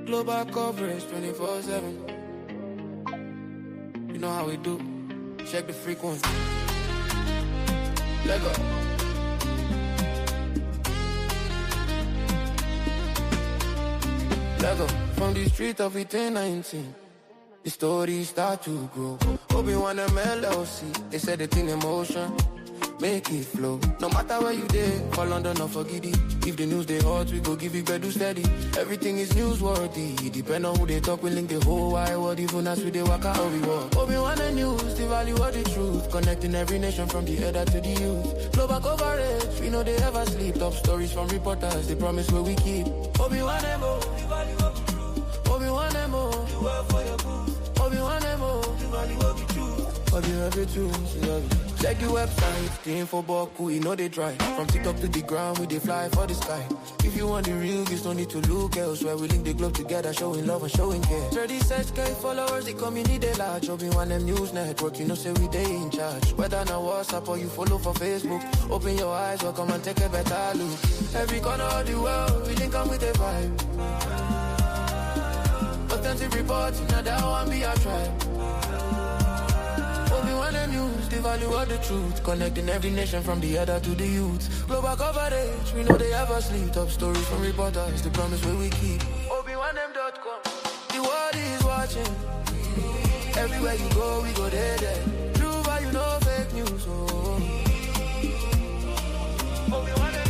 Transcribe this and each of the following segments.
Global coverage 24/7. You know how we do. Check the frequency. Let go. Let go. From the street of 1819, the story start to grow. Obinwannem LLC, they said the thing in motion. Make it flow. No matter where you did, for London or for Giddy. If the news they hot, we go give it bedu steady. Everything is newsworthy. It depend on who they talk, we link the whole wide world. Even as we they walk out, we walk. Obinwannem News, the value of the truth. Connecting every nation from the elder to the youth. Global coverage, we know they ever sleep. Top stories from reporters, they promise where we keep. Obinwannem, the value of the truth. Obinwannem, the work for your booth. Obinwannem, the value of the truth. Check the website, the info boku, you know they try. From TikTok to the ground, we they fly for the sky. If you want the real, you don't need to look elsewhere. We link the globe together, showing love and showing care. 36K followers, the community they large. Obinwannem News Network, you know say we they in charge. Whether na WhatsApp or you follow for Facebook, open your eyes or come and take a better look. Every corner of the world, we link on with a vibe. Authentic reports, now that one be our tribe. Obinwannem News, the value of the truth. Connecting every nation from the elder to the youth. Global coverage, we know they ever sleep. Top stories from reporters, the promise where we keep. Obinwannem.com, the world is watching. Everywhere you go, we go there. True value, no fake news. Oh. Obinwannem.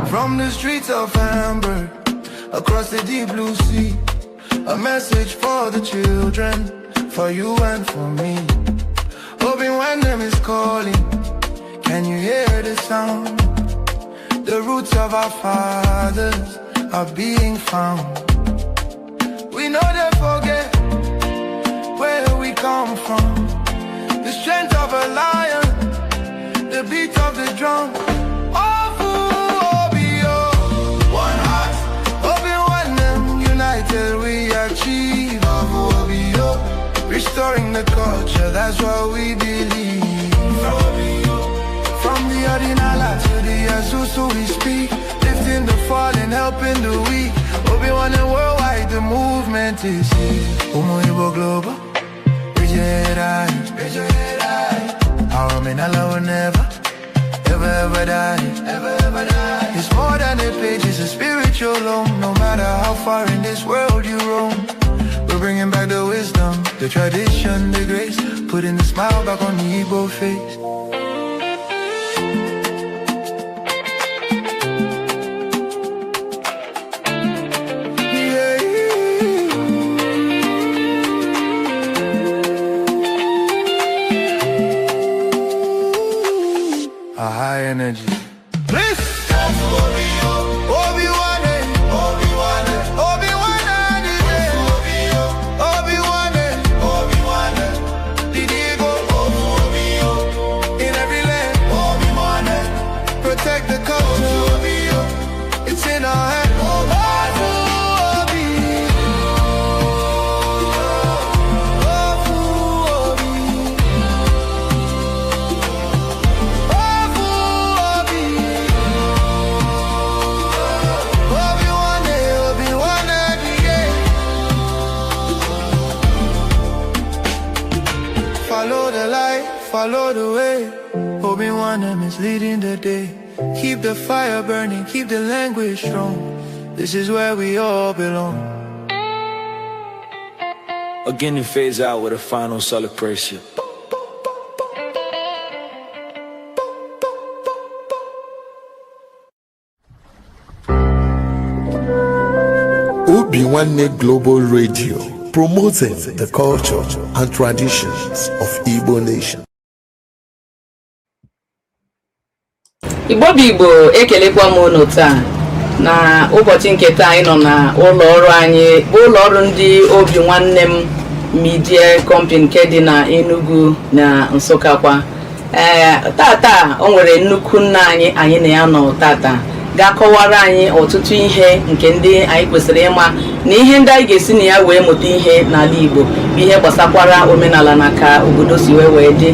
From the streets of Hamburg, across the deep blue sea, a message for the children, for you and for me. Obinwannem is calling, can you hear the sound? The roots of our fathers are being found. We know they forget where we come from. The strength of a lion, the beat of the drum. We achieve restoring the culture, that's what we believe. From the Ordinala to the Nsukka we speak, lifting the fallen, helping the weak. Obinwannem Worldwide, the movement is here. Igbo global, raise your head high. Our Minala will never, ever die. It's more than a page, it's a spiritual home. No matter how far in this world you roam, we're bringing back the wisdom, the tradition, the grace, putting the smile back on the Igbo face. A high energy. Please. Protect the culture. It's in our hands. Follow the light, follow the way. Obinwannem is leading the day. Keep the fire burning, keep the language strong. This is where we all belong. Again, it fades out with a final celebration. Obinwannem Global Radio, promoting the culture and traditions of Igbo nation. Igbo ekelekwa m unu taa na ụbọchị nke taa anyị nọ na ụlọ ọrụ anyị bụ ụlọ ọrụ ndị Obinwannem Media Company nke dị na Enugu na Nsukka kwa. Tata o nwere nnukwu nna anyị na ya nọ tata ga-akọwara anyị ọtụtụ ihe nke ndị anyị kwesịrị ịma na ihe ndị anyị ga-esi na ya wee mụta ihe n'ala Igbo bụ ihe gbasakwara omenala na ka obodo si wee dị.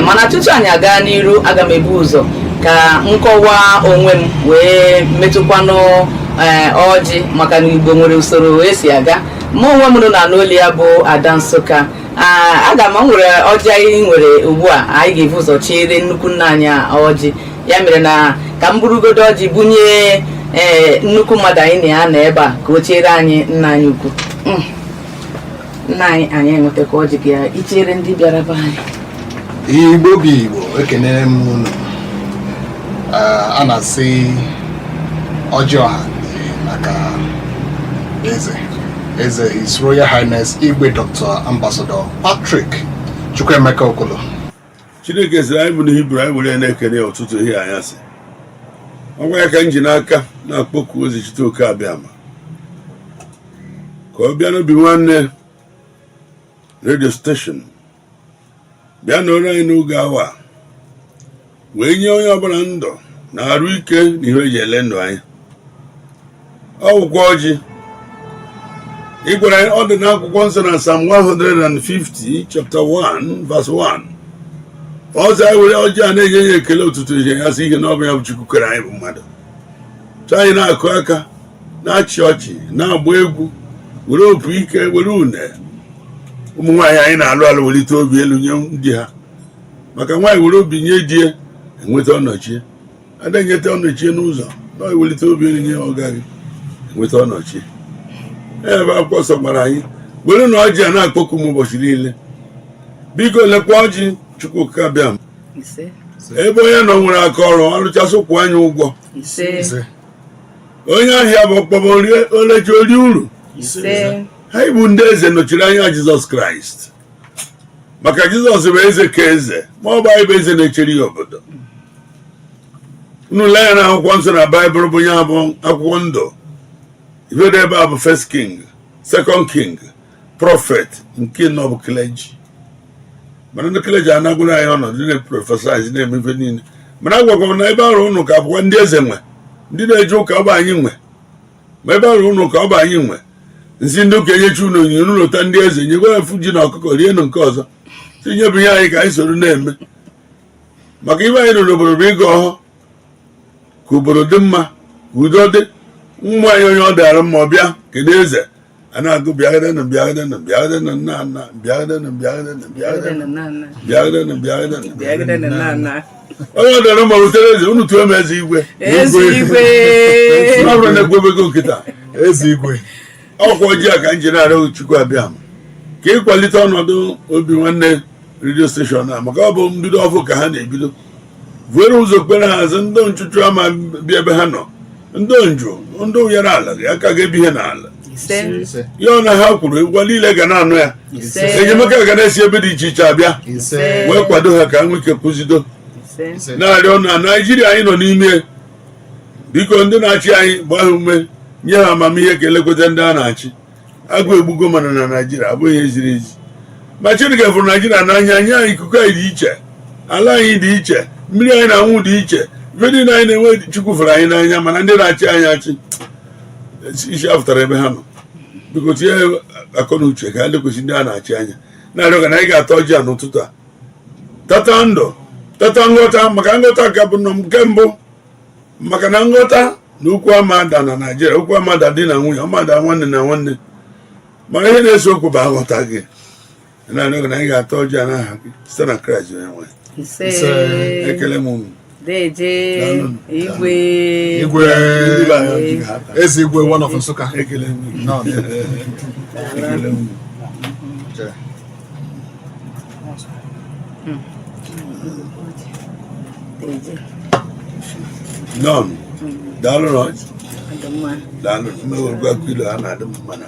Mana tutu anyị aga n'iru, aga m ebu ụzọ ka nkọwa onwe m wee metụkwanụ ọjị maka na Igbo nwere usoro esi aga. Mụ onwe m nọ na n'olu ya bụ Ada Nsukka. Aga m nwere ọjị anyị nwere ugbu a anyị ga-ebu ụzọ chere nnukwu nna anyị ọjị. Ya mere na ka m burugodo ọjị bunye nnukwu mmadụ anyị na ya na ebe a ka o chere anyị nna anyị ukwu. Nna anyị enwetakwa ọjị ka ichere ndị bịara be anyị. Igbo bụ Igbo, ekene m unu. A na-asị ọjị ọha maka eze His Royal Highness Igwe Dr. Ambassador Patrick Chukwuemeka Okolo. Chineke sị anyị bụ na Hibru anyị were na-ekene ọtụtụ ihe anyị asị. Ọgwa ya ka m ji n'aka na-akpọku ozi chite oke abịama ka ọ bịa n'Obinwannem radio station bịa n'ọrụ anyị n'oge awa wee nye onye ọbụla ndụ na arụ ike na ihe eji ele ndụ anyị. Ọgwụkwa ọjị ịgwara anyị ọ dị n'akwụkwọ nsọ na Psalm 150 chapter 1 verse 1. Ọzọ anyị were ọjị a na-enye ya ekele ụtụtụ ihe ya sị ihe na ọ bụ ya bụ Chukwu kere anyị bụ mmadụ. Chọọ anyị na-akụ aka, na-achị ọchị, na-agba egwu, were opu ike, were une. Ụmụ nwaanyị anyị na-alụ alụ welite obi elu nye di ha, maka nwaanyị were obi nye di ya enweta ọnọchie. Ada enyeta ọnọchie n'ụzọ na ewelite obi elu nye ọ gaghị enweta ọnọchie. Ebe akwụkwọ nsọ gbara anyị were na ọjị a na-akpọku m ụbọchị niile. Biko lekwa ọjị Chukwu ka bịa ebe onye nọ nwere aka ọrụ ọrụchasị kwụ anyị ụgwọ. Onye ahịa bụ ọkpọbọ oleji ori uru. Anyị bụ ndị eze nọchiri anya Jizọs Kraịst, maka Jizọs bụ eze ka eze ma ọ bụ anyị bụ eze na-echere ya obodo. Unu lee ya na akwụkwọ nsọ na Baịbụl bụ ya bụ akwụkwọ ndụ. Ibedo ebe a bụ first king, second king, prophet, nke nọ bụ clergy. Mana ndị clergy anagwụrụ anyị ọnọdụ na-prọfesaiz na-eme ife niile. Mana agwagwa m na ebe arụ ụnụ ka abụkwa ndị eze nwe, ndị na-eje ụka ọ bụ anyị nwe. Ma ebe arụ ụnụ ka ọ bụ anyị nwe. Nsị ndị ụka enyechi unu onyinye unu lụta ndị eze nyegwara mfu ji na ọkụkọ rienụ nke ọzọ si nye bụ ihe anyị ka anyị soro na-eme. Maka ibe anyị nọ n'obodo bụ ịga ọhụ ka obodo dị mma, ka udo dị. Ụmụ anyị onye ọ dara mma ọ bịa kedu eze a na-agụ bịagadena bịagadena bịagadena nna nna bịagadena bịagadena bịagadena bịagadena bịagadena. Onye ọ dara mma rutere eze unu tụọ m eze igwe abụrụ na-egwebego nkịta eze igwe. Ọkwa ọjị a ka m ji na-arịọ Chukwu abịa ka ịkwalite ọnọdụ Obinwannem redio steshọn a, maka ọ bụ mbido ọfụ ka ha na-ebido. Vuere ụzọ kpere hazi ndị nchụchụ ama bịa ebe ha nọ, ndị njụ, ndị ụnyere ala aka ga-ebi ihe n'ala. Ya ọ na ha kwuru egwu niile ga na-anụ ya. Enyemaka ga na-esi ebe dị iche iche abịa wee kwado ha ka nwee ike kwụzido. Na-arịọ na Naijiria anyị nọ n'ime, biko ndị na-achị anyị gbaa ha ume, nye ha amamihe ka elekwata ndị a na-achị. Agụ egbugo mana na Naijiria abụghị ihe ziri ezi. Ma Chineke fụrụ Naijiria n'anya, nye anyị ikuku anyị dị iche, ala anyị dị iche, mmiri anyị na-anwụ dị iche. Ife niile anyị na-enwe Chukwu fụrụ anyị n'anya, mana ndị na-achị anyị achị isi afụtara ebe ha nọ. Biko tinye akọ na uche ka ha lekwasị ndị a na-achị anya. Na-arịọ ka na anyị ga-ata ọjị a n'ụtụtụ a, tata ndụ, tata nghọta, maka nghọta ka bụ nke mbụ. Maka na nghọta na okwu amada na Naijiria, okwu amada dị na nwunye, ọmada nwanne na nwanne, mana ihe na-eso okwu bụ aghọta gị. Na-arịọ ka na anyị ga-ata ọjị a n'aha gị site na Kraịst onye nwe. Ekele m unu. Igwe eze Igwe one of Nsukka. Ekele m. Ekele m. None. Dollar Daalụ mmewurugwa kilo a na-adị mma na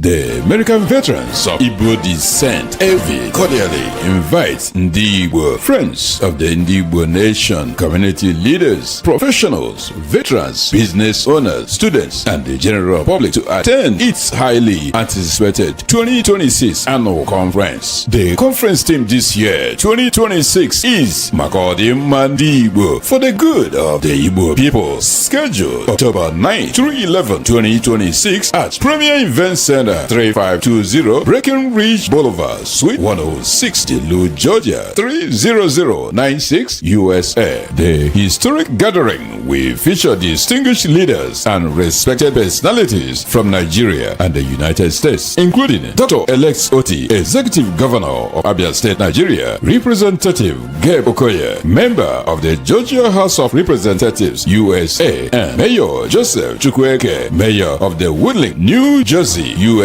The American veterans of Igbo descent, EVI, cordially invites Ndi Igbo, friends of the Ndi Igbo nation, community leaders, professionals, veterans, business owners, students, and the general public to attend its highly anticipated 2026 annual conference. The conference theme this year, 2026, is Makodi Ndi Igbo for the good of the Igbo people. Scheduled October 9 through 11, 2026 at Premier Event Center, 3520 Breckenridge Boulevard, Suite 106, Duluth, Georgia, 30096 USA. The historic gathering will feature distinguished leaders and respected personalities from Nigeria and the United States, including Dr. Alex Oti, Executive Governor of Abia State, Nigeria, Representative Gabe Okoye, member of the Georgia House of Representatives, USA, and Mayor Joseph Chukwueke, Mayor of the Woodland, New Jersey, USA.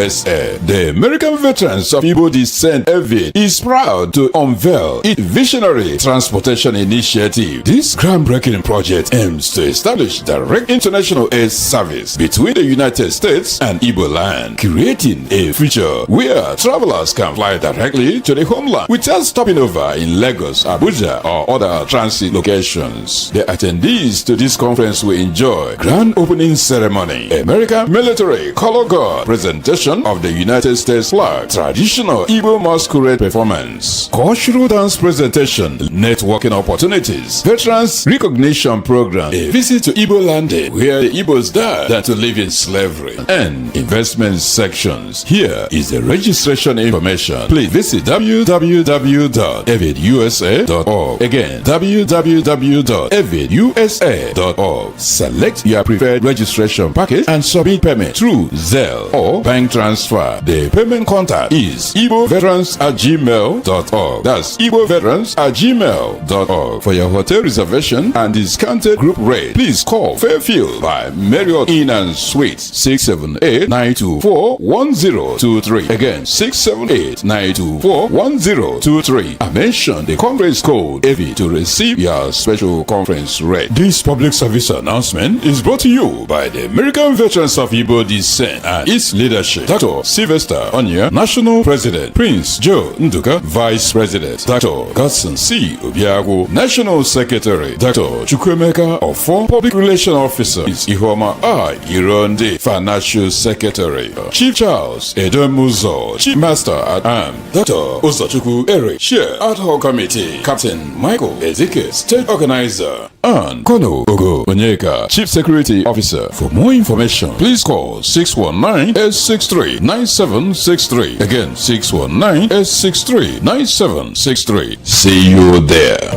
The American Veterans of Igbo Descent, EVI, is proud to unveil its visionary transportation initiative. This groundbreaking project aims to establish direct international air service between the United States and Igbo land, creating a future where travelers can fly directly to the homeland without stopping over in Lagos, Abuja, or other transit locations. The attendees to this conference will enjoy grand opening ceremony, American military color guard presentation of the United States flag, traditional Igbo masquerade performance, cultural dance presentation, networking opportunities, veterans recognition program, a visit to Igbo landing where the Igbos died than to live in slavery, and investment sections. Here is the registration information. Please visit www.evidusa.org. Again, www.evidusa.org. Select your preferred registration package and submit payment through Zelle or bank transfer. The payment contact is igboveterans@gmail.org. That's igboveterans@gmail.org. For your hotel reservation and discounted group rate, please call Fairfield by Marriott Inn and Suites 678-924-1023. Again, 678-924-1023. And mention the conference code EVI to receive your special conference rate. This public service announcement is brought to you by the American Veterans of Igbo Descent and its leadership. Dr. Sylvester Onya, National President. Prince Joe Nduka, Vice President. Dr. Godson C. Obiago, National Secretary. Dr. Chukwemeka Ofo, Public Relations Officer. Ms. Ihoma I. Ironde, Financial Secretary. Chief Charles Edomuzo, Chief Master at Arms. Dr. Ozochukwu Eric, Chair Ad Hoc Committee. Captain Michael Ezeke, State Organizer. And Kono Ogo Onyeka, Chief Security Officer. For more information, please call 619-863-9763. Again, 619-863-9763. See you there.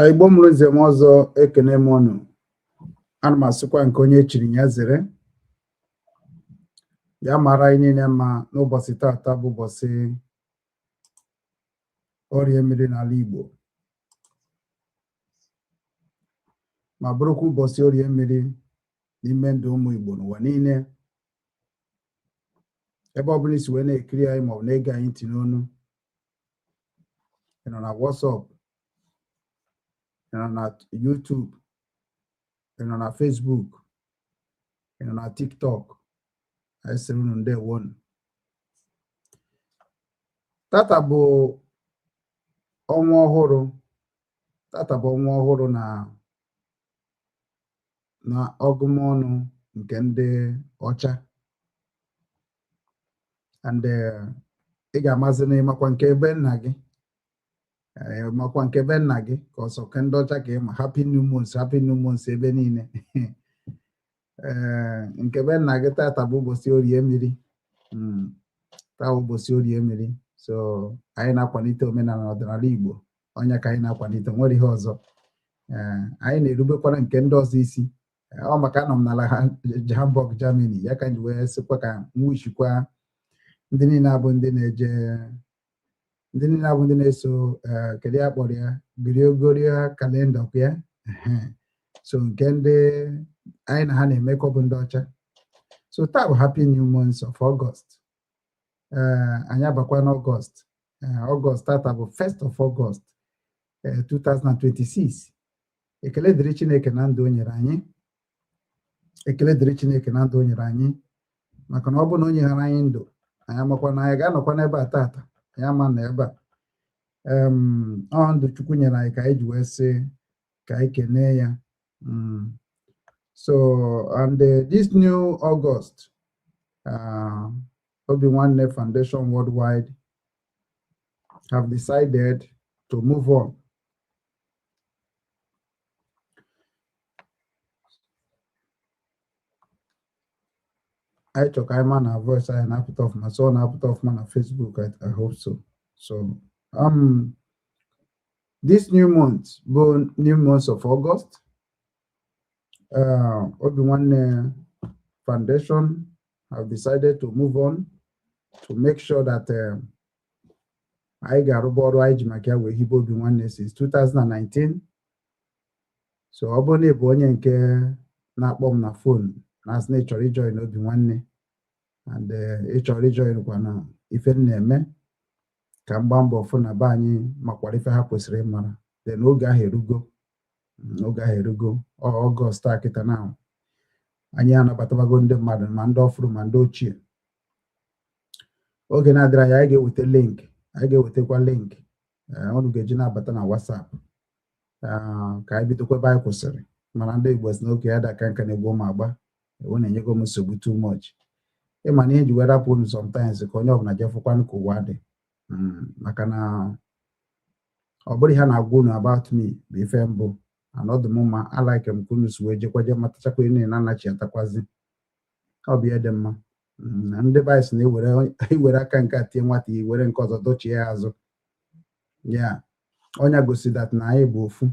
Igbo mụrụ nze m ọzọ ekene m ọnụ. Ana m asịkwa nke onye chiri ya zere. Ya mara anyị niile mma n'ụbọchị tata bụ ụbọchị Orie Mmiri n'ala Igbo. Ma bụrụkwa ụbọchị Orie Mmiri n'ime ndụ ụmụ Igbo n'ụwa niile. Ebe ọ bụla isi wee na-ekiri anyị ma ọ bụ na-ege anyị ntị n'onu. Ị nọ na WhatsApp, ị nọ na YouTube, ị nọ na Facebook, ị nọ na TikTok. Anyị sịrị unu ndewonu. Tata bụ ọnwa ọhụrụ. Tata bụ ọnwa ọhụrụ na ọgụmọnụ nke ndị ọcha. And ị ga-amazị na ịmakwa nke ebe nna gị. Makwa nke ebe nna gị ka ọsọ ke ndị ọcha ka ịma happy new months ebe niile. Nke ebe nna gị tata bụ ụbọchị Orie Mmiri. Taa ụbọchị Orie Mmiri. So anyị na-akwalite omenala ọdịnala Igbo. Onye ka anyị na-akwalite, nwere ihe ọzọ. Anyị na-erubekwara nke ndị ọzọ isi. Ọ maka anọ m n'ala Hamburg Germany. Ya ka anyị wee sịkwa ka m wishikwa ndị niile abụ ndị na-eje ndị niile abụ ndị na-eso kedu ya kpọrọ ya Gregorian kalenda kwa ya so nke ndị anyị na ha na-emekọ bụ ndị ọcha. So taa bụ happy new month of August. Anyị abakwa n'August. August tata bụ 1st of August 2026. Ekele dịrị Chineke na ndụ o nyere anyị. Ekele dịrị Chineke na ndụ o nyere anyị maka na ọ bụ na o nyere anyị ndụ anyị amakwa na anyị ga-anọkwa n'ebe a tata anyị ama na ebe a ọ ndụ Chukwu nyere anyị ka anyị ji wee sị ka anyị kenee ya. So and this new August Obinwannem Foundation Worldwide have decided to move on. I took I man a voice I and put off my son, I put off man on Facebook. I hope so. So this new month of August, Obinwannem Foundation have decided to move on to make sure that I got about Ijimakia with Igbo Obinwannem since 2019. So Obone Bonye nke na bom na phone as nature join Obinwannem and chọrọ join kwa na ife na-eme ka mgba mbọ fụ na be anyị makwara ife ha kwesịrị ịmara. Then oge ahụ erugo Ọgọst a kịta na anyị anabatabago ndị mmadụ ma ndị ọfụrụ ma ndị ochie. Oge na-adịrị anyị ga-eweta link, anyị ga-ewetakwa link ọnụ ga-eji na-abata na WhatsApp ka anyị bidokwa ebe anyị kwụsịrị. Mana ndị Igbo si n'oge ya daka nka na-egbu m agba ewu na-enyego m nsogbu too much. Ịma na ihe ji wee rapụ unu sometimes ka onye ọbụla jefụkwanụ ka ụwa dị maka na ọ bụrụ ha na-agwa unu about me bụ ife mbụ anọdụ m mma alike m ka unu si wee jekwaje matachakwa ihe na anachi atakwazi ọ bụ ihe dị mma. Ndị be anyị si na-ewere aka nke a tie nwata iwere nke ọzọ dochie ya azụ ya onye gosi dat na anyị bụ ofu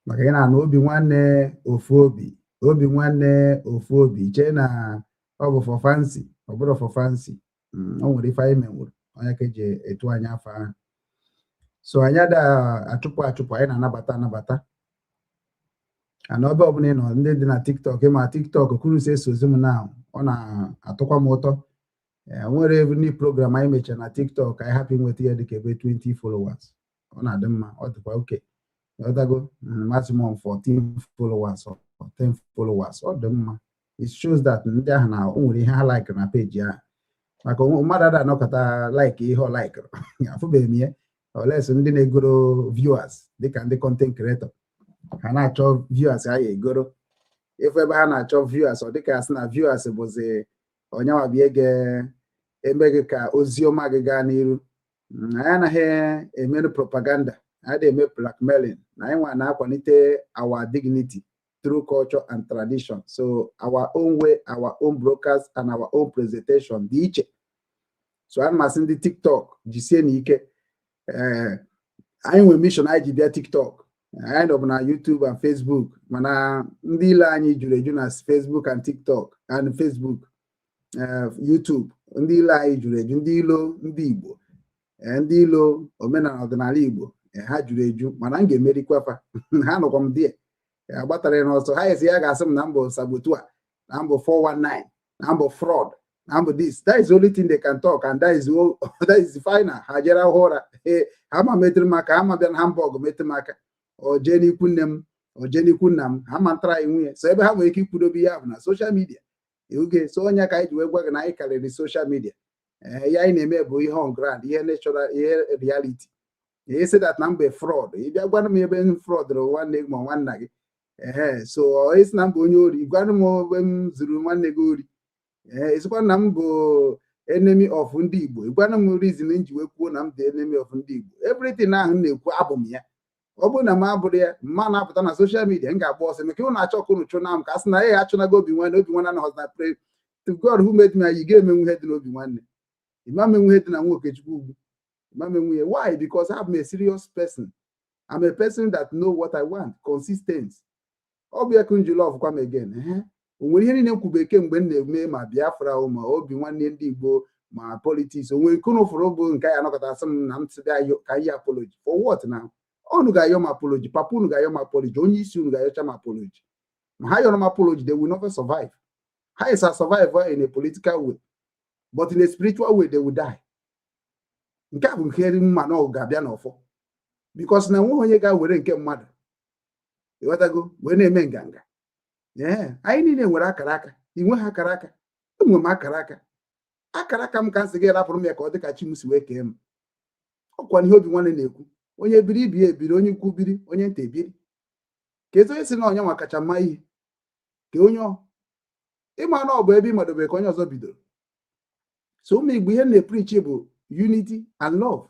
maka ị na-anụ Obinwannem ofu obi Obinwannem ofu obi chee na ọ bụ for fancy ọ bụrụ for fancy o nwere ife anyị menwuru onye ka eji etu anyị afọ ahụ. So anyị ada achụpụ anyị na-anabata ana ọbịa ọbụla ị nọ ndị dị na TikTok ma TikTok kwuru si esozi m na ọ na-atụkwa m ụtọ. Nwere every program anyị mechara na TikTok anyị hapụ inweta ihe dịka ebe 20 followers ọ na-adị mma ọ dịkwa oke ọdago maximum 14 followers or 10 followers ọ dị mma. It shows that ndị ahụ na o nwere ihe ha like na page ahụ maka mmadụ ada anọkọta like ihe ọ like afụbeghị m ihe oles ndị na-egoro viewers dịka ndị content creator ha na-achọ viewers ha ya egoro ife ebe ha na-achọ viewers ọ dịka asị na viewers bụzi onye nwabie ga-eme gị ka ozi ọma gị gaa n'iru. Anyị anaghị eme propaganda anyị na-eme blackmailing na anyị nwa na-akwalite our dignity through culture and tradition. So our own way, our own brokers and our own presentation dị iche. So I'm asị ndị TikTok jisie n'ike anyị nwere mission anyị ji bịa TikTok anyị nọ na YouTube and Facebook mana ndị ile anyị juru eju na Facebook and TikTok and Facebook YouTube ndị ile anyị juru eju ndị ilo ndị Igbo ndị ilo omenala ọdịnala Igbo ha juru eju mana m ga-emerikwa fa ha nọkwa m die agbatara n'ọsọ ha esi ya ga-asị m na mbụ sabotua na mbụ 419 na mbụ fraud na mbụ this. That is the only thing they can talk and that is the final. Ha jere ụra ha ma metụrụ maka ha ma bịa na Hamburg metụ maka ojenikwu nne m ojenikwu nna m ha ma ntara nwunye so ebe ha nwere ike ikwudobe ya bụ na social media oge so onye ka anyị ji wee gwa gị na anyị karịrị social media ya anyị na-eme bụ ihe on ground ihe natural ihe reality ihe say that na mbe fraud ị bịa gwana m ebe fraud rụ nwanne gị ma nwanna gị so isi na mbụ onye ori gwana m ebe m zuru nwanne gị ori esikwa na m bụ enemy of ndị Igbo gwana m reason nji wee kwuo na m dị enemy of ndị Igbo. Everything ahụ na-ekwu abụ m ya ọ bụrụ na m abụrụ ya mma na-apụta na social media m ga-agba ọsọ maka ịhụ na-achọ ọkụ nụchụ na m ka a sị na ya achụnago Obinwannem anaghị na pray to God who made me. You ga-emenwu ihe dị na Obinwannem ịma menwu ihe dị na nwa Okechukwu ugwu ịma menwu ya. Why? Because I'm a serious person. I'm a person that know what I want. Consistent. Ọ bụ ya ka nji love kwa m again o nwere ihe niile nkwube kemgbe m na-eme ma Biafra ma Obinwannem ndị Igbo ma politics onwe ikuno foro bụ nke ya nọkọta asị m na m tụdị ayo ka ihe apology for what now unu ga-ayọ m apology papa unu ga-ayọ m apology onye isi unu ga-ayọcha m apology ma ha yọrọ m apology they will never survive. Ha is a survivor in a political way but in a spiritual way they will die. Nke a bụ nke mma na ọ ga-abịa n'ọfọ because na nwe onye ga-were nke mmadụ ịghọtago wee na-eme nganga. Anyị niile nwere akara aka inwe ha akara aka enwe m akara aka m ka nsị gị rapụrụ m ya ka ọ dị ka chi m si wee kee m. Ọkwa ihe Obinwanne na-ekwu onye biri ibi ebiri onye ukwu biri onye nta ebiri ka ezi onye si na onye nwa kacha mma ihe ka onye ịma na ọ bụ ebe ịmadobere ka onye ọzọ bidoro. So ụmụ Igbo ihe na-eprichi bụ unity and love,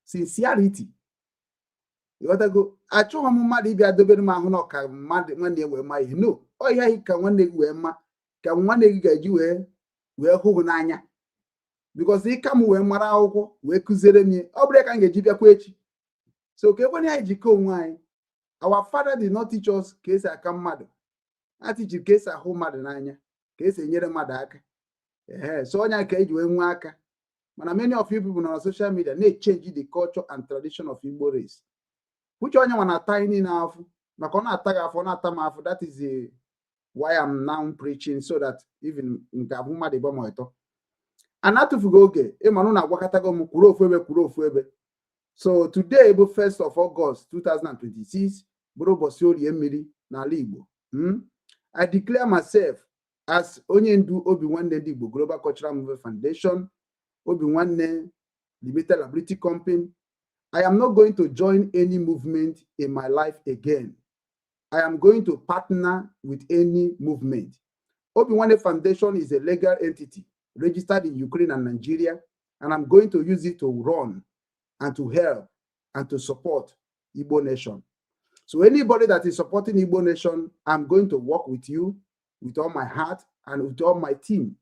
sincerity. Ịghọtago achọghị m mmadụ ịbịa dobere m ahụ na ọka mmadụ nwanne wee ma ihe no ọ ihe anyị ka nwanne gị wee ma ka nwanne gị ga-eji wee hụ gị n'anya because ịka m wee mara akwụkwọ wee kụziere m ọ bụrụ ka m ga-eji bịakwa echi. So ka ekwenye anyị jikọ onwe anyị. Our father did not teach us ka esi aka mmadụ, ha tichiri ka esi ahụ mmadụ n'anya, ka esi enyere mmadụ aka. So onye ka eji wee nwee aka mana many of you people on social media na-change the culture and tradition of Igbo race. Uche onye nwa na-ata anyị niile afụ maka ọ na-ata gị afọ na-ata m afụ. That is why I'm now preaching so that even nke abụ mmadụ ịbọ ma ịtọ a na-atụfugo oge ịmanụ na-agwakọtago m kwuru ofu ebe. So today bụ 1st of August 2026 bụrụ ụbọchị Orie Mmiri n'ala Igbo. I declare myself as onye ndu Obinwanne ndị Igbo Global Cultural Movement Foundation, Obinwanne Limited Liability Company. I am not going to join any movement in my life again. I am going to partner with any movement. Obinwannem Foundation is a legal entity registered in Ukraine and Nigeria, and I'm going to use it to run and to help and to support Igbo Nation. So anybody that is supporting Igbo Nation, I'm going to work with you with all my heart and with all my team.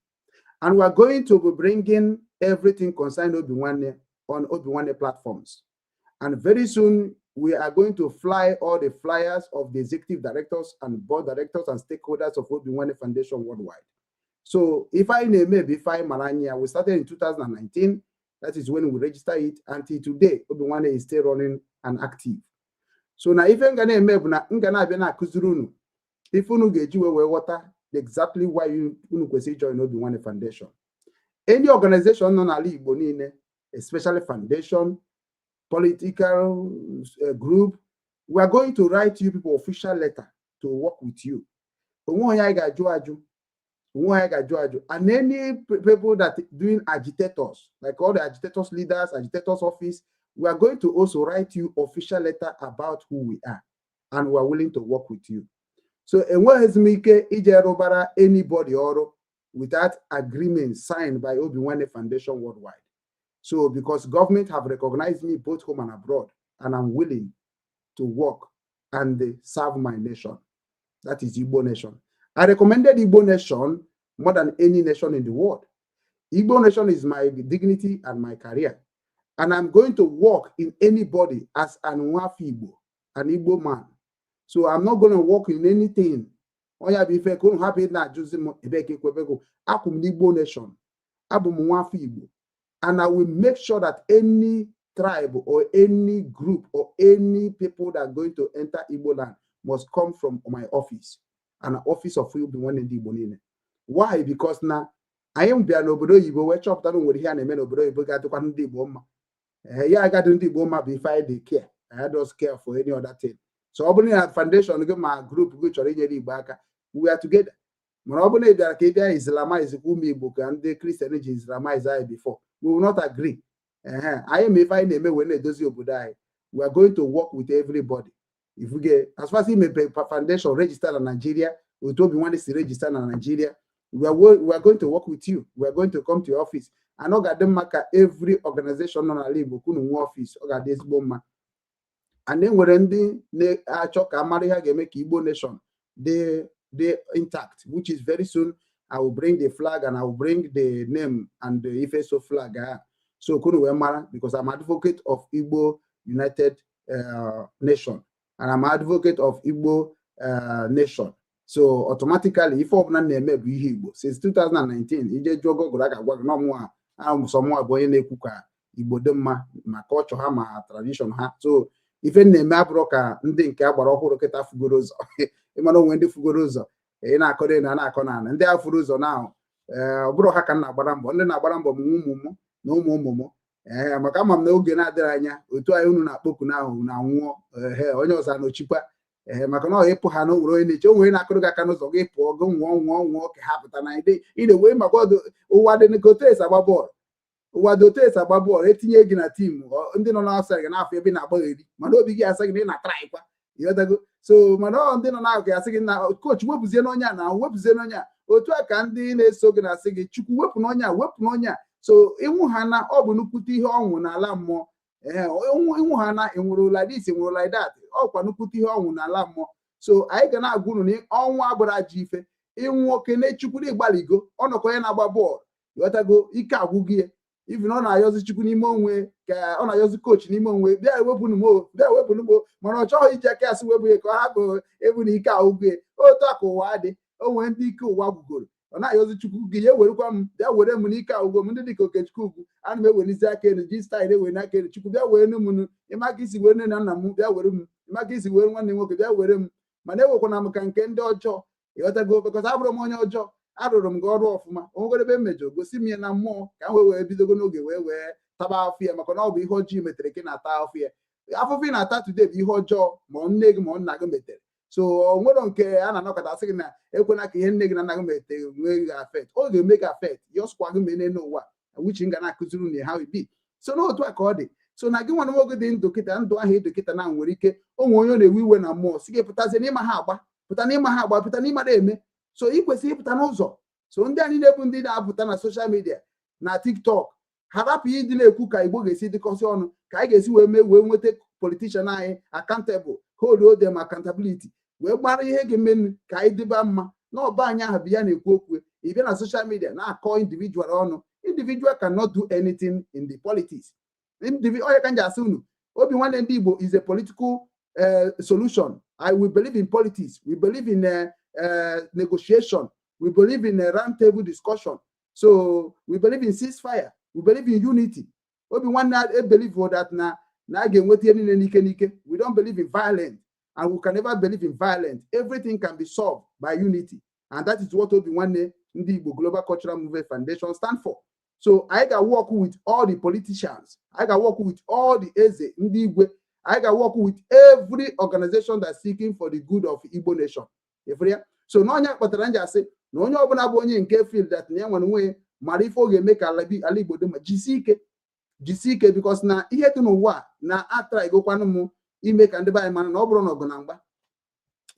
And we are going to be bringing everything concerning Obinwanne on Obinwanne platforms. And very soon, we are going to fly all the flyers of the executive directors and board directors and stakeholders of Obinwannem Foundation Worldwide. So if I name maybe Maranya, we started in 2019. That is when we registered it. Until today, Obinwanne is still running and active. So now, if I'm going to if you get you water, exactly why you join Obinwanne Foundation. Any organization non Igbo, especially foundation, political group, we are going to write you people official letter to work with you. And any people that doing agitators, like all the agitators leaders, agitators office, we are going to also write you official letter about who we are, and we are willing to work with you. So, anybody or without agreement signed by Obinwannem Foundation Worldwide. So, because government have recognized me both home and abroad, and I'm willing to work and serve my nation. That is Igbo Nation. I recommended Igbo Nation more than any nation in the world. Igbo Nation is my dignity and my career. And I'm going to work in anybody as an Igbo, an Igbo man. So I'm not going to work in anything. Igbo Nation. And I will make sure that any tribe or any group or any people that are going to enter Igbo land must come from my office, an office of Obinwanne Igbo. Why? Because now I am being obodo Igbo where chop down with here and men obodo Igbo got to come to Igbo. Yeah, I got to do Igbo before they care. I don't care for any other thing. So Obinwanne Foundation, my group, which are we are together. Obinwanne Islamize Igbo and the Christianity Islamize before. We will not agree. I am if I name when they do Obudai. We are going to work with everybody. If we get as far as the foundation registered in Nigeria, we told you want to register in Nigeria. We are going to work with you. We are going to come to your office. And I got them mark every organization on a level office. And then when they talk America make Igbo Nation, they intact, which is very soon. I will bring the flag and I will bring the name and the Ifeso flag. So because I'm advocate of Igbo United Nation and I'm advocate of Igbo Nation. So automatically, if Igbo since 2019, sọmụwa bụ onye na-ekwu ka Igbo dị mma ma culture ha ma tradition ha. So ife na-eme abụrụ ka ndị nke agbara ọhụrụ kịta fugoro ụzọ ịmana onwe ndị fugoro ụzọ ị na-akọ na-akọ n'ala ndị a furu ụzọ na ọ bụrụ ha ka na-agbara mbọ ndị na-agbara mbọ ụmụ m na ụmụ m maka ama m na oge na-adịrị anya otu anyị unu na-akpọku na ahụ na nwụọ onye ọzọ anọchikwa maka na ọ ịpụ ha na onwere onye na-eche onwere na-akụrụ gị aka n'ụzọ gị pụọ gị nwụọ ka ha pụta na ị na-ewe maka ụwa dị ka otu esi agba bọọlụ agba bọọlụ etinye gị na timu ndị nọ na-asa gị n'afọ ebe na-agbagheri mana obi gị asa gị na ị na-atraịkwa ịghọtago. So mana ndị nọ na-akụ ya asị gị na kochi wepụzie n'onye a na wepụzie n'onye a otu a ka ndị na-eso gị na-asị gị Chukwu wepụ n'onye a wepụ n'onye a. So ịnwụ ha na ọ bụ nnukwute ihe ọnwụ n'ala mmụọ ịnwụ ha na ịnwụrụ like this ịnwụrụ like that ọkwa nnukwute ihe ọnwụ n'ala mmụọ. So anyị ga na-agwa unu na ọnwụ abụrụ ajọ ife ịnwụ oke na-echukwu ịgbaligo ọnọkọ onye na-agba bọọlụ ịghọtago ike agwụgị ya even ọ na-ayọzi Chukwu n'ime onwe ka ọ na-ayọzi kochi n'ime onwe bịa ewepụnụ m mana ọ chọghị iji aka asị wepụ ya ka ọ hapụ ebu na ike agwụgị otu a ka ụwa dị onwe ndị ike ụwa gwụgoro ọ na-ayọzi Chukwu gị ya ewerekwa m bịa were m n'ike agwụgwọ m ndị dịka Okechukwu ugwu ana m ewelizi aka elu ji staịl ewe n'aka elu Chukwu bịa were m ịmaka isi were nne na nna m bịa were m ịmaka isi were nwanne m nwoke bịa were m mana ewekwana m ka nke ndị ọjọọ ịghọtago bekọta abụrụ m onye ọjọọ arụrụ m gị ọrụ ọfụma onwegoro ebe mmejọ gosi m ya na mmụọ ka m wee bidogo n'oge wee taba afọ ya maka na ọ bụ ihe ọjọọ metere gị na-ata afọ ya afụfụ ị na-ata today bụ ihe ọjọọ ma nne gị ma nna gị metere. So o nwere nke a na-anọkọta asị gị na ekwena ka ihe nne gị na nna gị metere nwee gị afet ọ ga-eme gị afet yọskwa gị mene n'ụwa wichi nga na-akụziri unu ha bi. So n'otu a ka ọ dị. So na gị nwana nwoke dị ndụ kịta ndụ ahụ ịdụ kịta na nwere ike onwe onye na-ewe iwe na mmụọ si gị pụtazie n'ịma ha agba pụta n'ịma na-eme. So ị kwesịrị ịpụta n'ụzọ. So ndị anyị na-ebu ndị na-apụta na soshal midia na TikTok ha rapụ ịdị na-ekwu ka Igbo ga-esi dịkọsị ọnụ ka anyị ga-esi wee nweta politishan anyị accountable hold them accountability wee gbara ihe ga-emenu ka anyị dịba mma n'ọba anyị ahụ bụ ya na-ekwu okwu ị bịa na soshal midia na-akọ individual ọnụ individual cannot do anything in the politics. Onye ka m ji asị unu Obinwannem ndị Igbo is a political solution. We believe in politics, we believe in negotiation, we believe in a round table discussion. So we believe in ceasefire. We believe in unity. Obinwannem believe that we don't believe in violence, and we can never believe in violence. Everything can be solved by unity, and that is what Obinwannem Igbo Global Cultural Movement Foundation stand for. So I can work with all the politicians. I can work with all the Eze Igwe. I can work with every organization that's seeking for the good of Igbo nation. So no one kpatara say no onye ọbụla bụ onye nke feel that na enwere nwe mara ife oge eme ka ala Igbo dị mma jisi ike because na ihe dị n'ụwa na atra igokwanụ m ime ka ndị be anyị mara na ọ bụrụ na ọgụ na mgba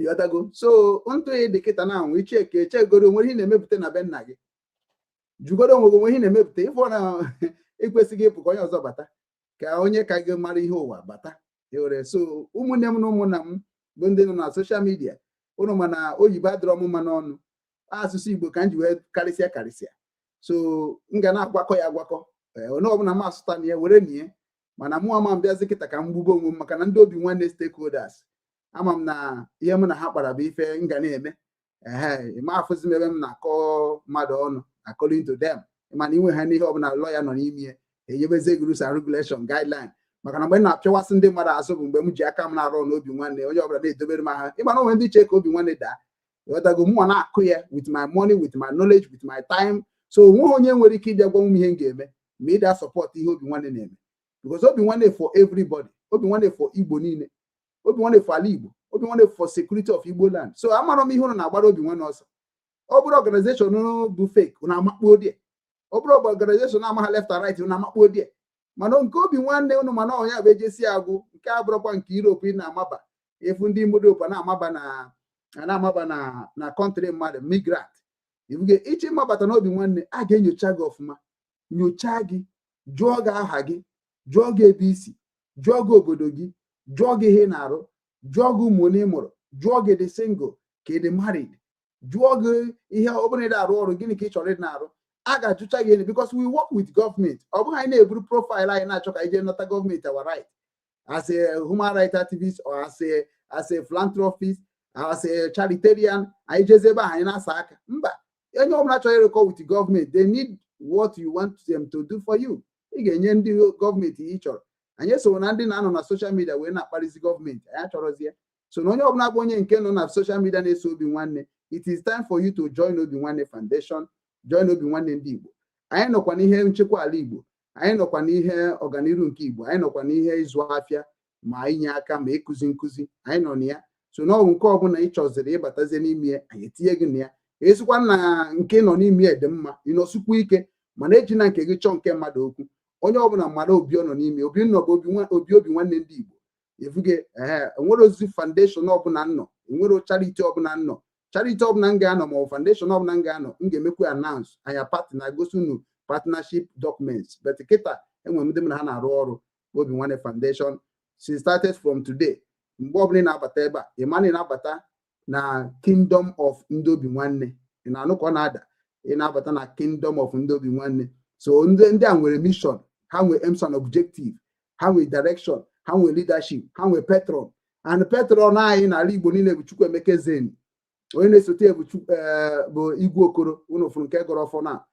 ịghọtago. So ntụ ya dị kịta na anwụ iche ka echegoro onwere ihe na-emepụta na be nna gị jugoro onwe ihe na-emepụta ịfọ na ekwesịghị ịpụ ka onye ọzọ bata ka onye ka gị mara ihe ụwa bata ewere. So ụmụnne m na ụmụnna m bụ ndị nọ na soshal midia ụnụ mana oyibo adịrọ mma n'ọnụ asụsụ Igbo ka m ji wee karịsịa. So m ga na-agwakọ ya agwakọ onye ọbụla m asụta na ya were nie mana mụ ama m bịazi kịta ka m gbugbo onwe m maka na ndị Obinwannem stakeholders ama m na ihe m na ha kpara bụ ife m ga na-eme ma afụzi m ebe m na-akọ mmadụ ọnụ according to them mana inwe ha n'ihe ọbụla lọya nọ n'ime ya enyebeze rules and regulation guideline maka na mgbe m na-apịawasị ndị mmadụ azụ bụ mgbe m ji aka m na-arụ n'Obinwannem onye ọbụla na-edobere m aha ịma na onwe ndị che ka Obinwannem daa ịghọtago mụnwa na-akụ ya with my money with my knowledge with my time. So onweghị onye nwere ike ịbịa gwa m ihe m ga-eme ma ịda support ihe Obinwannem na-eme because Obinwannem for everybody, Obinwannem for Igbo niile, Obinwannem for ala Igbo, Obinwannem for security of Igbo land. So amara m ihe ụnụ na-agbara Obinwannem ọsọ ọ bụrụ organization bụ fake ụnụ amakpuo die ọ bụrụ organization na-amaha left and right ụnụ amakpuo die mana nke Obinwannem ụnụ mana ọnya bụ ejesi agwụ nke abụrụkwa nke Europe na-amaba efu ndị Modopa na-amaba na kọntrị mmadụ migrant ibuge iche mabata na Obinwannem a ga-enyocha gị ọfụma nyocha gị jụọ gị aha gị jụọ gị ebe isi jụọ gị obodo gị jụọ gị ihe na-arụ jụọ gị ụmụ ole ị mụrụ jụọ gị dị single ka ị dị married jụọ gị ihe ọbụla ị na-arụ ọrụ gịnị ka ị chọrọ ị na-arụ a ga-ajụcha gị because we work with government ọ bụghị anyị na-eburu profile anyị na-achọ ka anyị jee nọta gọọmenti our right as a human rights activist or as a philanthropist as a charitarian anyị jezi ebe anyị na-asa aka mba onye ọbụla chọrọ ịrụkọ with government they need what you want them to do for you. Ị ga-enye ndị gọọmenti ị chọrọ. Anyị so na ndị na-anọ na social media wee na-akparịzi gọọmenti, anyị achọrọzie. So na onye ọbụla bụ onye nke nọ na social media na-eso Obinwanne, it is time for you to join Obinwanne Foundation, join Obinwanne ndị Igbo. Anyị nọkwa n'ihe nchekwa ala Igbo, anyị nọkwa n'ihe ọganiru nke Igbo, anyị nọkwa n'ihe ịzụ afịa ma inye aka ma ịkụzi nkụzi, anyị nọ na ya. So na ọgwụ nke ọbụla ị chọziri ịbatazie n'ime ya, anyị etinye gị na ya. Esukwa na nke nọ n'ime ya dị mma, ịnọsukwu ike, mana eji na nke gị chọọ nke mmadụ okwu. Onye ọbụla mmadụ obi ọ nọ n'ime, obi nọ bụ Obinwanne ndị Igbo. Evuge enwere ozi foundation ọbụla nọ, enwere charity ọbụla nọ, charity ọbụla m ga-anọ ma ọ foundation ọbụla m ga-anọ, m ga-emekwa announce anya partner gosi unu partnership documents. But kịta enwere m ndị m na ha na-arụ ọrụ Obinwanne Foundation. She started from today. Mgbe ọbụla ị na-abata ebe a, ị ma na ị na-abata na kingdom of ndị Obinwanne. Ị na-anụ ka ọ na-ada, ị na-abata na kingdom of ndị Obinwanne. So ndị a nwere mission, ha nwere aims and objective, ha nwere direction, ha nwere leadership, ha nwere patron. And patron anyị n'ala Igbo niile bụ Chukwuemeka Zeni. Onye na-esote bụ Igwe Okoro, unu fụrụ nke gọrọ ọfọ na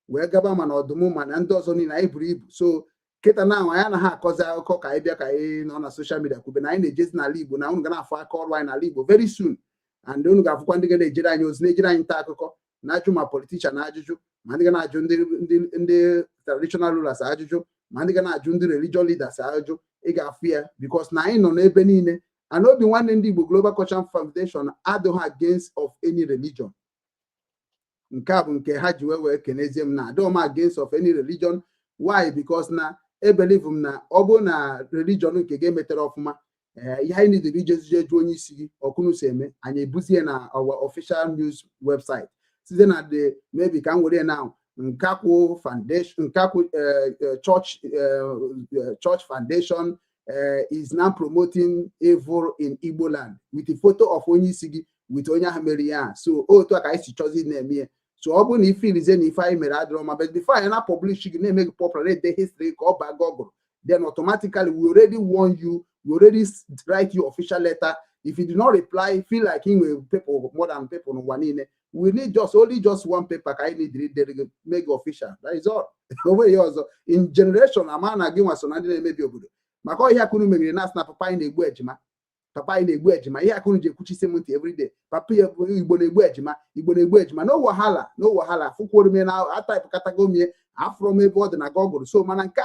wee gaba mana ọdụm mana ndị ọzọ niile anyị buru ibu. So kịta na anyị anaghị akọzi akụkọ ka anyị bịa ka anyị nọ na social media kwube na anyị na-ejezi n'ala Igbo, na unu ga na-afụ aka ọrụ anyị n'ala Igbo very soon. And unu ga-afụkwa ndị ga na-ejere anyị ozi, na-ejere anyị nta akụkọ, na-ajụ ma politician ajụjụ, ma ndị ga na-ajụ ndị traditional rulers ajụjụ, ma ndị ga na-ajụ ndị religion leaders ajụjụ. Ị ga-afụ ya because na anyị nọ n'ebe niile. And Obinwanne ndị Igbo Global Cultural Foundation adịghị against of any religion. Nke a bụ nke ha ji wee kenezie m na adịghị m against of any religion. Why? Because na believe m na ọ bụ na religion nke ga-emetere ọfụma, ihe anyị need ije jụọ onye isi gị ọkụnụ si eme, anyị ebuzie na our official news website site na the maybe ka m were na Nkakwu Foundation, Nkakwu Church Foundation is now promoting evil in Igbo land with a photo of onye isi gị with onye ahụ mere ya. So otu a ka anyị si chọzi na-eme. So ọ bụ na ife irize na ife anyị mere adịrọ ma, but before anyị na-publish gị na-eme gị popular the history ka ọ baa Google, then automatically we already warn you, we already write you official letter. If you do not reply, feel like people more than people n'ụwa niile, we need only just one paper ka anyị need make official. That is all. In generation ama na gị nwa so na ndị na-emebi obodo maka ihe akụnụ megere na asị na papa anyị na-egbu ejima, papa anyị na-egbu ejima, ihe akụnụ ji ekwuchisi m ntị every day, papa ya Igbo na-egbu ejima, Igbo na-egbu ejima. No wahala fụkworo m na ataipụ katago mie afro m ebe ọ dị na Google. So mana nke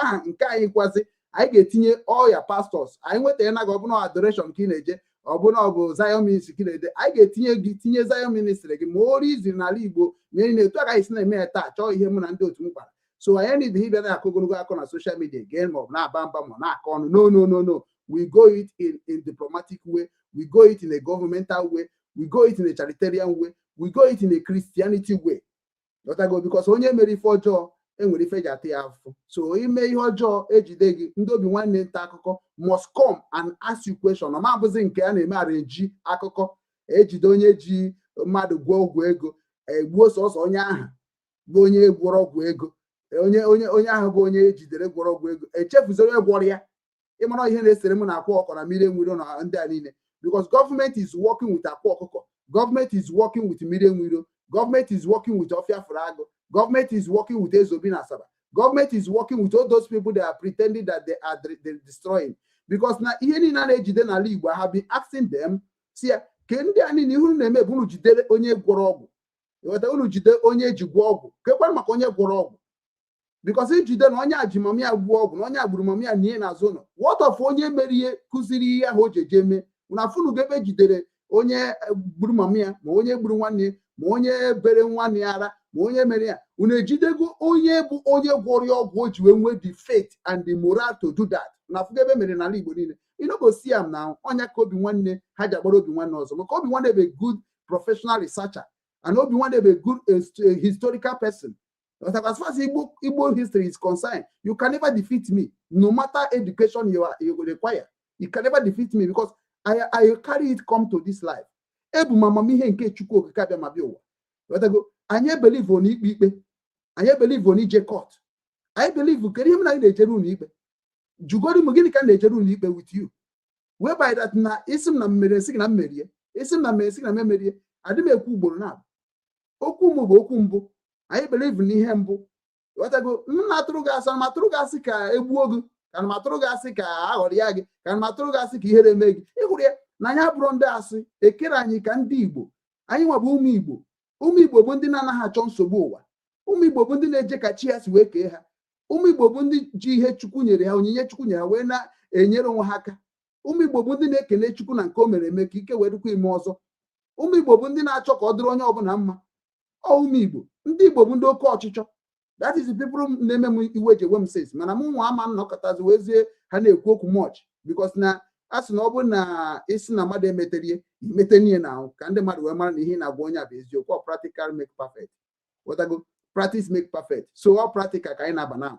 anyị kwazi anyị ga-etinye all ya pastors anyị nweta na gị ọbụna adoration ka ị na-eje, ọbụna ọ bụ Zion Ministry ka ị na-eje, anyị ga-etinye gị tinye Zion Ministry gị ma ori iziri n'ala Igbo mere na etu agaghị si na-eme ya taa chọọ ihe mụ na ndị otu m kpara. So I need to hear that on social media again, or na bamba or na con. No. We go it in diplomatic way, we go it in a governmental way, we go it in a charitarian way, we go it in a Christianity way. Not I go because only Mary for jaw and we refer at so he may your jaw ejidegi ndo be one name takoko must come and ask you question. No man buzing can marriage akoko ejidonye ji madu go ego egbuo sọsọ onye aha bụ onye gwọrọ ọgwụ ego. Onye ahụ bụ onye ejidere gwọrọ ọgwụ ego echefuzoro egwọrọ ya. Ịmara ihe na-esere m na akwa ọkọ na mmiri enwiro na ndị a niile, because government is working with akwa ọkụkọ, government is working with mmiri enwiro, government is working with Ofia Furago, government is working with Ezobi na Asaba, government is working with all those people that are pretending that they are destroying. Because na ihe niile na-ejide n'ala Igbo, I have been asking them, see ke ndị a niile ihu na-eme bụ unu jidere onye gwọrọ ọgwụ, ịghọta, unu jide onye eji gwọ ọgwụ, kekwanụ maka onye gwọrọ ọgwụ. Because if you don't know onye mamia gwọ ọgwụ na onye agburu mamia nie na zone, what of onye mere ihe kụziri ihe ahụ o ji ejeme una funu gebe jidere onye gburu mamia ma onye gburu nwanne ma onye bere nwanne ara ma onye mere ya, una ejidego onye bụ onye gwọrọ ọgwụ o ji wee nwee the faith and the moral to do that. Na fugebe mere n'ala Igbo niile, you no go see am now onye ka Obinwanne ha ji agbara Obinwanne ọzọ maka Obinwanne bụ a good professional researcher and Obinwanne bụ a good historical person. As far as Igbo history is concerned, you can never defeat me. No matter education you require, you can never defeat me because I carry it come to this life. Ebu mama mi he nke Chukwu okike abịa ma bịa ụwa. Anyị believe on ikpe. Anyị believe on ije court. I believe kedu ihe m na na-ejere unu ikpe. Jugori m gịnị ka na-ejere unu ikpe with you. Whereby that na isim na mmere nsị na mmerie. Isim na mmere nsị na mmerie. Adị m ekwu ugboro na. Okwu m bụ okwu mbụ. anyị believe n'ihe mbụ wetago na-atụrụ gị asị matụrụ gị asị ka egbuo gị ka matụrụ gị asị ka aghọrọ ya gị ka matụrụ gị asị ka ihere eme gị ịhụrụ ya na anyị abụrụ ndị asị ekere anyị ka ndị Igbo anyị nwabụ ụmụ Igbo bụ ndị na-anaghị achọ nsogbu ụwa ụmụ Igbo bụ ndị na-eje ka chi ya si wee kee ha ụmụ Igbo bụ ndị ji ihe Chukwu nyere ha onyinye Chukwu nyere ha wee na-enyere onwe ha aka ụmụ Igbo bụ ndị na-ekele Chukwu na nke o mere eme ka ike wee dịkwa ime ọzọ ụmụ Igbo bụ ndị na-achọ ka ọ dịrị onye ọbụla mma ụmụ Igbo ndị Igbo bụ ndị oke ọchịchọ that is the people na-eme m iwe ji ewe m sesi mana m nwa ama nnọkọtazi wezie ha na-ekwu okwu much because na a sị na ọ bụ na isi na mmadụ emeterie imete niile na ahụ ka ndị mmadụ wee mara na ihe na-agwa onye a bụ eziokwu ọ practical make perfect wetago practice make perfect so ọ practical ka anyị na-aba na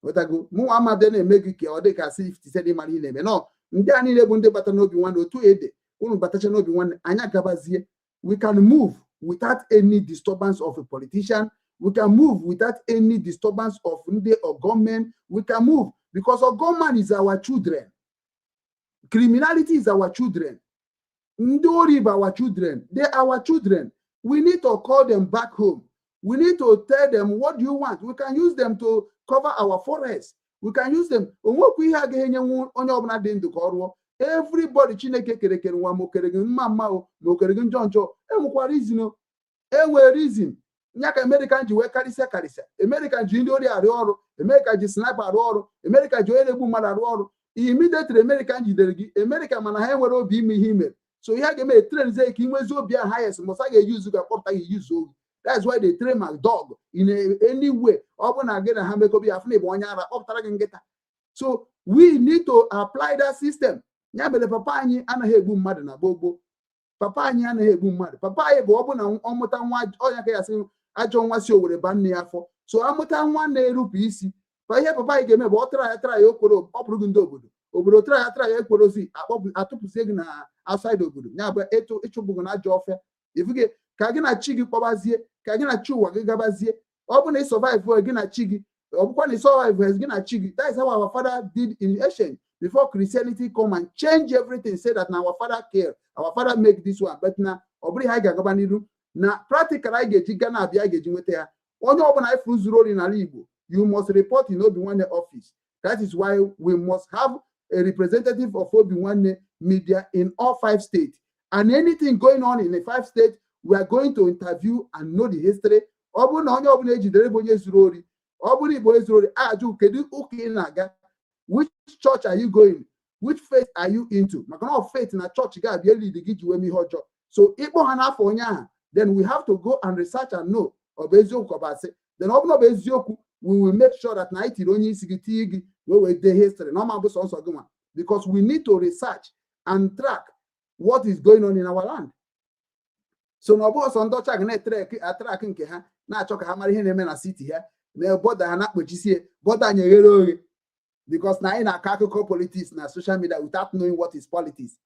wetago mụ nwa ama bịa na-eme gị ka ọ dị ka 50 mara ihe na-eme nọ ndị a niile bụ ndị bata n'obi nwanne otu ede unu batacha n'obi nwanne anyị agabazie we can move without any disturbance of a politician. We can move without any disturbance of or government. We can move because our government is our children. Criminality is our children. Ndori is our children. They are our children. We need to call them back home. We need to tell them, what do you want? We can use them to cover our forests. We can use them. Everybody Chineke kere nwa mo kere mma mo kere njonjo enwekwa reason enwe reason nyaka American ji wee karịsịa American ji ndị ori arụ ọrụ American ji sniper arụ ọrụ American ji onye na-egbu mmadụ arụ ọrụ immediately American jidere gị American mana ha enwere obi ime ihe mere so ihe ga-eme train ze ka inwezi obi ahụ highest must ga-use ga kpọpụta gị use oge that's why they train my dog in any way ọ bụ na gị na ha mekobi afụ na ịbụ onye ara kpọpụtara gị nkịta so we need to apply that system. Ya mere papa anyị anaghị egbu mmadụ na gbogbo papa anyị anaghị egbu mmadụ papa anyị bụ ọ bụ na ọ mụta nwa ọnya ka ya sị ajọ nwa si Owere ba nne ya afọ so amụta nwa na-erupụ isi ihe papa anyị ga-eme bụ ọ tara ya okporo ọ bụrụ gị ndị obodo tara ya ekporozi atụpụsie gị na outside obodo ya bụ ịchụbụ gị na ajọ ọfịa ifuge ka gị na chi gị kpọbazie ka gị na chi ụwa gị gabazie ọ bụ na ị survive gị na chi gị ọ bụkwa na ị survive gị na chi gị that is how our father did in ancient before Christianity come and change everything, say that now our father care, our father make this one, but now obri ha ga-agaba n'iru na practical I ga-eji Ghana abịa ga-eji nweta ya onye ọbụla ifu zuru ori n'ala Igbo you must report in Obinwannem office. That is why we must have a representative of Obinwannem media in all 5 states, and anything going on in the 5 states we are going to interview and know the history. Ọ bụrụ na onye ọbụla ejidere bụ onye zuru ori ọ bụrụ Igbo zuru ori ajụ kedu ụka ị na-aga. Which church are you going? Which faith are you into? Of faith in a church, so then we have to go and research and know. Then we will make sure that night the history. Because we need to research and track what is going on in our land. So no boss on Dutch tracking na choka hamari na city here. Because now in a calculate politics na social media without knowing what is politics.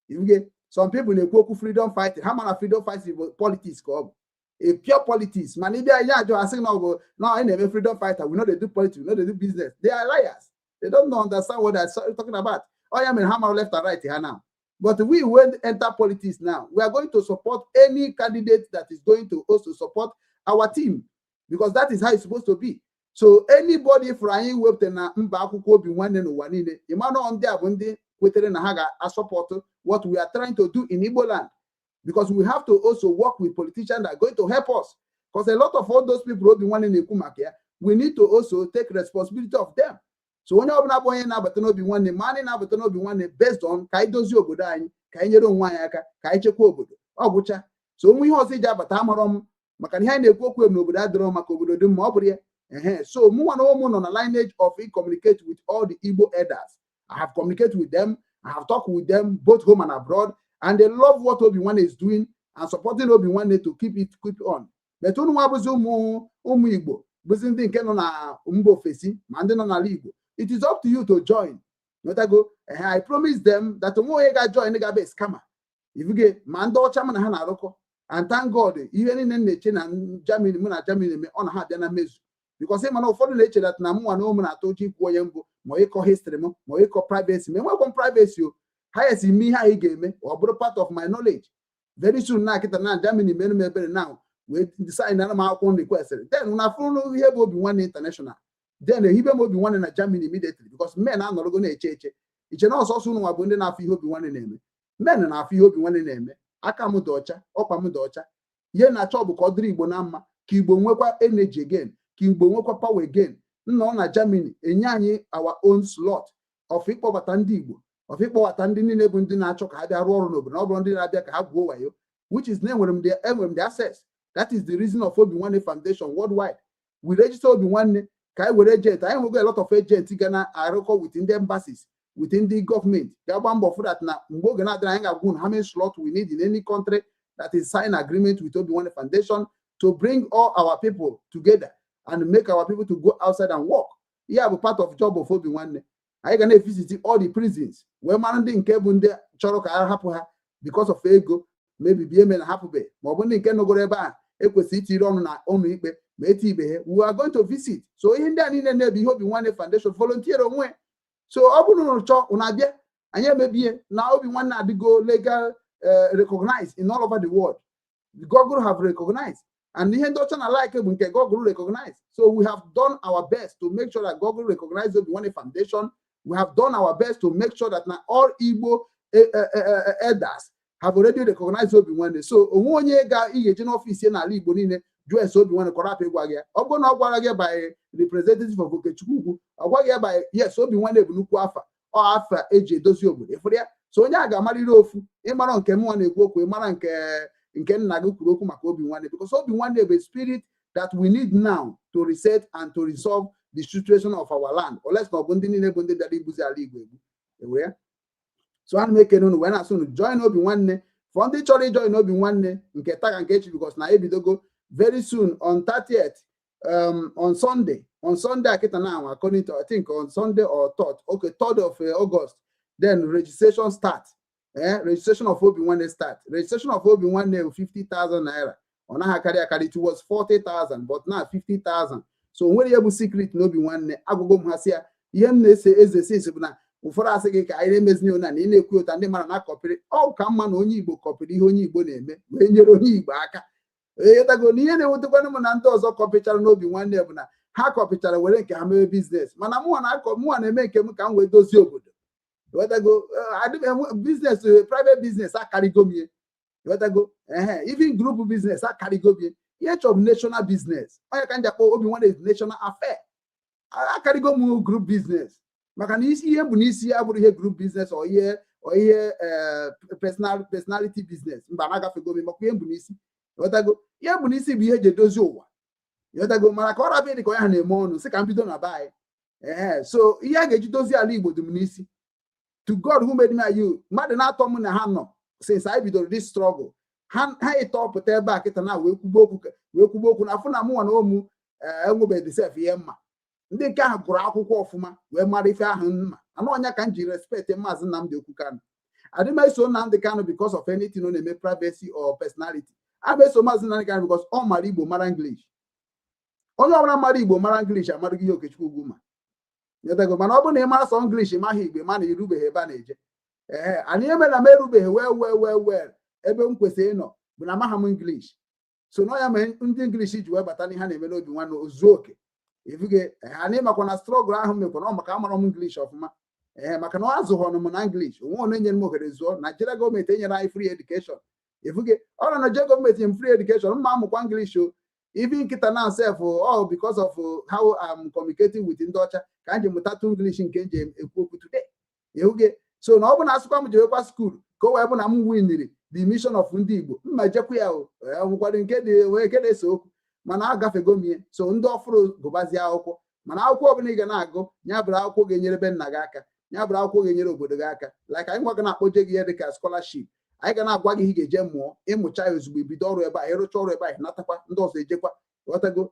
You get some people they go freedom fighting. How many freedom fighting politics come? A pure politics. Man, if they are just saying no, I never freedom fighter. We know they do politics. We know they do business. They are liars. They don't understand what they're talking about. I am in hammer left and right here now. But we will enter politics now. We are going to support any candidate that is going to also support our team, because that is how it's supposed to be. So anybody flying with the mba akwụkwọ Obinwannem n'ụwa niile Emmanuel ndị a bụ ndị kwetere na ha ga-support what we are trying to do in Igbo land, because we have to also work with politicians that are going to help us, because a lot of all those people Obinwannem na-ekwu maka ya, we need to also take responsibility of them. So onye ọbụla bụ onye na-abata n'Obinwannem ma anyị na-abata n'Obinwannem based on ka anyị dozie obodo anyị, ka anyị nyere onwe anyị aka, ka anyị chekwa obodo ọ bụcha. So onwe ihe ọzọ iji abata amarọ m maka ihe anyị na-ekwu okwu n'obodo adịrọ maka obodo dị mma ọ bụrụ ya. So on a lineage of communicate with all the Igbo elders. I have communicated with them. I have talked with them both home and abroad, and they love what Obinwannem is doing and supporting Obinwannem to keep on. But Igbo, it is up to you to join. I promise them that tomorrow join the scammer. If you get Mando Chaman Hanaroko, and thank God, even in the China and Germany on a mezu. Because man ụfọdụ na-eche that na mụnwa na ụmụ na-atọ uche ikwu onye mbụ ma ịkọ history m ma ịkọ privacy m enwekwa privacy o ha esi ime ihe anyị ga-eme ọ bụrụ part of my knowledge. Very soon na kịta na Germany mere m ebere now we decide na ma akwụkwọ request. Then una follow ihe bụ Obinwanne International. Then hibe m Obinwanne na Germany immediately because men anọrọgo na-eche eche. Iche na ọsọsọ unu nwa bụ ndị na-afụ ihe Obinwanne na-eme. Men na-afụ ihe Obinwanne na-eme. Aka m dị ọcha, ọkwa m dị ọcha. Ihe na-achọ bụ ka ọ dịrị Igbo na mma, ka Igbo nwekwa energy again, ka Igbo nwekwa power again. Nọ na Germany enye anyị our own slot of ịkpọbata ndị Igbo, of ịkpọbata ndị niile bụ ndị na-achọ ka ha bịa rụọ ọrụ n'obodo, ọ bụrụ ndị na-abịa ka ha gwuo wayo, which is na enwere m the access. That is the reason of Obinwannem Foundation Worldwide. We register Obinwanne ka anyị were agent. Anyị nwego a lot of agents ga na-arụkọ within the embassies, within the government. Ga-agba mbọ for that na mgbe oge na-adịrị anyị ga-agwụ how many slot we need in any country that is sign agreement with Obinwannem Foundation to bring all our people together and make our people to go outside and work. Yeah, but part of job of Obinwanne. I gonna visit all the prisons. Where man ndị nke bụ ndị chọrọ ka ha hapụ ha because of ego, maybe be eme na hapụ be. Ma ọ bụ ndị nke nọgoro ebe a ekwesị itiri ọnụ na ọnụ ikpe ma eti ibe ha. We are going to visit. So ihe ndị a niile na-ebi ihe Obinwanne Foundation volunteer onwe. So ọ bụrụ na chọọ unu abịa anyị emebie na Obinwanne adịgo legal recognized in all over the world. Google have recognized. And ihe ndị ọcha na like bụ nke Google recognize. So we have done our best to make sure that Google recognize Obinwanne Foundation. We have done our best to make sure that now all Igbo elders have already recognized Obinwanne. So onwe onye ga igeje n'ọfịs na ala Igbo niile US Obinwanne kọrapụ ịgwa gị. Ọ bụrụ na ọ gwara gị by representative of Okechukwu, ọ gwa gị by yes Obinwanne bụ nnukwu afa, ọ afa eji edozi obodo. Ịfụrụ ya? So onye a ga-amarịrị ofu, ịmara nke mụnwa na-ekwu okwu, ịmara nke nna gị kwuru okwu maka Obinwanne, because Obinwanne bụ a spirit that we need now to reset and to resolve the situation of our land. Or let's not bundi niile bundi dadi buzi ali Igbo. So I'm making on when I soon join Obinwanne. For the chori join Obinwanne nke taga nke echi because na ebidogo very soon on 30th on Sunday. On Sunday akita now according to I think on Sunday or 3rd. Okay, 3rd of August. Then registration start. Registration of Obinwanne start. Registration of Obinwanne 50,000 naira. On a carry towards 40,000, but now 50,000. So when you have secret no Obinwanne, agogo mhasia. Yen ne say is the sense na ufora asege ka ire mezni ona na ine kwuo ta ndi mara na copy. All ka mma na onye Igbo copy ihe onye Igbo na-eme. We nyere onye Igbo aka. Yetago ni ihe na-ewetekwana m na ndị ọzọ copychara no Obinwanne bụ na ha copychara were nke ha mee business. Mana mụ na-eme nke m ka m wee dozie obodo. Yetago business private business akarigo mie. Yetago even group business akarigo mie. Each of national business. I can just Obinwanne is national affair. I can go move group business. Makana isi ye bunisi aburu here group business or here personality business. Mbanaga fego me makuye bunisi. Yotago ye bunisi bihe je dozi owa. Yotago marakora be di ko ya na emo no se kan bido na buy. So iye ga ji dozi ala Igbo dum nisi. To God who made me and you. Mad na atom na ha no since I bidoro this struggle. Ha top ebe a kita na we kwubo okwu na afụ na mụ na omu enwebe the self ihe mma ndị nke ahụ gụrụ akwụkwọ ọfụma wee mara ife ahụ mma anụ ọnya ka m ji respect Maazị Nnamdi Okwukanu adịmeso Nnamdi Kanu because of anything on eme privacy or personality abeso Maazị Nnamdi Kanu because ọ mara Igbo mara English onye ọbụla mara Igbo mara English amaghị ihe Okechukwu ugwu ma nyetago mana ọ bụ na ị mara sọ English maghị Igbo mana irubeghị ebe a na-eje anyị emela m erubeghị well ebe m kwesịrị ịnọ bụ na amaghị m English so no ya mee ndị English ji wee bata n'ihe na-eme n'Obinwanne ozuo oke ifuge anyị makwa na struggle ahụ mekwa maka amara m English ọfụma maka na azụghọnụ m na English onwe onye nyere m ohere zuo Nigeria gọọmenti enyere anyị free education ifuge ọ na Nigeria gọọmenti nyere m free education mma amụkwa English o even nkịta na self all because of how I'm communicating with ndị ọcha ka m ji mụtata English nke nje ekwu okwu today ifuge so na ọ bụ na asụkwa m jewekwa school ka o wee bụ na m winiri the mission of ndị Igbo mma jekwa ya nwekwara nke dị wee kede so okwu mana agafego mie so ndị ọfụrụ gụbazie akwụkwọ mana akwụkwọ ọbụla ị ga na-agụ nya bụrụ akwụkwọ ga-enyere be nna gị aka nya bụrụ akwụkwọ ga-enyere obodo gị aka like anyị gwa gị na-akpọje gị ya dịka scholarship anyị ga na-agwa gị ihe ga-eje mmụọ ịmụcha ya ozugbo ibido ọrụ ebe a ịrụcha ọrụ ebe a natakwa ndị ọzọ ejekwa ghọtago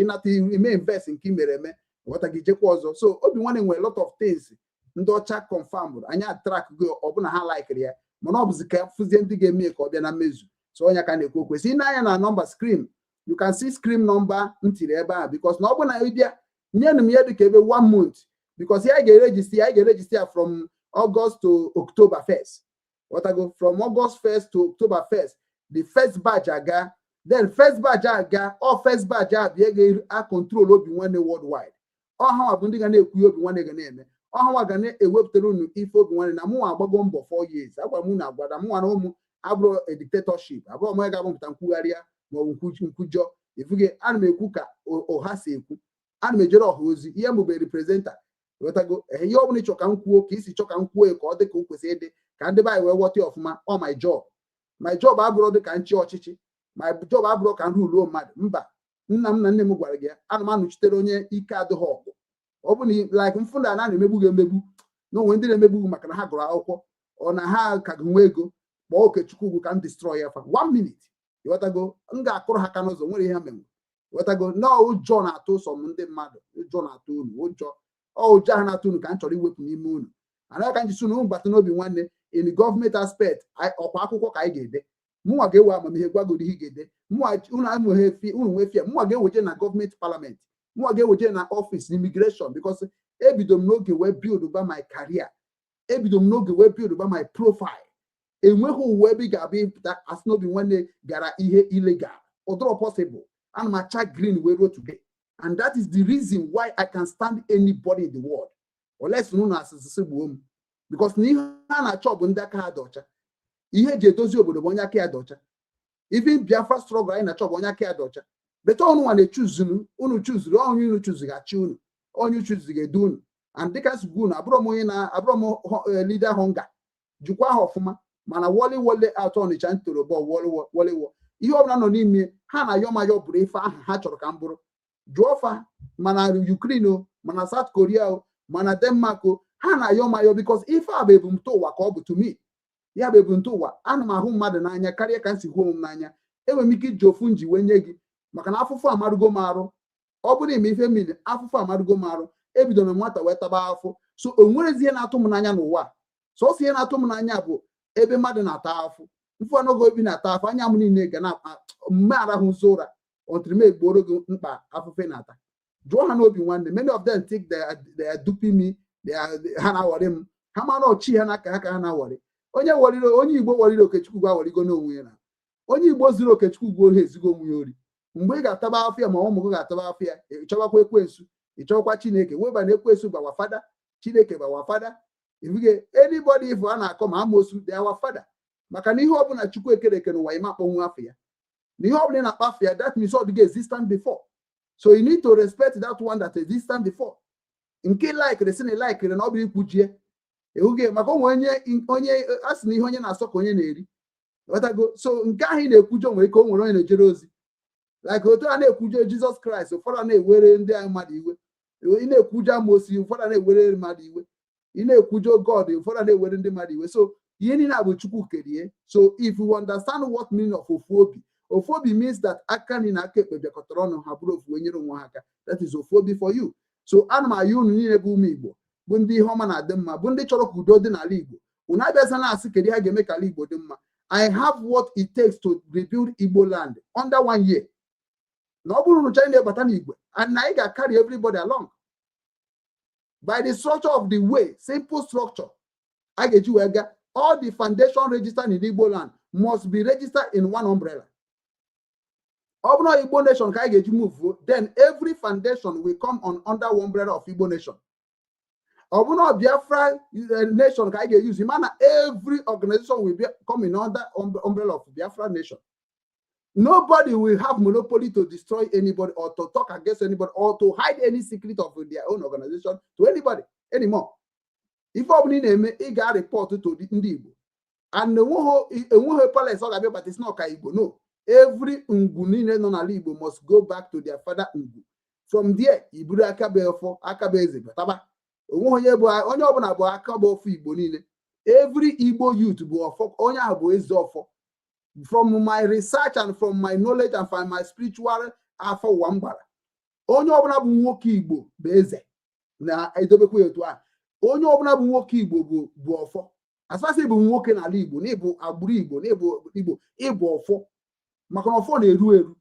ịnata ime invest nke i mere eme ghọta gị jekwa ọzọ so Obinwanne nwere lot of things ndị ọcha confirm anyị attract gị ọbụna ha likere ya mana ọ bụzi ka fụzie ndị ga-eme ka ọ bịa na mmezu so onye ka na-ekwu kwesị n'anya na number screen you can see screen number ntiri ebe a because na ọ bụ na ịbịa nyenu m ya dịka ebe 1 month because ya ga-register from August to October 1st. What I go from August 1st to October 1st, the first batch aga, then first batch aga or first batch a control Obinwannem worldwide. How bụ ndị ga na-ekwu Obinwannem ga na-eme. Ọha ga na-ewepụtara unu ife Obinwannem na mụ agbago mbọ 4 years. Agwa mụ na agwada mụ na ụmụ abụrụ a dictatorship. Abụọ m ga-abụpụta nkwugharịa ma ọ bụ nkwujọ. Ifuge ana m ekwu ka ọha si ekwu. Ana m ejere ọha ozi ihe mbụ bụ representer. Wetago ihe ọ bụla ịchọ ka m kwuo ka isi chọ ka m kwuo ka ọ dị ka o kwesịrị ịdị ka ndị be anyị wee ghọta ọfụma. Ọ my job. My job abụrụ dị ka nchi ọchịchị. My job abụrụ ka nrụ ulo mmadụ. Mba, nna m na nne m gwara gị ana m anọchitere onye ike adịghị ọgụ. Ọ bụ na like mfụna na-emegbu gị emegbu na onwe ndị na-emegbu maka na ha gụrụ akwụkwọ ọ na ha ka gị nwe ego kpọọ Okechukwu ugwu ka m destroy ya fa 1 minute. Ịghọtago m ga-akụrụ ha ka n'ụzọ nwere ihe menwe. Ịghọtago na ụjọ na-atụ ụsọ m ndị mmadụ ụjọ na-atụ unu ụjọ ha na-atụ unu ka m chọrọ iwepụ n'ime unu. Anaghị ka njisi unu gbata n'Obinwannem in the government aspect ọkwa akwụkwọ ka anyị ga-ede mụnwa ga-ewe amamihe gwagoro ihe ga-ede unu nwee fie mụnwa ga-eweje na gọọmenti parliament mụnwa ga-eweje na ọfịs immigration because ebido m n'oge wee build ba my career ebido m n'oge wee build ba my profile. Enweghị uwe ebe ị ga-abịa ịpụta asị na Obinwannem gara ihe illegal ụdọrọ possible. Ana m acha green wee ruo today and that is the reason why I can stand anybody in the world unless unu asịsị gbuo m because na ihe a na-achọ bụ ndị aka ha dị ọcha. Ihe eji edozi obodo bụ onye aka ya dị ọcha. Even Biafra struggle anyị na-achọ bụ onye aka ya dị ọcha. Beta unu nwa na-echuzunu unu chuzuru onye unu chuzuru gachi unu onye chuzuru ga-edu unu and dịka nsogbu unu abụrụ m onye na abụrụ m leader hunger jikwa ha ọfụma mana wọle atọ Ọnịcha ntoro bọ wọlewo ihe ọbụla nọ n'ime ha na yọmayọ bụrụ ife ahụ ha chọrọ ka m bụrụ jụọ fa mana Ukraine o mana South Korea o mana Denmark o ha na yọmayọ because ife a bụ ebumte ụwa ka ọ bụ to me. Ya bụ ebumte ụwa ana m ahụ mmadụ n'anya karịa ka m si hụ m n'anya. Enwere m ike iji ofu nji wee nye gị maka na afụfụ amarugo m arụ. Ọ bụrụ ime ife mmiri afụfụ amarugo m arụ ebido m nwata wee taba afụ so o nwerezi ihe na-atụ m n'anya n'ụwa. Sọsọ ihe na-atụ m n'anya bụ ebe mmadụ na-ata afụ mfụ n'oge obi na-ata afụ anya m niile ga na mme arahụ nso ụra ọtụrụ m egboro gị mkpa afụfe na-ata. Jụọ ha n'Obinwannem many of them think they are duping me ha na-awọrị m ha mara ọchị ha n'aka ha ka ha na-awọrị. Onye Igbo wariri Okechukwu gwa warigo n'onwe ya na onye Igbo zuru Okechukwu gwa ohe ezigo onwe ya ori. Mgbe ị ga-ataba afịa ma ụmụ gị ga-ataba afịa ịchọwakwa ekwensu ịchọkwa Chineke weba na ekwensu gbawa fada Chineke gbawa fada. Ifuge anybody if a na-akọ ma amosu dị awa fada maka na ihe ọbụla Chukwu ekereke n'ụwa ịma akpọnwụ afọ ya na ihe ọbụla na-akpa afọ ya that means ọ dịga existent before so you need to respect that one that existent before. Nke like the sin like na ọ bụ ikwujie ehuge maka onye asị na ihe onye na-asọ ka onye na-eri. Wetago so nke ahụ na-ekwujọ nwere ike o nwere onye na-ejere ozi like otu a na-ekwujọ Jizọs Kraịst ụfọdụ na-ewere ndị mmadụ iwe ị na-ekwujọ amosi ụfọdụ na-ewere mmadụ iwe ị na-ekwujọ God ụfọdụ na-ewere ndị mmadụ iwe so ihe niile abụ Chukwu kerie. So if you understand what meaning of ofu obi means that aka ni na aka ekpe bịakọtara ọnụ ha bụrụ ofu nyere onwe ha aka that is ofu obi for you. So ana m ayọ unu niile bụ ụmụ Igbo bụ ndị ihe ọma na-adị mma bụ ndị chọrọ ka udo dị n'ala Igbo. Unu abịaza na-asị kedu ha ga-eme ka ala Igbo dị mma. I have what it takes to rebuild Igbo land under 1 year. Na ọ bụrụ na China bata n'Igbo and na ị ga-carry everybody along by the structure of the way simple structure a ga-eji wee ga all the foundation registered in Igbo land must be registered in one umbrella. Ọ bụrụ na Igbo nation ka a ga-eji move then every foundation will come on under one umbrella of Igbo nation. Ọ bụrụ na Biafra nation ka a ga-use mana every organization will be coming under umbrella of Biafra nation. Nobody will have monopoly to destroy anybody or to talk against anybody or to hide any secret of their own organization to anybody anymore. If ọbụla na-eme ị ga-report to ndị Igbo and enweghị palace ọ ga-abịa but it's not ka Igbo no. Every ngwu niile nọ n'ala Igbo must go back to their father ngwu. From there iburu akabe ọfọ akabe eze bataba onye ọbụla bụ akabe ọfọ Igbo niile. Every Igbo youth bụ ọfọ onye ahụ bụ eze ọfọ. From my research and from my knowledge and from my spiritual afọ ụwa mgbara onye ọbụla bụ nwoke Igbo bụ eze na edobekwa etu a. Onye ọbụla bụ nwoke Igbo bụ ọfọ asasị bụ nwoke n'ala Igbo na ịbụ agbụrụ Igbo na ịbụ Igbo ịbụ ọfọ maka na ọfọ na-eru eru.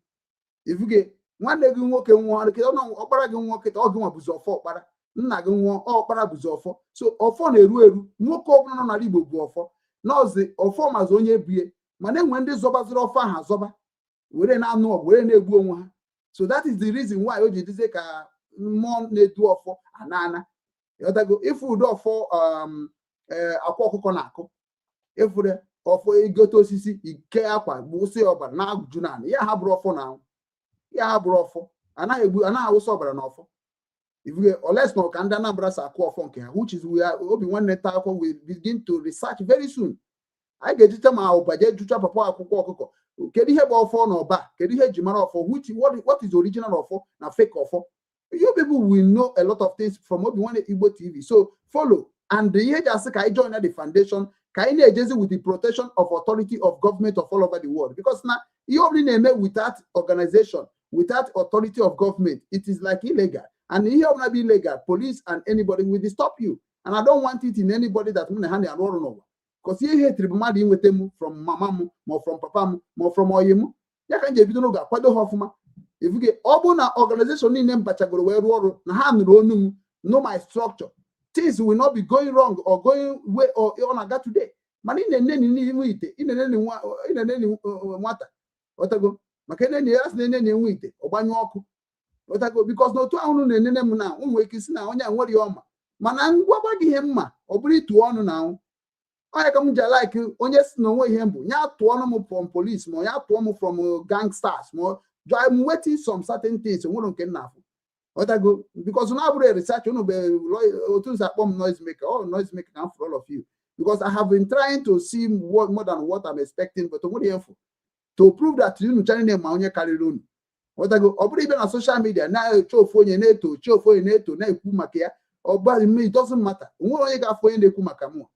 Ifuge nwanne gị nwoke nwụọ nkịta ọkpara gị nwoke ọ gị nwa bụzi ọfọ ọkpara nna gị nwụọ ọkpara bụzi ọfọ so ọfọ na-eru eru. Nwoke ọbụla nọ n'ala Igbo bụ ọfọ nọọsụ ọfọ mazi onye bie mana enwe ndị zọbaziri ọfọ ahụ azọba were na-anụ ọgụ were na-egbu onwe ha. So that is the reason why o ji dize ka mmụọ na-edu ọfọ anana. Ifu ụdị ọfọ akwa ọkụkọ na-akụ, ifure ọfọ igote osisi ike akwa gbụsị ọbara na-agụju na ya ha bụrụ ọfọ na ya ha bụrụ ọfọ anaghị awụsa ọbara n'ọfọ. Unless no ka ndị Anambra sa akụ ọfọ nke ha, which is Obinwannem Foundation will begin to research very soon. I ga-ejite ma ụbaje jụcha papa akwụkwọ ọkụkọ kedu ihe bụ ọfọ na ọba, kedu ihe eji mara ọfọ, what is original ọfọ na fake ọfọ. You people will know a lot of things from Obinwannem Igbo TV. So follow, and the ihe just ka I join the foundation ka I na-ejezi with the protection of authority of government of all over the world, because now you already name without organization, without authority of government, it is like illegal. And here will not be illegal. Police and anybody will stop you. And I don't want it in anybody that will hand and run over. Because you hate tribunal with them from mama, more from papa, more from oyemu. Ya can you know that kwado hofuma. If you get obuna organization in them pachagoro wero na hand no my structure. Things will not be going wrong or going way or on aga today. Man in the neni wite, in the neni water. What I go? Makene yes neni wite, obanyoku. Because no two anu nene na unwekisi na onye nwere ọma mana ngwaba gị ihe mma ọ bụrụ itu ọnụ na onye ka m je like onye si na onwe ihe mbụ nya tụọ ọnụ m from police ma ya tụọ m from gangsters ma I'm waiting some certain things nwere nke nna afọ because na abụrụ research unu be otu nsa akpọ m noise maker can for all of you, because I have been trying to see more than what I'm expecting, but nwere ihe to prove that you channel ma onye karịrị unu. Ọ bụrụ ibe na social media na-eche ofu onye na-eto na-ekwu maka ya, it doesn't matter. Onwe onye ga-afọ onye na-ekwu maka mụ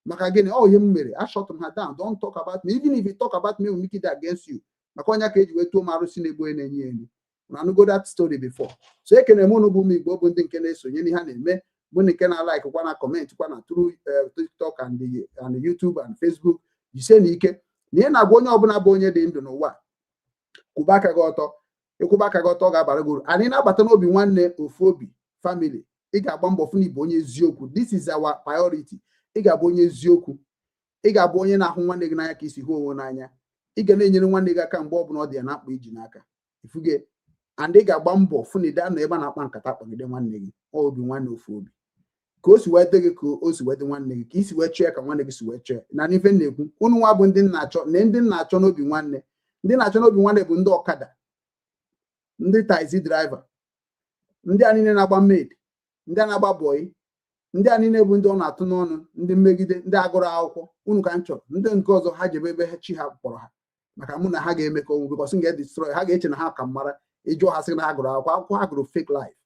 maka gịnị ihe m mere. I shut her down. Don't talk about me. Even if you talk about me, we'll make it against you. Maka onye ka eji wee tuo marụ si na-egbu na-enye enyi. Na go that story before. So ekene mụ bụ m Igbo bụ ndị nke na-esonye n'ihe ha na-eme, bụ ndị nke na-like kwa na comment kwa na through TikTok and YouTube and Facebook. Jise na ike na ihe na-agwa onye ọbụla bụ onye dị ndụ n'ụwa kwụba aka gị ọtọ. Ịkwụba aka gị ọtọ ga-abara gị uru. Anyị na-abata n'obi nwanne ofu obi family. Ị ga-agba mbọ fụ na ịbụ onye eziokwu. This is our priority. Ị ga-abụ onye eziokwu. Ị ga-abụ onye na-ahụ nwanne gị n'anya ka isi hụ onwe n'anya. Ị ga na-enyere nwanne gị aka mgbe ọbụla ọ dị ya na-akpa iji n'aka. Ifuge, and ị ga-agba mbọ fụ na ị daa na ebe a na-akpa nkata kpagide nwanne gị. Obi nwanne ofu obi. Ka o si wee dị gị ka o si wee dị nwanne gị, ka isi wee chọọ ka nwanne gị si wee chọọ. Na n'ife na-ekwu, unu nwa bụ ndị na-achọ n'obi nwanne. Ndị na-achọ n'obi nwanne bụ ndị ọkada, ndị taxi driver, ndị a niile na-agba maid, ndị a na-agba boy, ndị a niile bụ ndị ọ na-atụ n'ọnụ, ndị mmegide, ndị agụrụ akwụkwọ. Unu ka m chọrọ ndị nke ọzọ ha jebe ebe chi ha kpọrọ ha maka mụ na ha ga-emekọ onwe, because m ga-edestroy ha, ga-eche na ha ka mara ịjụ ha sị na ha gụrụ akwụkwọ ha gụrụ fake life.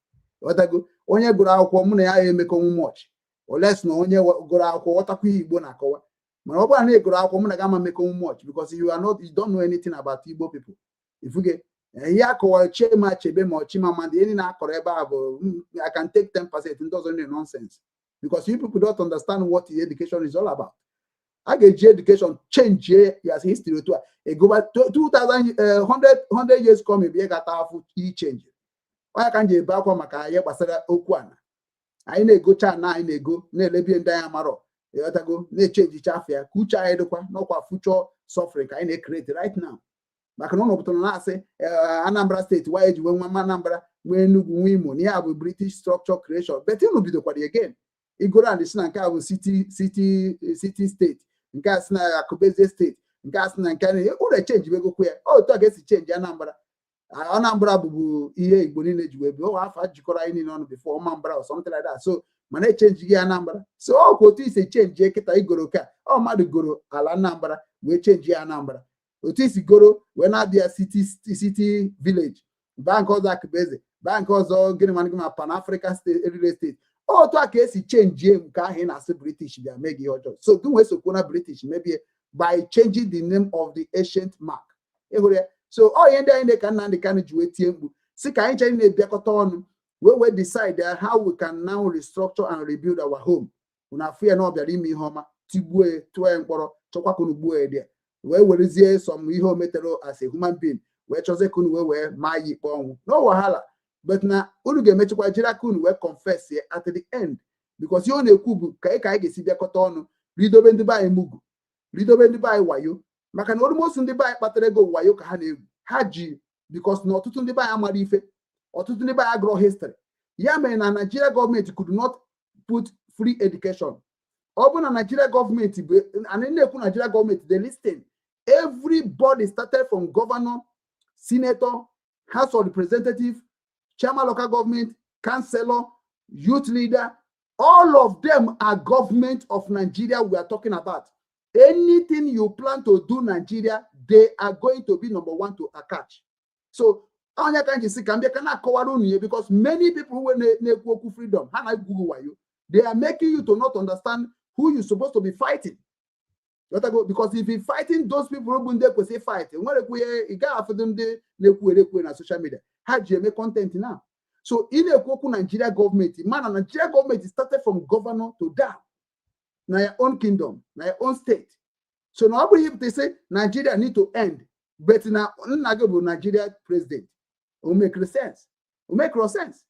Onye gụrụ akwụkwọ mụ na ya emekọ onwe much oles na onye gụrụ akwụkwọ ghọtakwa ihe Igbo na-akọwa, mana ọ bụrụ na ị gụrụ akwụkwọ mụ na gị ama emekọ onwe much, because you don't know anything about Igbo people. Ifuge ya kọwara Chema Chebe ma Chimamanda ihe na-akọrọ ebe a bụ I can take 10%, ndị ọzọ nonsense, because you people don't understand what education is all about. I get education change as history to a go back 100 years coming be got half change. Why can't you back maka ya gbasara okwu ana anyị na-ego cha na anyị na-ego na-elebi ndị anyị maro go na-change chafia ka uche anyị dịkwa n'ọkwa future suffering ka anyị na-create right now. Maka na ọnọpụtara na-asị Anambra State why eji wee nwa Anambra nwee Enugu nwe Imo na ya bụ British structure creation, but unu bidokwara again igoro and si na nke a bụ city state, nke a si na Akubeze state, nke a si na nke ụlọ change begokwu ya. Otu a ga-esi change Anambra bụbu ihe Igbo niile ji wee bi afọ jikọrọ anyị niile ọnụ before Anambra or something like that. So mana change gị Anambra, so ọ ka otu isi change kịta igoro ka mmadụ goro ala Anambra wee change ya Anambra. Otu isi goro wee na-abịa city village, bank ọzọ Akubeze, bank ọzọ gịnị ma Pan African state real estate. Otu a ka esi change nke ahụ na-asị British bịa mee gị ọjọọ. So gị wee sokwu na British maybe by changing the name of the ancient mark. So ihe ndị anyị ka Nnamdi Kanu ji wee tie mkpu si ka anyị chere na-ebịakọta ọnụ wee decide how we can now restructure and rebuild our home. Unu afụ ya na ọ bịara ime ihe ọma, tigbuo tụọ mkpọrọ, chọkwa ka unu gbuo ya dị, wee werezie some ihe o metere as a human being wee chọzie ka unu wee maa ya ikpe ọnwụ. No wahala, but na unu ga-emechekwa jiri aka unu wee confess ya at the end, because ihe ọ na-ekwu bụ ka anyị ga-esi bịakọta ọnụ ridobe ndị be anyị mugu, ridobe ndị be anyị wayo, maka na almost ndị be anyị kpatara ego wayo ka ha na-egwu. haji because na ọtụtụ ndị be anyị amara ife ọtụtụ ndị be anyị agụrụ history ya mere na Nigeria government could not put free education. Ọ bụ na Nigeria government and na-ekwu Nigeria government they listen. Everybody started from governor, senator, house of representative, chairman local government, councillor, youth leader. All of them are government of Nigeria we are talking about. Anything you plan to do Nigeria, they are going to be number one to catch. So, because many people who need freedom, they are making you to not understand who you're supposed to be fighting. Because if you're fighting those people who they say fight, you got for them on social media. How do you make content now? So in a Nigeria government, man, Nigeria government started from governor to down. Now your own kingdom, now your own state. So now if they say Nigeria need to end, but now Nigeria president, will make sense. Will make no sense.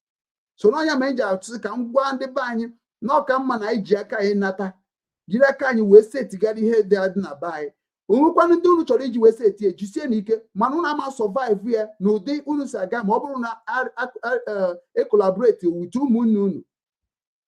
So now your manager can go and the bany, no come man Ijaka in nata. Jiraka you will say together here they are not buy. Umukwana do chọrọ iji wee set tie jisie n'ike mana una ma survive here no dey unu saga ma ọ bụrụ na collaborate with ụmụnne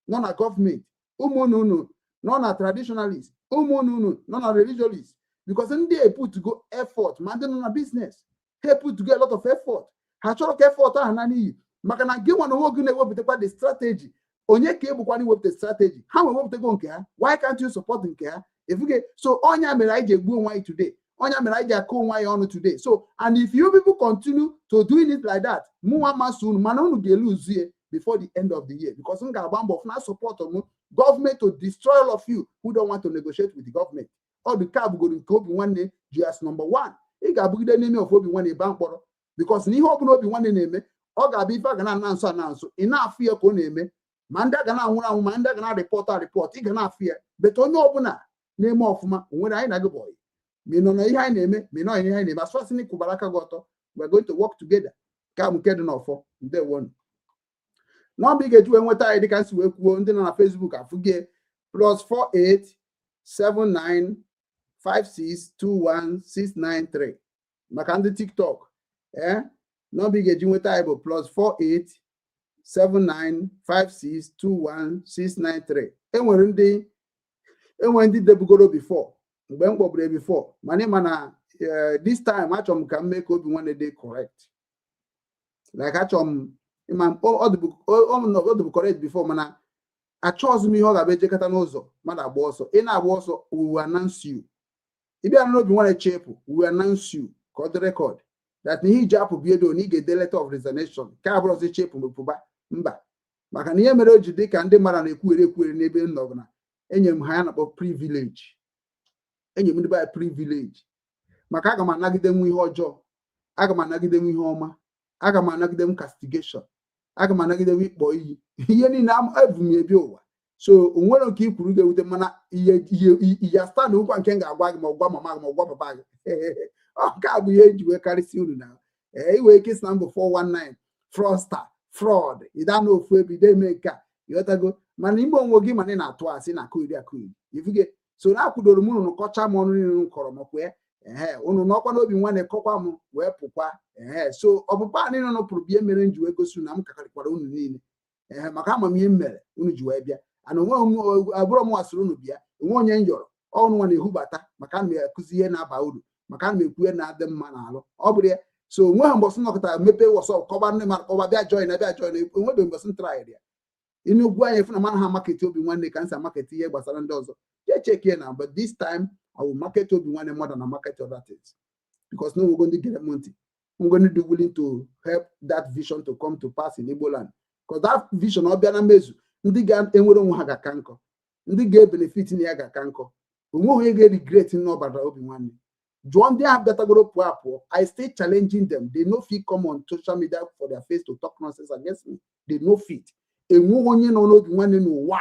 nọ na government ụmụnne nọ na traditionalists ụmụnne nọ na religionists because ndị put to go effort ma ndị nọ na business he put to get a lot of effort ha chọrọ ka effort ahụ na n'iyi maka na gị nwa na nwoke na-ewepụtakwa the strategy onye ka ebukwana iwepụta strategy ha nwe wepụtago nke ha why can't you support nke ha? If you get so onya mere I go why today, onya mere I call why on today. So and if you people continue to doing it like that, muwa soon manonu get lose here before the end of the year because nga bambo of not support of government to destroy all of you who don't want to negotiate with the government. All the cab go to Obinwannem just number one. It got the name of Obinwannem bank because ni hope no Obinwannem name or ga be back and announce enough fear ko name manda gana wuna manda gana report it gana fear but onye obuna name of ma when I go boy. Me no ihe anyị na-eme, me no ihe anyị na-eme. As far as ni kubaraka goto, we're going to work together. Ka mu kedu no for day one. No big eju enweta anyị dịka si wee kwuo ndị nọ na Facebook afuge +48 79 56 21 693. Maka ndị TikTok, no big eju enweta anyị bụ +48 79 56 21 693. Enwere ndị debugoro before mgbe m kpọburu before mana this time achọrọ m ka m mee ka Obinwannem dey correct like achọrọ m ọ dịbụ correct before mana achọghịzị m ihe ọ ga-abịa ejekọta n'ụzọ mmadụ agba ọsọ ị na-agba ọsọ we will announce you ịbịa na Obinwannem chepụ we will announce you ka ọ dị record that na ihe iji apụ biedo na ị ga-ede letter of resignation ka abụrụ ọzọ chepụ mepụba mba maka na ihe mere o ji dị ka ndị mara na-ekwuere n'ebe nnọgụ na enye m ha ya na privilege enye m ndị baya privilege maka aga m anagide nwe ihe ọjọọ aga m anagide nwe ihe ọma aga m anagide m castigation aga m anagide nwe ikpọ iyi ihe niile ebu m ebi ụwa so onwere nke ikwuru ga-ewute mana ihe stand nkwa nke m ga-agwa gị ma ọgwa mama gị ma ọgwa papa gị ọ ka bụ ihe eji wee karịsịa unu na iwe ike si na mbụ 419 fraudster fraud ịda na ofu ebido eme nke a ịghọtago mana ime onwe gị mana ị na-atụ asị na akụiri ifuge so na akwụdoro m unu kọcha m ọnụ niile kọrọ makwa unu n'ọkwa n'Obinwannem kọkwa m wee pụkwa so ọpụpa niile nọpụrụ bịa mere m ji wee gosi na m kakarịkwara unu niile maka amamihe m mere unu ji wee bịa ana onwe abụrụ m wasịrị unu bịa onwe onye m yọrọ ọnụ nwa na-ehubata maka ana m akụzi ihe na-aba uru maka ana m ekwu ihe na-adị mma n'alụ ọ bụrụ ya so onwe ha mbọsị nọkọta mepe wọsọ kọba ndị mara kọba bịa join onwebe mbọsị ntraịd ya Inugwu anyị funa mana ha market Obinwannem ka nsa market ihe gbasara ndị ọzọ check here now but this time I will market Obinwannem more than I market other things because no we're going to get money. I'm going to be willing to help that vision to come to pass in Igbo land because that vision ọbịa na mmezu ndị ga-enwere onwe ha ga-aka nkọ ndị ga-benefit na ya ga-aka nkọ onwe onye ga-regret n'ọbara Obinwannem jụọ ndị ahụ bịatagoro pụọ apụọ I still challenging them they no fit come on social media for their face to talk nonsense against me they no fit enwe onye nọ n'Obinwannem n'ụwa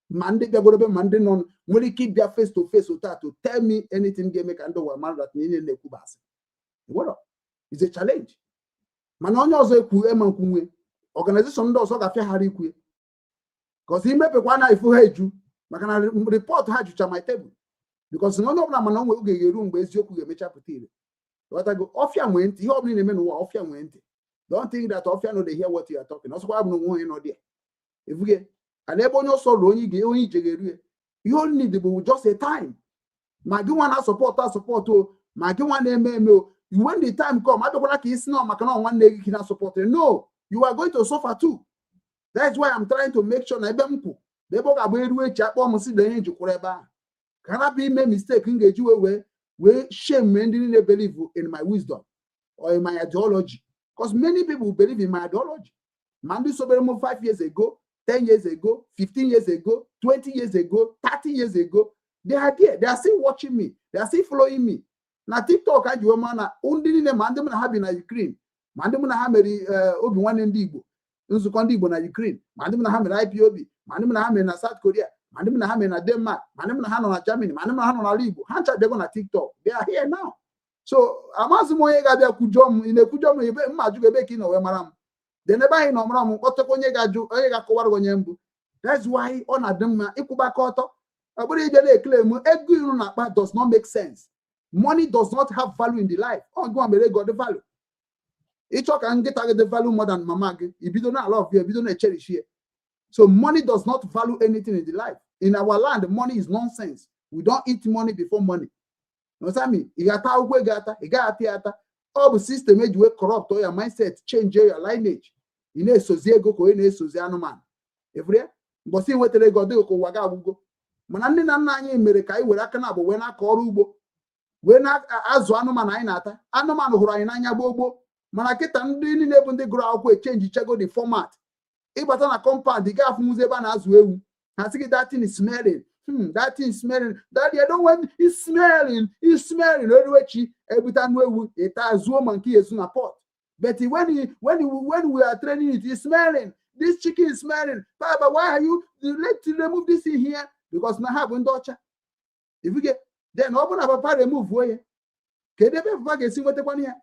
ma ndị bịagoro be ma ndị nọ nwere ike ịbịa face to face to tell me anything ga-eme ka ndị ụwa mara that niile na-ekwu basị what is a challenge mana onye ọzọ ekwu ema nkwunwe organization ndị ọzọ ga-afịaghara ikwu because imepekwa na ifu ha eju maka na report ha jucha my table because onye ọbụla mana onwe oge ga-eru mgbe eziokwu ga-emecha pụta ire What I go, Ofia went, you have many men who Ofia went. Don't think that Ofia know they hear what you are talking. That's why I'm no one in there. If we get and everyone also only get only you only need to just a time. Magi one support to Magi one MMO. When the time come, I don't like it's not Macana one day can support it. No, you are going to suffer too. That's why I'm trying to make sure Nebemku. They both are very way chat almost the angel Kureba. Can I be made mistake engage you away? We shame men didn't believe in my wisdom or in my ideology. Because many people believe in my ideology. Mandy Sobermo 5 years ago, 10 years ago, 15 years ago, 20 years ago, 30 years ago. They are there. They are still watching me. They are still following me. Now TikTok I do man only in a mandem have in Ukraine. Mandem Hameri Obinwannem Igbo. Nsukka Igbo na Ukraine. Mandem Hameri IPOB. Mandem Hameri na South Korea. Mandem Hameri na Denmark. Mandem Hameri na Germany. Mandem Hameri na Igbo. Hancha they go na TikTok. They are here now. So Amazimo yega be kujom in a kujom ebe maju ebe kino we maram. They never in omram otokonye gaju oyega kowar gonyembu. That's why on adem ikuba koto. Aburi jele claim egu na pa does not make sense. Money does not have value in the life. Oh, go and be got the value. Each one can get the value more than mama. If you don't love you, if you don't cherish here. So money does not value anything in the life. In our land, money is nonsense. We don't eat money before money. You know what I mean? You got theater. All the system made you corrupt or your mindset, change your lineage. You know, so go ko in so man. Every but see what they got do ko waga bugo. Manani na nna anyị mere ka anyị were aka na abụ wee na-akọ ọrụ ugbo wee na-azụ anụmanụ anyị na-ata anụmanụ hụrụ anyị n'anya gbogbo mana kịta ndị niile bụ ndị gụrụ akwụkwọ echenji chego the format ịbata na compound ị ga-afụnwuzi ebe a na-azụ ewu ha sị gị that thing is smelling that thing is smelling daddy I don't want it's smelling oruwechi ebute anụ ewu ịta zuo ma nke ezu na pot but when we are training it is smelling this chicken is smelling Baba why are you let's remove this in here because now have ndocha if you get then open up papa remove way kedebe papa ga esi nwetekwana ya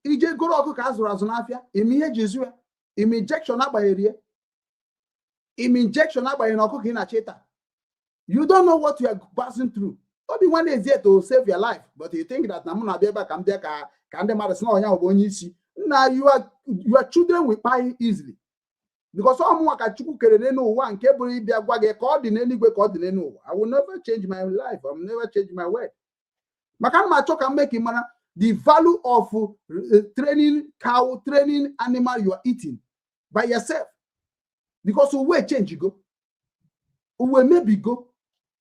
ije goro ọkụ ka azụrụ azụ n'afịa ime ihe jesu ya ime injection agbagheri n'ọkụ ka ị na-achịta you don't know what you are passing through. Obi is here to save your life but you think that na mụ na-abịa ebe ka m bịa ka ndị mmadụ sị na ọnya bụ onye isi na your children will buy easily. Because all more can you carry no one cable be a wagga coordinate coordinate. I will never change my life. I will never change my word. Makan talk and make man the value of training cow, training animal you are eating by yourself. Because we change you go. We maybe go.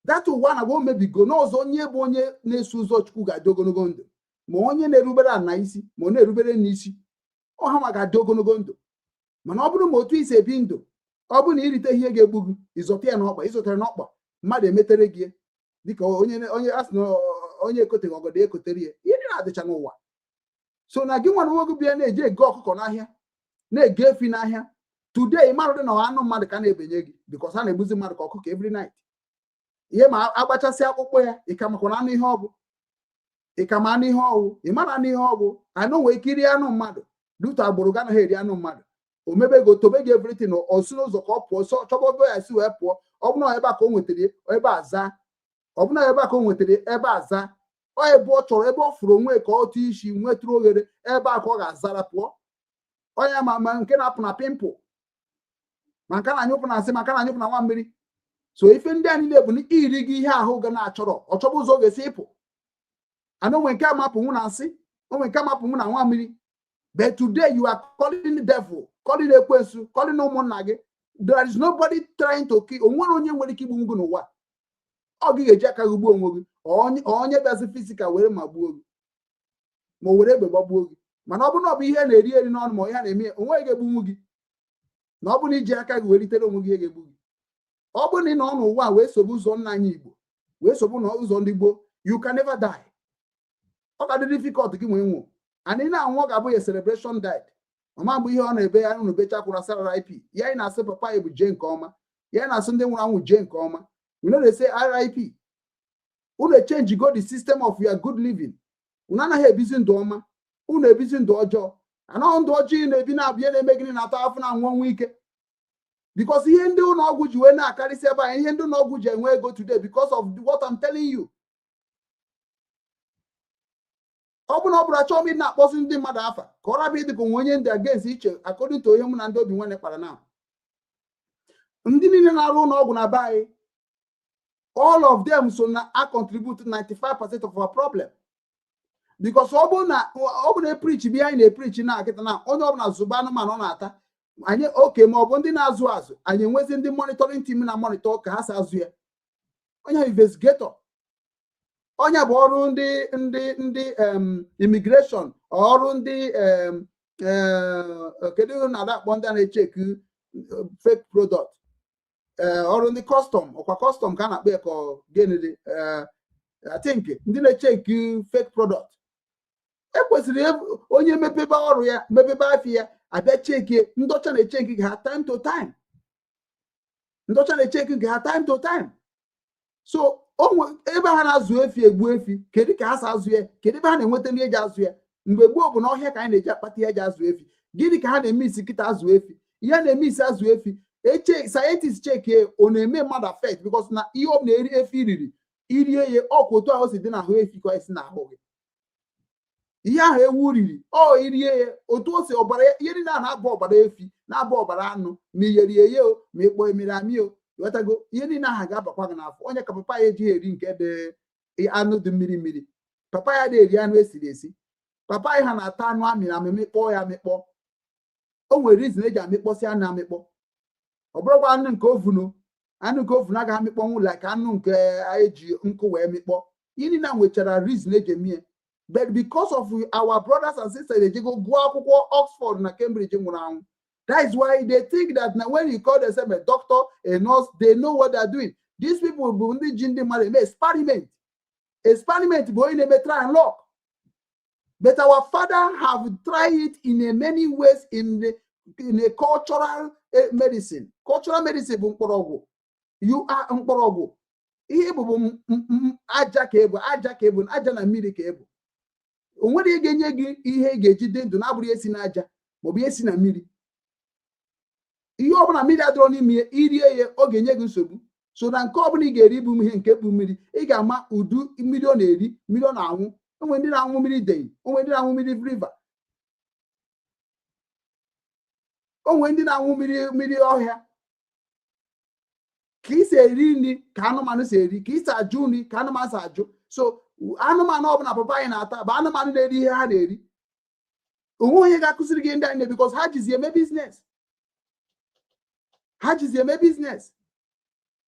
That one I won't maybe go. No zonye bonye ne suzo chuga dogonogondo. Monye ne rubera naisi, mone rubere nisi. Oh hamaga dogonogondo. Mana ọ bụrụ ma otu isi ebi ndụ ọ bụrụ na irite ihe ga-egbu gị izọta ya n'ọkpa izọtara n'ọkpa mmadụ emetere gị dịka onye asị na onye ekoteghị ọgọdọ ekotere ya ihe na-adịcha n'ụwa so na gị nwere nwoke bịa na-eje ege ọkụkọ n'ahịa na-ege efi n'ahịa today mmadụ dị na anụ mmadụ ka na-ebenye gị because a na-egbuzi mmadụ ka ọkụkọ every night ihe ma agbachasị akpụkpọ ya ịkamakwana anụ ihe ọ bụ ịkama anụ ihe ọwụ ịmara anụ ihe ọ bụ anụ nwee ike iri anụ mmadụ dutu agbụrụ ga anaghị eri anụ mmadụ o mebe go tobe gị everything o si n'ụzọ ka ọ pụọ so chọba ebe ya si wee pụọ ọ bụrụ ebe a ka o nwetara ebe aza ọ bụrụ ebe a ka o nwetara ebe aza ọ ebe ọ chọrọ ebe ọ fụrụ onwe ka ọ tụ isi nwetụrụ oghere ebe a ka ọ ga-azara pụọ onye ma nke na-apụ na pimpụl ma nke na-anyụpụ na asị ma nke na-anyụpụ na nwa mmiri so ife ndị a niile bụ na iri gị ihe ahụ ga na-achọrọ ọ chọba ụzọ ọ ga-esi ịpụ ana onwe nke amapụnwụ na nsị onwe nke amapụnwụ na nwa mmiri. But today you are calling the devil, calling the question, calling no monage. There is nobody trying to kill. Onye nwere ike igbu ngụ n'ụwa. Ọ gị ga-eji aka gbuo onwe gị. Onye bịazi physical were ma gbuo gị. Ma were egbe gbagbuo gị. Mana ọ bụ na ọ bụ ihe na-eri eri n'ọnụ ma ihe na-eme onwe ga-egbunwu gị. Na ọ bụ na iji aka gị weritere onwe gị ga-egbu gị. Ọ bụ na ị nọ n'ụwa wee sobu ụzọ nna anyị Igbo, wee sobu n'ụzọ ndị Igbo, you can never die. Ọ ga dị difficult gị nwee nwụọ. And in our work, a celebration died. Mama, we on a bay, I don't know, better RIP. Yeah, in a super pie with Jane Coma. Yeah, and Sunday one with Jane Coma. You know, they say RIP. Who they change, you got the system of your good living. Unana have business doma, una business dojo. And on doji in the bina bien making in a half and 1 week. Because he ain't do no good, you ain't a carry saber, and he ain't do no good, and where go today because of what I'm telling you. ọ bụ na ọ bụrụ achọ m na-akpọsi ndị mmadụ afa ka ọ rabịa ịdị ka onye ndị against iche according to ihe mụ na ndị Obinwanne kpara na ndị niile na-arụ ụlọ ọgwụ na be anyị all of them so na contribute 95% of our problem because ọ bụ na preach bi anyị na-epreach na akịta na onye ọbụla zụba anụmanụ ọ na-ata anyị oke ma ọ bụ ndị na-azụ azụ anyị enwezi ndị monitoring team na monitor ka ha si azụ ya onye investigator onye bụ ọrụ ndị immigration ọrụ ndị kedu na akpọ ndị a na-echeki fake product ọrụ ndị custom ọkwa custom ka a na-akpọ ya ka gịnị I think ndị na-echeki fake product ekwesịrị onye mepebe ọrụ ya mepebe afọ ya abịa cheki ndọcha na-echeki ha time to time ndọcha na-echeki ha time to time so ebe ha na-azụ efi egbu efi kedu ka ha si azụ ya kedu ebe ha na-enweta ihe eji azụ ya mgbe gboo bụ na ọhịa ka anyị na-eji akpata ihe eji azụ efi gịnị ka ha na-eme isi kịta azụ efi ihe na-eme isi azụ efi sayentist cheki ọ na-eme mmadụ affect because na ihe ọ na-eri efi riri irie ya ọkwa otu ahụ si dị n'ahụ efi ka esi n'ahụ gị ihe ahụ ewu riri ọ irie ya otu o si ọbara ihe niile a na-abụ ọbara efi na-abụ ọbara anụ ma iyerie ya o ma ịkpọ emiri amị o wetago ihe niile ahụ ga-abakwa gị n'afọ onye ka papa ya ejighị eri nke dị anụ dị mmiri mmiri papa ya na-eri anụ esiri esi papa ya ha na-ata anụ amịrị amị mịkpọ ya amịkpọ o nwere reason eji amịkpọsị anụ amịkpọ ọ bụrụkwa anụ nke ovunu agaghị amịkpọnwụ like anụ nke eji nkụ wee mịkpọ ihe niile nwechara reason eji eme ya but because of our brothers and sisters they go akwụkwọ Oxford na Cambridge nwụrụ anwụ. That is why they think that now when you call themselves a doctor, a nurse, they know what they are doing. These people will be experiment. Experiment boy they may try and lock. But our father have tried it in many ways in a cultural medicine. Cultural medicine you are mkporogo. Ihe bụ aja ka ebu aja na mmiri ka ebu. O nwere ị ga-enye gị ihe ị ga-ejide ndụ na-abụrụ esi na aja ma ọ bụ esi na mmiri. Ihe ọbụla mmiri adịrọ n'ime ya irie ya ọ ga-enye gị nsogbu. So na nke ọbụla ị ga-eri bụ ihe nke bụ mmiri ị ga-ama udu mmiri ọ na-eri mmiri ọ na-anwụ. Onwe ndị na-anwụ mmiri dei, onwe ndị na-anwụ mmiri river, onwe ndị na-anwụ mmiri ọhịa. Ka isi eri nri ka anụmanụ si eri, ka isi ajụ nri ka anụmanụ si ajụ. So anụmanụ ọbụla papa anyị na-ata bụ anụmanụ na-eri ihe ha na-eri. Onwe onye ga-akụziri gị ndị anyị because ha jizi eme business. Ha jizi eme business.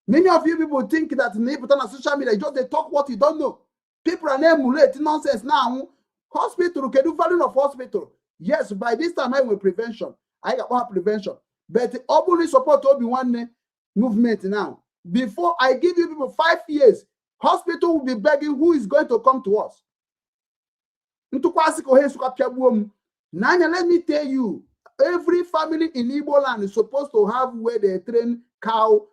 Many of you people think that na ịpụta na social media just they talk what you don't know. People are emulate nonsense now. Hospital, kedu value of hospital? Yes, by this time I will prevention. I got prevention. But openly support Obinwannem movement now. Before I give you people 5 years, hospital will be begging who is going to come to us. Nanya, let me tell you, every family in Igbo land is supposed to have where they train cow.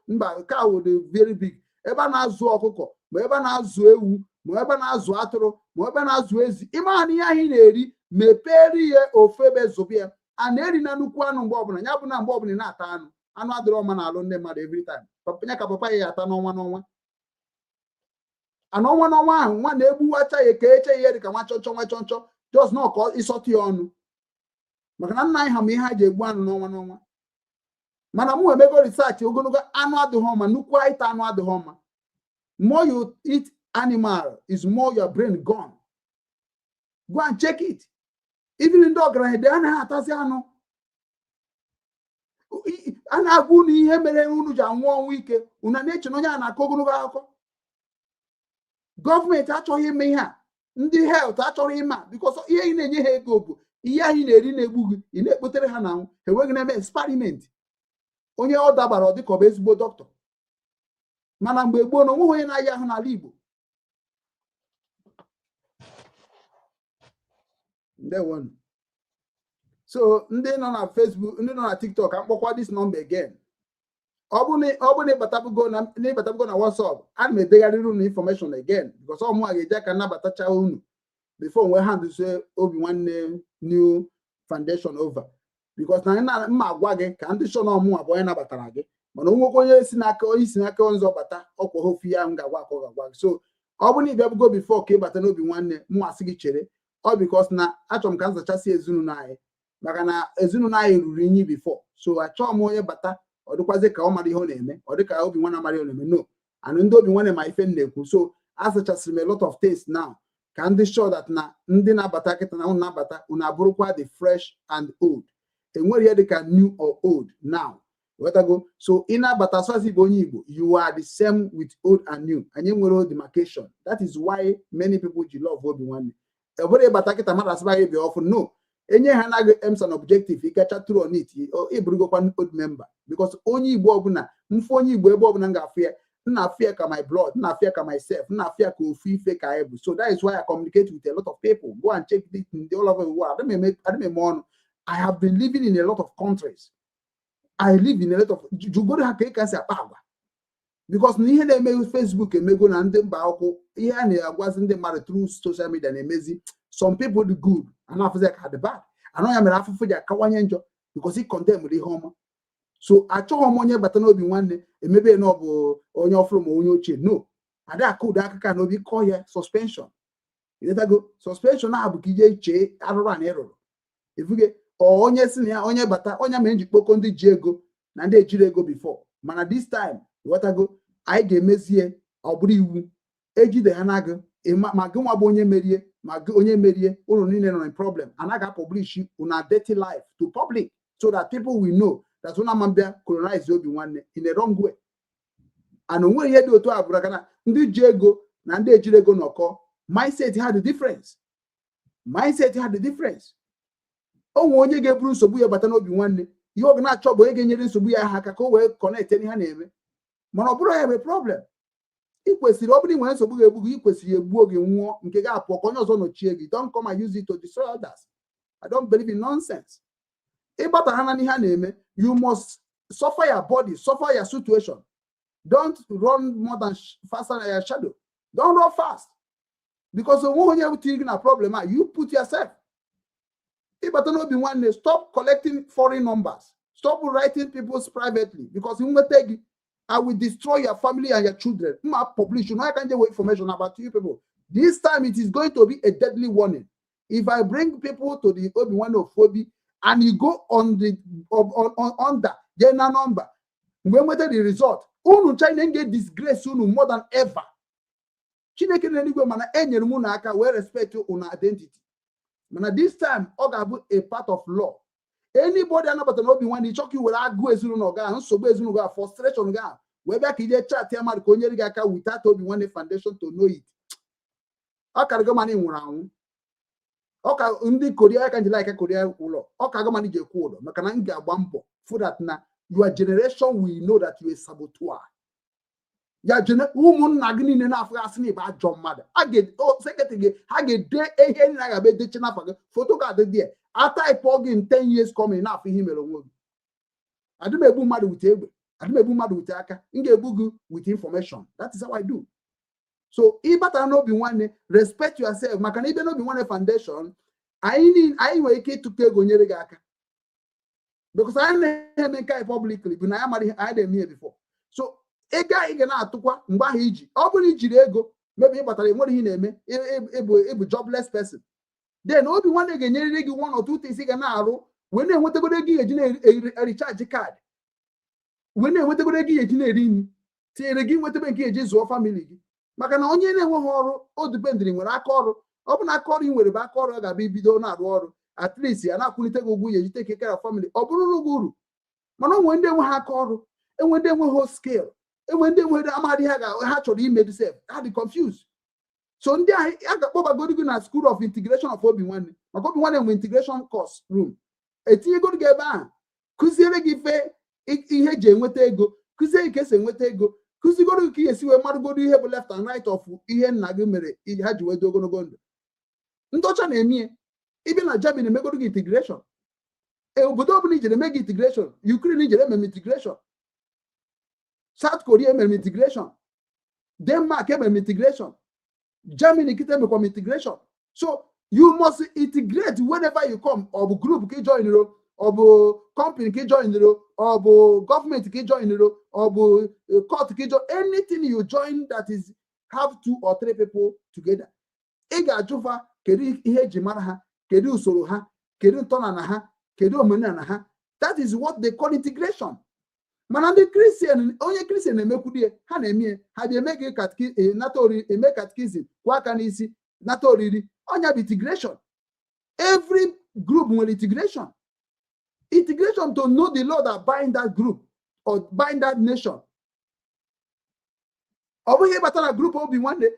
Cow is very big. Eba na azụ ọkụkọ, ma ebe na azụ ewu, ma ebe na azụ atụrụ, ma ebe na azụ ezi. Ịma ihe anyị na-eri mepere ihe ofebe zobia. A na-eri na nnukwu anụ mgbe ọbụla. Ya bụ na mgbe ọbụla na-ata anụ. Anụ adịrọ ọma na alụ ndị mmadụ every time. Papa ka papa ya ata n'ọnwa n'ọnwa. Anọ ọnwa n'ọnwa ahụ nwa na-egbuwacha ya ka eche ihe dị ka nwa chọnchọ just na ọkọ ịsọtụ ya ọnụ. Maka na nna anyị ha ma ihe ha ji egbu anụ n'ọnwa n'ọnwa. Mana mụ emego research ogologo anụ adịghị ọma nnukwu ịta anụ adịghị ọma. More you eat animal is more your brain gone. Go and check it. Even in dog right there, anaghị atazi anụ. A na-agwa unu ihe mere unu ji anwụ ọnwụ ike. Unu na-eche na onye a na-akọ ogologo akụkọ. Gọọmenti achọghị ime ihe a. Ndị health achọghị ime a because ihe ị na-enye ha ego bụ ihe anyị na-eri na-egbu gị ị na-ekpotere ha n'anwụ. Ha enweghị na-eme experiment. Onye ọ dabara ọ dịka ọ bụ ezigbo dọkịta. Mana mgbe gboo na onweghị onye na-aya ahụ n'ala Igbo. Ndewo. So ndị nọ na Facebook, ndị nọ na TikTok, akpọkwa this number again. Ọ bụ na ịbatabugo na WhatsApp, ana m edegharịrị unu information again because ọ mụ a ga-eji aka nabatacha unu before we hand say Obinwannem new foundation over. Because na mma agwa gị ka ndị shọ na ọmụ abụọ nabatara gị mana onwekwa onye si n'aka ọzọ bata ọkwa hofu ya m ga-agwa akọ ga-agwa gị. So ọ bụ na ịbịa bugo before ka ịbata n'Obinwannem mụ asị gị chere All because na achọm ka nzachasị ezinụlọ anyị maka na ezinụlọ anyị ruru inyi before. So achọọ m onye bata ọ dịkwazi ka ọ mara ihe ọ na-eme ọ dịka Obinwannem amara ihe ọ na-eme no and ndị Obinwannem ma ife na-ekwu so asachasịrị m a lot of things now ka ndị sure that na ndị na-abata kịta na ụnụ na-abata ụnụ abụrụkwa the fresh and old enwere ihe dịka new or old now wetago so ị na-abata asọsị bụ onye Igbo you are the same with old and new anyị nwere demarcation that is why many people ji love Obinwannem ebere ịbata kịta mmadụ asịba gị bịa ọfụ no enye ha na aims and objective ikacha true on it ịbụrụgokwa old member because onye Igbo ọbụla mfe onye Igbo ebe ọbụla m ga-afụ ya nna fear ka my blood nna fear ka myself nna fear ka ofu ife ka ebu so that is why I communicate with a lot of people go and check this in all over the world I have been living in a lot of countries I live in a lot of jugoro ha ka ị kasị akpa agwa because na ihe na-eme Facebook emego na ndị mba akwụkwọ ihe a na-agwazi ndị mmadụ through social media na-emezi some people do good and after ka the bad anọ ya mere afụfụ ji akawanye njọ because he condemn ihe ọma so achọghị m onye bata n'obi nwanne emebe na ọ bụ onye ọfụrụ ma onye ochie no ada akụda akụka na obi kọ ya suspension iletago suspension a bụ ka ije chee arụrụ a na ịrụrụ ifuge onye si na ya onye bata onye ma njikpoko ndị ji ego na ndị ejiri ego before mana this time wetago anyị ga-emezie ọ bụrụ iwu ejide ha na gị ma gị nwa bụ onye merie ma gị onye merie ụlọ niile nọ in problem anaghị publish una dirty life to public so that people will know that una mambia colonize Obinwannem in a wrong way and onwere ihe dị otu a bụrụ kana ndị ji ego na ndị ejiri ego nọkọ mindset had the difference onwe onye ga-eburu nsogbu ya bata n'Obinwannem ihe ọ ga na-achọ bụ onye ga-enyere nsogbu ya aka ka o wee connect ihe ha na-eme mana ọ bụrụ ya bụ problem ikwesịrị ọ bụrụ inwere nsogbu ga-egbu gị ikwesịrị egbuo gị nwụọ nke ga-apụ ka onye ọzọ nọchie gị don't come and use it to destroy others I don't believe in nonsense ịgbata ha na ihe ha na-eme you must suffer your body suffer your situation don't run more than faster than your shadow don't run fast because onwe onye tiri gị na problem a you put yourself ịbata n'Obinwannem stop collecting foreign numbers stop writing people's privately because nweta gị I will destroy your family and your children. I publish. You know, I can't get information about you people. This time it is going to be a deadly warning. If I bring people to the Obinwannem phobia and you go on the on that general number, when whether the result, unu China get disgrace unu more than ever. Chineke n'eluigwe mana enyere mu na aka we respect una identity. Mana this time ọ ga-abụ a part of law. Anybody anabata n'Obinwannem chọka iwere agụ ezinụlọ ga nsogbu ezinụlọ ga frustration ga wee bịa ka ije chat ya mmadụ ka onye gị aka without Obinwannem Foundation to know it. Ọ ka gọmanị nwụrụ anwụ ọ ka ndị Korea ka njila aka Korea ụlọ ọ ka gọmanị ji ekwu ụlọ maka na m ga-agba mbọ for that na your generation will know that you are saboteur. Ya ụmụnna gị niile na-afụ asị na ịba ajọ mmadụ sekretị gị ha ga-ede ihe niile ga-ebe edechi n'afọ gị foto ga-adị dị after I plug in 10 years coming na afọ ihe mere onwe gị adịm egbu mmadụ wute egbe adịm egbu mmadụ wute aka m ga-egbu gị with information. That is how I do. So ịbata n'Obinwannem respect yourself maka na ibe n'Obinwannem Foundation anyị nwere ike ịtụkọ ego nyere gị aka because anyị na-eme nke publicly bụ na ya mara ihe anyị na-eme before. So ego anyị ga na-atụkwa mgbe ahụ iji ọ bụrụ ijiri ego maybe ịbatara enwere ihe na-eme ịbụ jobless person then Obinwannem ga-enyerịrị gị one or two things ị ga na-arụ wee na-enwetagoro ego eji na-recharge card wee na-enwetagoro ego eji na-eri nri tinyere gị nwetebe nke eji zụọ family gị maka na onye na-enweghị ọrụ o dipendịrị nwere aka ọrụ ọ bụ na aka ọrụ ị nwere bụ aka ọrụ ọ ga-abịa ibido na-arụ ọrụ at least ya na-akwụlite gị ụgwọ ya eji take care of family ọ bụrụ gị uru mana onwe ndị enweghị aka ọrụ enwe ndị enweghị skill enwe ndị enweghị amadị ha chọrọ ime disef ha dị confused. So ndị a ga-akpọbagoro gị na School of Integration of Obinwannem maka Obinwannem nwe integration course room etinyegoro gị ebe ahụ kụziere gị ihe eji enweta ego kụzie gị ka esi enweta ego kụzigoro gị ka ihe esi wee marụgoro ihe bụ left and right of ihe nna gị mere ha ji wee dị ogologo ndụ. Ndị ọcha na-eme ibe na Germany emegoro gị integration obodo ọbụla ijere eme gị integration Ukraine ijere ememe integration South Korea ememe integration Denmark ememe integration Germany kita emekwa integration. So you must integrate whenever you come or group ka join or company ka join or government ka join or court ka join anything you join that is have 2 or 3 people together. Ị ga-ajụfa kedu ihe eji mara ha, kedu usoro ha, kedu ntọala ha, kedu omenala ha. That is what they call integration. Mana ndị Christian, onye Christian na-emekwudie, ha na-eme ha bi eme gị nata oriri, eme catechism, kwa aka n'isi, nata oriri. Onya bụ integration. Every group nwere integration. Integration to know the Lord that bind that group or bind that nation. Over here, but a group will be one day.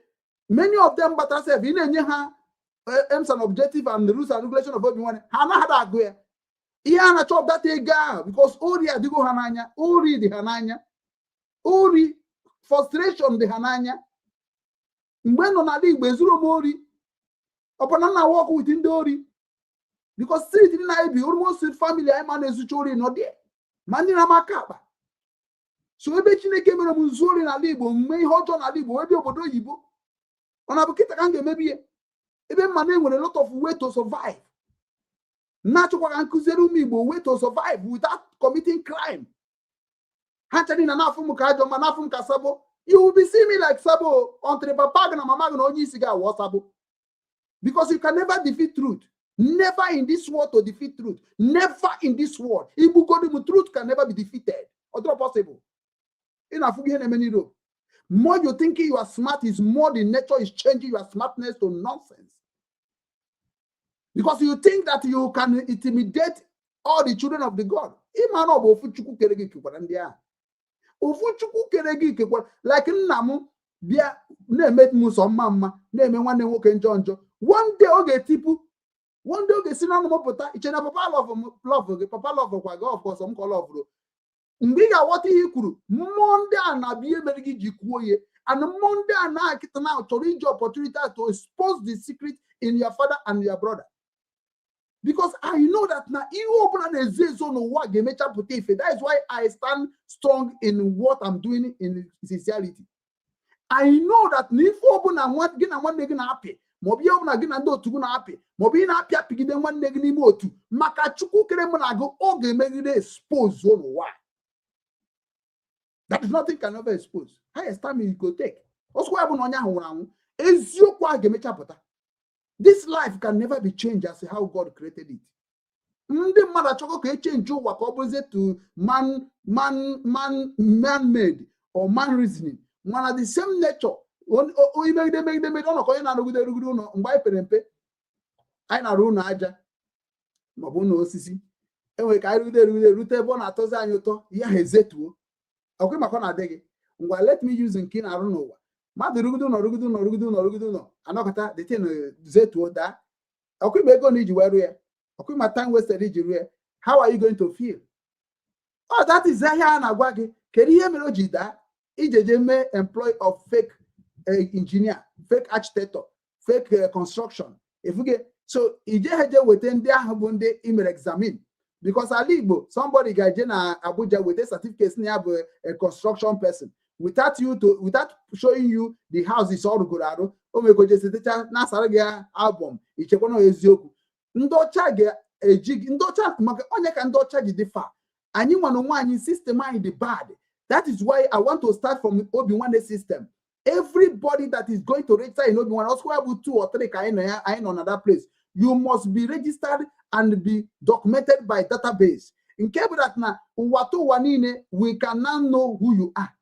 Many of them, but I said, in any aims and objective and the rules and regulation of Obinwannem. Hana had a go. Iana chop that a guy because Ori adigo hananya, Ori the hananya, Ori frustration the hananya. When on a league, Bezuro Mori, upon an walk within the Ori. Because street in Ibe, almost with family, I manage to Ori not there. Manina Makaba. So ebe Chineke mere m nzuori n'ala Igbo, mme ihe ọjọọ n'ala Igbo, ebe obodo oyibo ọ na-abụ kịta ka m ga-emebi ihe ebe mma na enwere a lot of way to survive. Na-achọkwa ka nkụziere ụmụ Igbo way to survive without committing crime. Ha chani na na-afụ m ka ajọ ma na-afụ m ka Sabo. You will be seeing me like Sabo until papa gị na mama gị na onye isi gị awọ Sabo. Because you can never defeat truth. Never in this world to defeat truth. Never in this world. Igbo godum truth can never be defeated. Or not possible. More you thinking you are smart is more the nature is changing your smartness to nonsense. Because you think that you can intimidate all the children of the God. Like Namu, one day okay people, one day okay sin no papa love of course some call love. Mbiga what he could Monday and Abie Merigi Jikuye and Monday and I get now to reach your opportunity to expose the secret in your father and your brother. Because I know that now you open a zone of what game that is why I stand strong in what I'm doing in sincerity. I know that if open and what again and one nigga happy, Mobi open again and do to happy, Mobi na happy piggy then one nigga motu, Makachuku Keremonago, all game expose zone why. That is nothing can ever expose. Highest time you could take. This life can never be changed as how God created it. The mother choko can change you what opposite to man-made or man reasoning. One of the same nature. We make them on coin and no buy perempe. I na runa aja. Mabuno sisi. And we carry the route bon atoza and yoto. Ya hezetu. Okay, well, let me use in kin. I don't know. Rugudu no. I know that the thing zetu that. Okay, we go need you where. Okay, my time wasted. How are you going to feel? Oh, that is Zaya Nagwagi. Can you hear me? That EJJ employ of fake engineer, fake architect, fake construction. If we get so, EJJ within their Habunde email examine. Because Igbo, somebody got Abuja with a certificate near a construction person. Without showing you the house is all good. Oh my God, just Nasaraga album. It's a one of Ezioku. Ndocha a jig, Ndocha, Onyak and Docha differ. And you want to one system in the bad. That is why I want to start from Obinwannem system. Everybody that is going to register in Obinwannem, also have 2 or 3 I in another place. You must be registered and be documented by database. In case that now, we can now know who you are.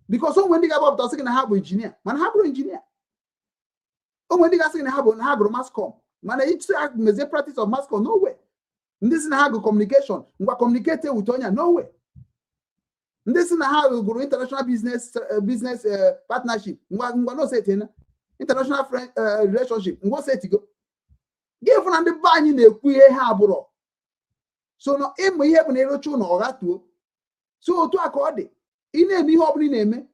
Because when they go up to second have engineer, man have engineer. Oh, when they go second have mass com, man each say practice of mass com no way. This is how communication. We communicate with Tonya no way. This is how we go international business partnership. We no say it. International friend relationship. We say it go. Give on the bany na ekwu ihe ha abụrụ. So no ịmụ ihe bụ na erochu na ọgatuo. So otu aka ọ dị. Ị na-eme ihe ọbụla ị na-eme.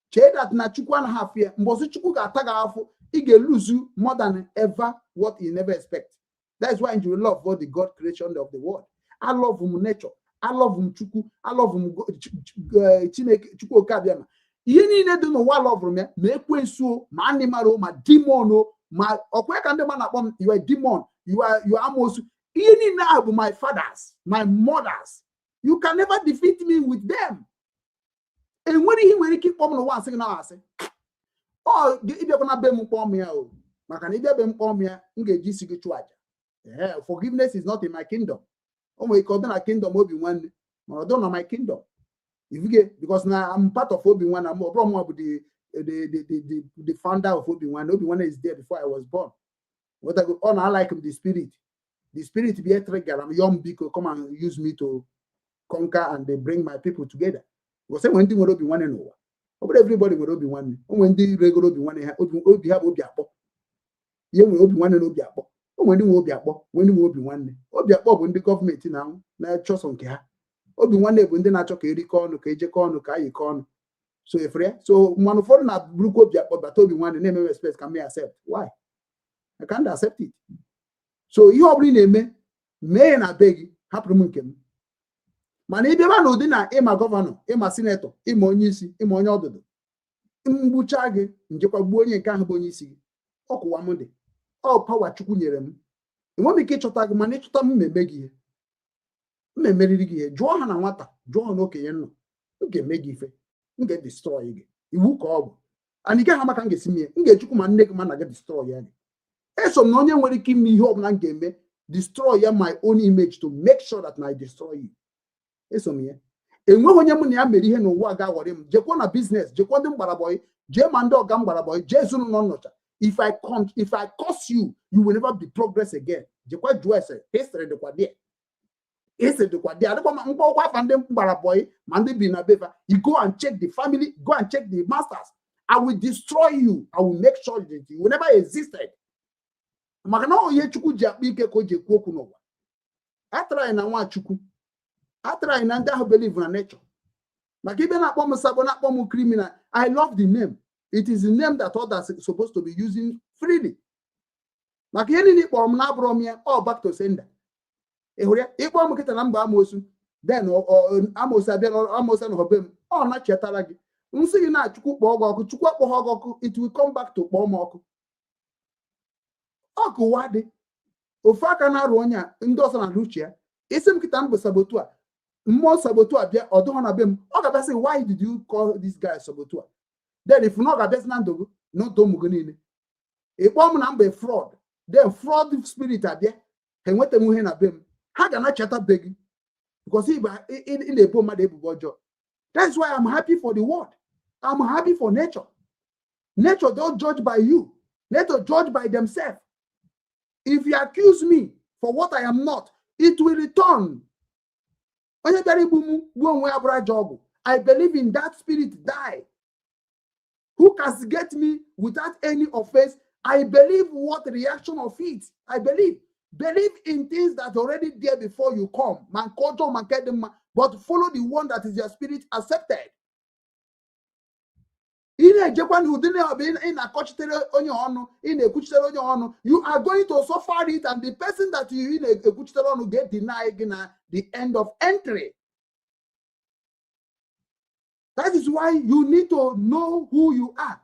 Chee that na Chukwu anaghị afụ ya. Mgbe Chukwu ga-ata gị afụ, ị ga-lose more than ever what you never expect. That is why you love God, the God creation of the world. I love nature. I love Chukwu. I love Chineke Chukwu Okabiama. Ihe niile dị n'ụwa love me ma ekwensu ma animal ma demon ma okwe ka ndị man akpọ you are demon, you are almost any now my fathers, my mothers. You can never defeat me with them. And when he will keep on one second, I say, oh, if you're gonna be more me, maka na ịbịa be mkpọm ya m ga-eji isi gị chụọ aja. Forgiveness is not in my kingdom. O nwere ike ọ dị na kingdom Obinwanne ma ọ dị na my kingdom. Because now I'm part of Obinwanne. I'm the founder of Obinwanne. Obinwanne is there before I was born. What I like the spirit. The spirit be a trigger. I'm young people come and use me to conquer and they bring my people together. Because when they will Obinwanne no. But everybody will Obinwanne. When they regular Obinwanne Obi have Obiakpo. You will Obinwanne Obiakpo. When you will Obinwanne. Obiakpo when the government now na choose on care. Obinwanne bụ ndị na-achọ ka erikọ ọnụ ka ejekọ ọnụ ka ayikọ ọnụ. So efere so mmanụ ụfọdụ na burúkú Obiakpo bata Obinwanne na-eme respect ka me accept. Why? I can't accept it. So ihe ọ bụla ị na-eme mee na be gị hapụrụ m nke m. Mana ị bịaba n'ụdị na ịma gọvanọ, ịma sinetọ, ịma onye isi, ịma onye ọdụdụ, mgbucha gị njekwa gbuo onye nke ahụ bụ onye isi gị. Ọkụwa m dị. Ọ pawa Chukwu nyere m. Enweghị m ike ịchọta gị mana ịchọta m mmemme gị ihe. Mmemeriri gị ihe jụọ ha na nwata jụọ ha n'okenye nọ m ga-eme gị ife m ga-destroy gị iwu ka ọ bụ and ị gaghị ama ka m ga-esi mee m ga-echukwu ma nne gị ma na gị destroy ya gị eso m na onye nwere ike ime ihe ọbụla m ga-eme destroy ya my own image to make sure that I destroy you. Eso m ya enweghị onye mụ na ya mere ihe n'ụwa ga-aghọrị m jekwa na business jekwa ndị mgbarabọyị jee ma ndị ọga mgbarabọyị jee ezinụlọ nnọcha if I curse you you will never be progress again jekwa jụọ ese history dịkwa there. You go and check the family, go and check the masters. I will destroy you. I will make sure that you will never existed. I try na one chuku. I try and I believe in nature. Criminal. I love the name. It is the name that others are supposed to be using freely. Back to sender. Igbo amụkịta na mba amosu then amosu abịa amosu na hobem ọ na chetara gị nsị gị na Chukwu kpọọ gị ọkụ Chukwu akpọọ gị ọkụ it will come back to kpọọ m ọkụ ọkụ wadị ofu aka na-arụ onye a ndị ọsọ na uche ya isi m kịta m bụ sabotu a mmụọ sabotu a bịa ọdụghọ na be m ọ ga-abịasị why did you call this guy sabotu a then if na ọ ga-abịasị na ndụ gị n'otu ụmụ gị niile ịkpọọ m na mba fraud then fraud spirit abịa ha enweta m ihe na be m ha ga na-cheta be gị because ị na-ebo mmadụ ebubo ọjọọ. That's why I'm happy for the world. I'm happy for nature. Nature don't judge by you. Nature judge by themselves. If you accuse me for what I am not, it will return. I believe in that spirit die. Who castigate me without any offense? I believe what reaction of it. I believe in things that are already there before you come. But follow the one that is your spirit accepted. You are going to suffer it, and the person that you will get denied the end of entry. That is why you need to know who you are.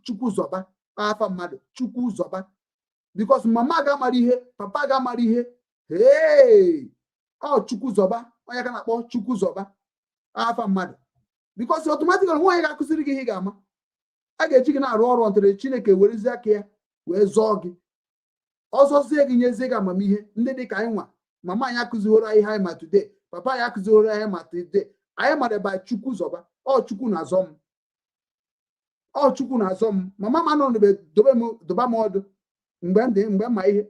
Chukwu zoba afa mmadụ Chukwu zoba because mama ga mara ihe papa ga mara ihe hey Chukwu zoba onye ka na-akpọ Chukwu zoba afa mmadụ because automatically nwa ga akụziri gị ihe ga-ama a ga-eji gị na-arụ ọrụ ntụrụ Chineke werezi aka ya wee zọọ gị ọzọzie gị nyezie gị amamihe ndị dị ka anyị nwa mama anyị akụzighoro anyị ha ma today papa anyị akụzighoro anyị ma today anyị mara by Chukwu zoba Chukwu na-azọ m Chukwu na-azọ m mama ma nọ doba m ọdụ mgbe ma ihe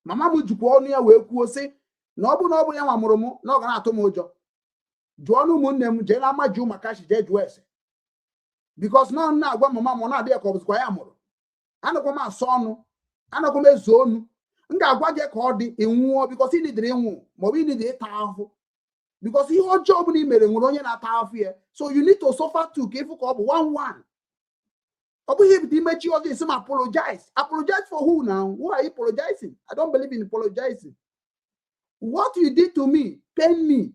mama m jikwa ọnụ ya wee kwuo sị na ọ bụ ya nwa mụrụ m na ọ ga na-atụ m ụjọ jụọ na ụmụnne m jee na ama jụ maka chi jee jụọ ese because na na-agwa mama m na-adịghị ka ọ bụzikwa ya mụrụ anakwa m asọ ọnụ anakwa m ezo ọnụ m ga-agwa gị ka ọ dị ịnwụọ because ị nidiri ịnwụ maọbụ ị nidiri ịta ahụhụ because ihe ọjọọ ọbụla ị mere nwere onye na-ata ahụhụ ya so you need to suffer too ka ịfụ ka ọ bụ 1-1 ọ bụghị ebite imechi ọzọ isi m apologize for who now? Who are you apologizing? I don't believe in apologizing. What you did to me pain me.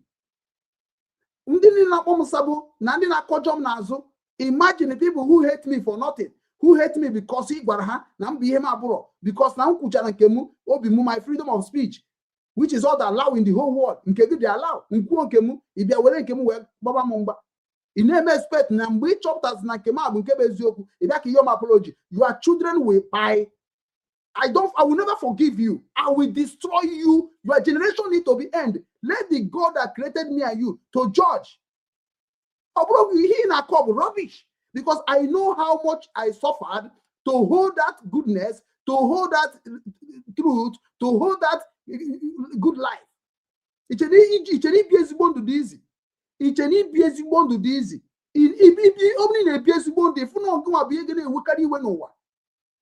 Ndị niile na-akpọ m sabo na ndị na-akọjọ m n'azụ. Imagine the people who hate me for nothing, who hate me because ị gwara ha na m bụ ihe m abụrụ because na m kwuchara nke m obi m my freedom of speech. which is all the allow in the whole world. Nke gị dey allow. Nkwu nke mu, ibia were nke mu we baba m mgba. You never expect na mgbe ị chọpụtasị na nke m abụ nke bụ eziokwu, ibia ka yom apology. Your children will buy. I will never forgive you. I will destroy you. Your generation need to be end. Let the God that created me and you to judge. He in a cup rubbish. Because I know how much I suffered to hold that goodness, to hold that truth, to hold that good life. It's an easy bond to easy. It's an easy bond to easy. Only a easy bond if you don't go be again we carry when over.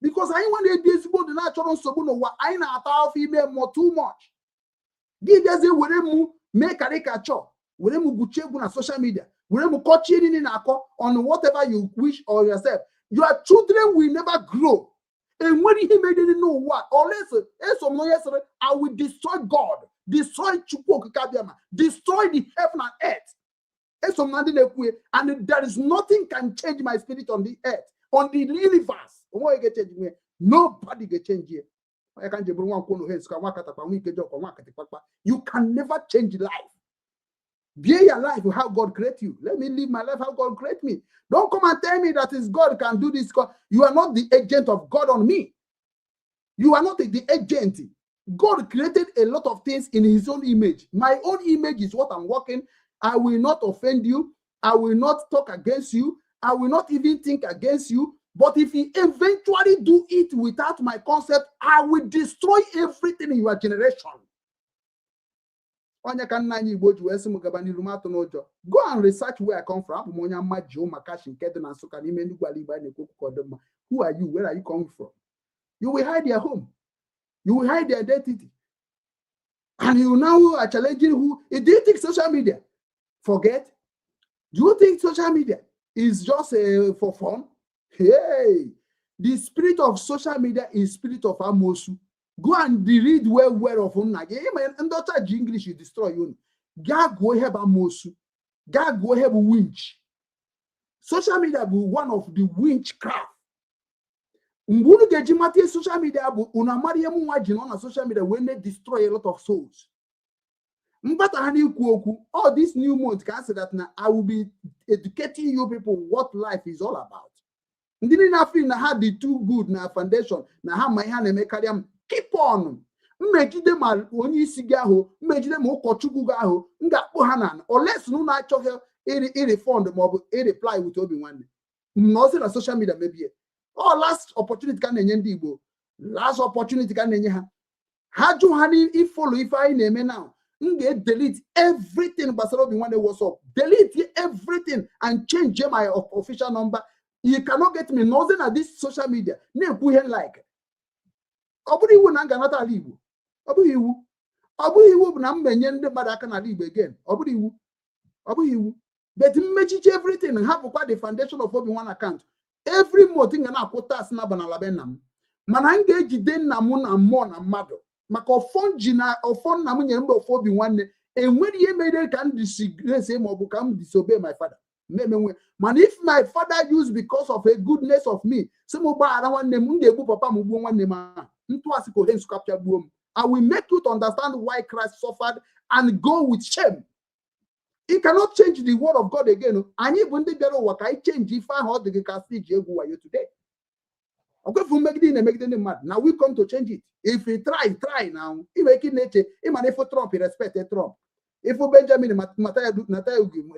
Because I want a easy bond na choro so no wa I na ata female more too much. Give us a were make caricature, were mu buchegu na social media. On whatever you wish or yourself, your children will never grow. And when he made it know what, unless I will destroy God, destroy destroy the heaven and earth. And there is nothing can change my spirit on the earth, on the universe. Nobody can change here. You can never change life. Be your life how God create you. Let me live my life how God create me. Don't come and tell me that is God can do this. You are not the agent of God on me. You are not the agent. God created a lot of things in his own image. My own image is what I'm working. I will not offend you. I will not talk against you. I will not even think against you. But if you eventually do it without my concept, I will destroy everything in your generation. Go and research where I come from. Who are you? Where are you coming from? You will hide your home. You will hide their identity. And you now are challenging who? Do you think social media? Forget. Do you think social media is just for fun? Hey, the spirit of social media is spirit of Amosu. Go and read well of Unna. And Dr. English, you destroy you. God go have Amosu. God go have winch. Social media be one of the witchcraft. Mbulu gejimati social media bu unamariamu wajino na social media when they destroy a lot of souls. Mbata hani kuoku. All this new month can say that now I will be educating you people what life is all about. Ndini na feel na had the too good na foundation na ha my hand make them keep on. Mmejide ma onye isi gị ahụ, mmejide ma ụkọchukwu gị ahụ, ngakpo ha na unless no na achọghị refund ma ọ bụ reply with Obinwannem. No say na social media maybe. Oh, last opportunity ka na-enye ndị Igbo. Last opportunity ka na-enye ha. Ha jụ ha if follow if I na-eme now. Delete everything gbasara Obinwannem WhatsApp. Delete everything and change my official number. You cannot get me nothing at this social media. Na-ekwu ihe like. Ọ bụrụ iwu na nganata ala Igbo. Ọ bụghị iwu. Ọ bụghị iwu bụ na mmenye ndị mmadụ aka n'ala Igbo again. Ọ bụrụ iwu. Ọ bụghị iwu. But mmechiche everything hapụkwa the foundation of Obinwannem account. Every month nga na-akwụ tax na banala be nna m. Mana m ga-ejide nna m na mmụọ na mmadụ. Maka ọfọ ji na ọfọ nna m nyere mgbe ọfọ Obinwannem. Enwere ihe mere ka m disgrace ma ọ bụ ka m disobey my father. Man, if my father used because of a goodness of me, I will make you to understand why Christ suffered and go with shame. He cannot change the word of God again. And even the I change if I heard the casting who are you today. Okay, for making mad. Now we come to change it. If we try now. If we can nature, even if Trump, he respect Trump. If Benjamin Matthew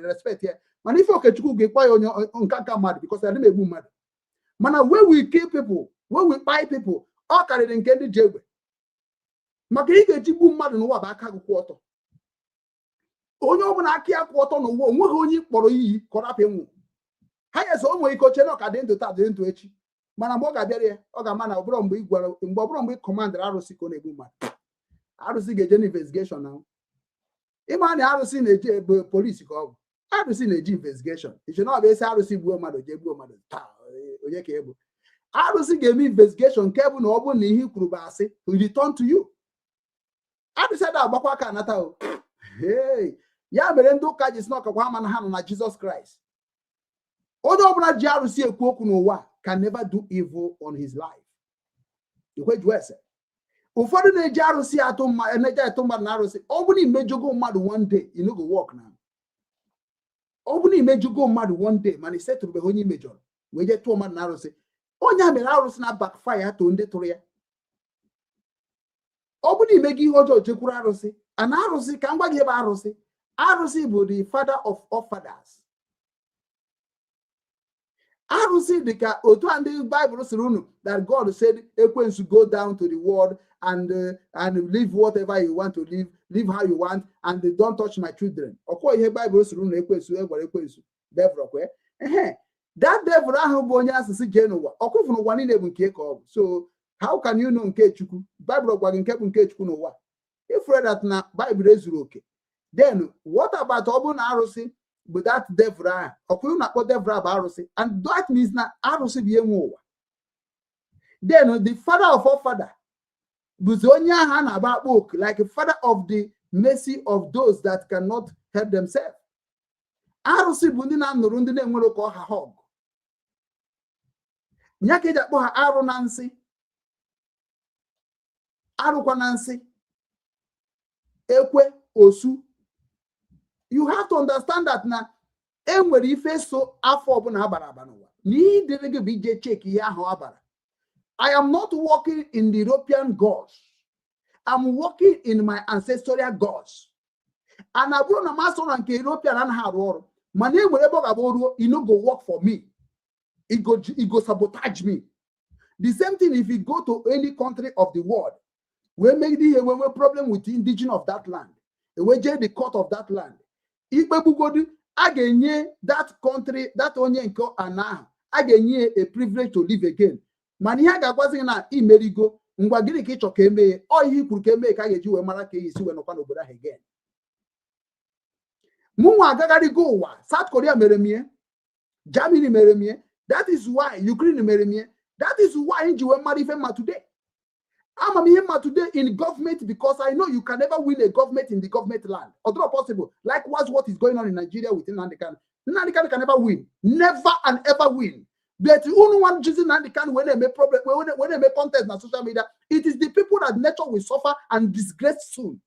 respect here. Man, if okay, you get quiet on Kaka mad because I didn't mad. Man, where we kill people, where we buy people, all carried in candy jail. Makika Jibu mad no about quarter. Onyo Monakia quarter no one, only for ye, corrupt him. Highest only coach and I didn't tap into it. Manaboga Berry, Ogamana, Bromby, in Bobromby commander Arosiko Nebuma. Arosi get any investigation now. Imani Arosi a police call. I have seen a investigation. It should not be Arosi woman or Jebu mother. Arosi gave me investigation. Kevin Obon Nihi Kurubasi will return to you. I said that Bakwaka Natao. Hey, Yaberendo Kaj is not a woman hand on Jesus Christ. Although Jarusi a Kokunowa can never do evil on his life. You quite well said. ụfọdụ na-eji arụsị atụ mmadụ na-eji atụ mmadụ na arụsị ọ bụrụ na imejugo mmadụ one day you no go work now ọ bụrụ na imejugo mmadụ one day mana isetụrụbeghị onye imejọrọ wee jee tụọ mmadụ na arụsị onye a mere arụsị na backfire to ndị tụrụ ya ọ bụrụ na imego ihe ọjọọ jekwuru arụsị ana arụsị ka m gwa gị ebe arụsị bụ the father of all fathers arụsị dị ka otu a ndị Bible sịrị unu that God said ekwensu go down to the world and live whatever you want to live how you want and don't touch my children ọkwa ihe Bible sịrị unu ekwensu egwara ekwensu devil kwe that devil ahụ bụ onye asịsị jee n'ụwa ọkụfụ n'ụwa niile bụ nke ka ọ bụ so how can you know nke Chukwu Bible gwa gị nke bụ nke Chukwu n'ụwa if read that na Bible ezuru oke then what about ọ bụ na arụsị but that devil ọkwa na-akpọ devil bụ arụsị and that means na arụsị bụ ihe nwe ụwa then the father of all father bụzi onye ahụ a na-agba akpọ oku like father of the mercy of those that cannot help themselves arụsị bụ ndị na-anụrụ ndị na-enwere ka ọha họg nya ka eji akpọ ha arụ na nsị arụkwa na nsị ekwe osu you have to understand that na enwere ife so afọ ọbụla abara aba n'ụwa n'ihi dịrị gị bụ ije check ihe ahụ abara I am not working in the European gods I'm working in my ancestral gods and abụrụ na masọ na nke European anaghị arụ ọrụ mana enwere ebe ọ ga-abụ ruo e no go work for me it go sabotage me the same thing if you go to any country of the world we make the problem with the indigenous of that land we jee the court of that land ikpe bugodi a ga-enye that country that onye nke ana a ga-enye a privilege to live again mana ihe a ga-agwazi na imerigo ngwa gịnị ka ịchọ ka emee ọ ihe kwuru ka emee ka a ga-eji wee mara ka esi wee nọkwa n'obodo ahụ again mụnwa agagharịgo ụwa South Korea mere mie Germany mere mie that is why Ukraine mere mie that is why nji wee mara ife mma today I'm here today in government because I know you can never win a government in the government land. Although possible, likewise what is going on in Nigeria within Nandikan. Nandikan can never win. Never and ever win. But the only one choosing Nandikan when they make problem, when they make content on social media, it is the people that nature will suffer and disgrace soon.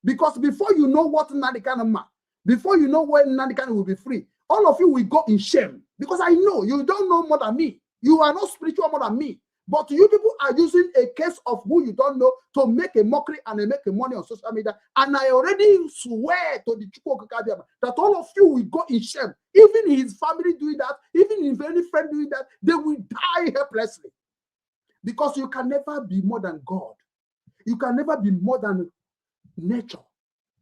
Because before you know what Nandikan is, before you know when Nandikan will be free, all of you will go in shame. Because I know you don't know more than me. You are not spiritual more than me. But you people are using a case of who you don't know to make a mockery and make a money on social media. And I already swear to the Chukwu that all of you will go in shame. Even his family doing that, even if any friend doing that, they will die helplessly. Because you can never be more than God. You can never be more than nature.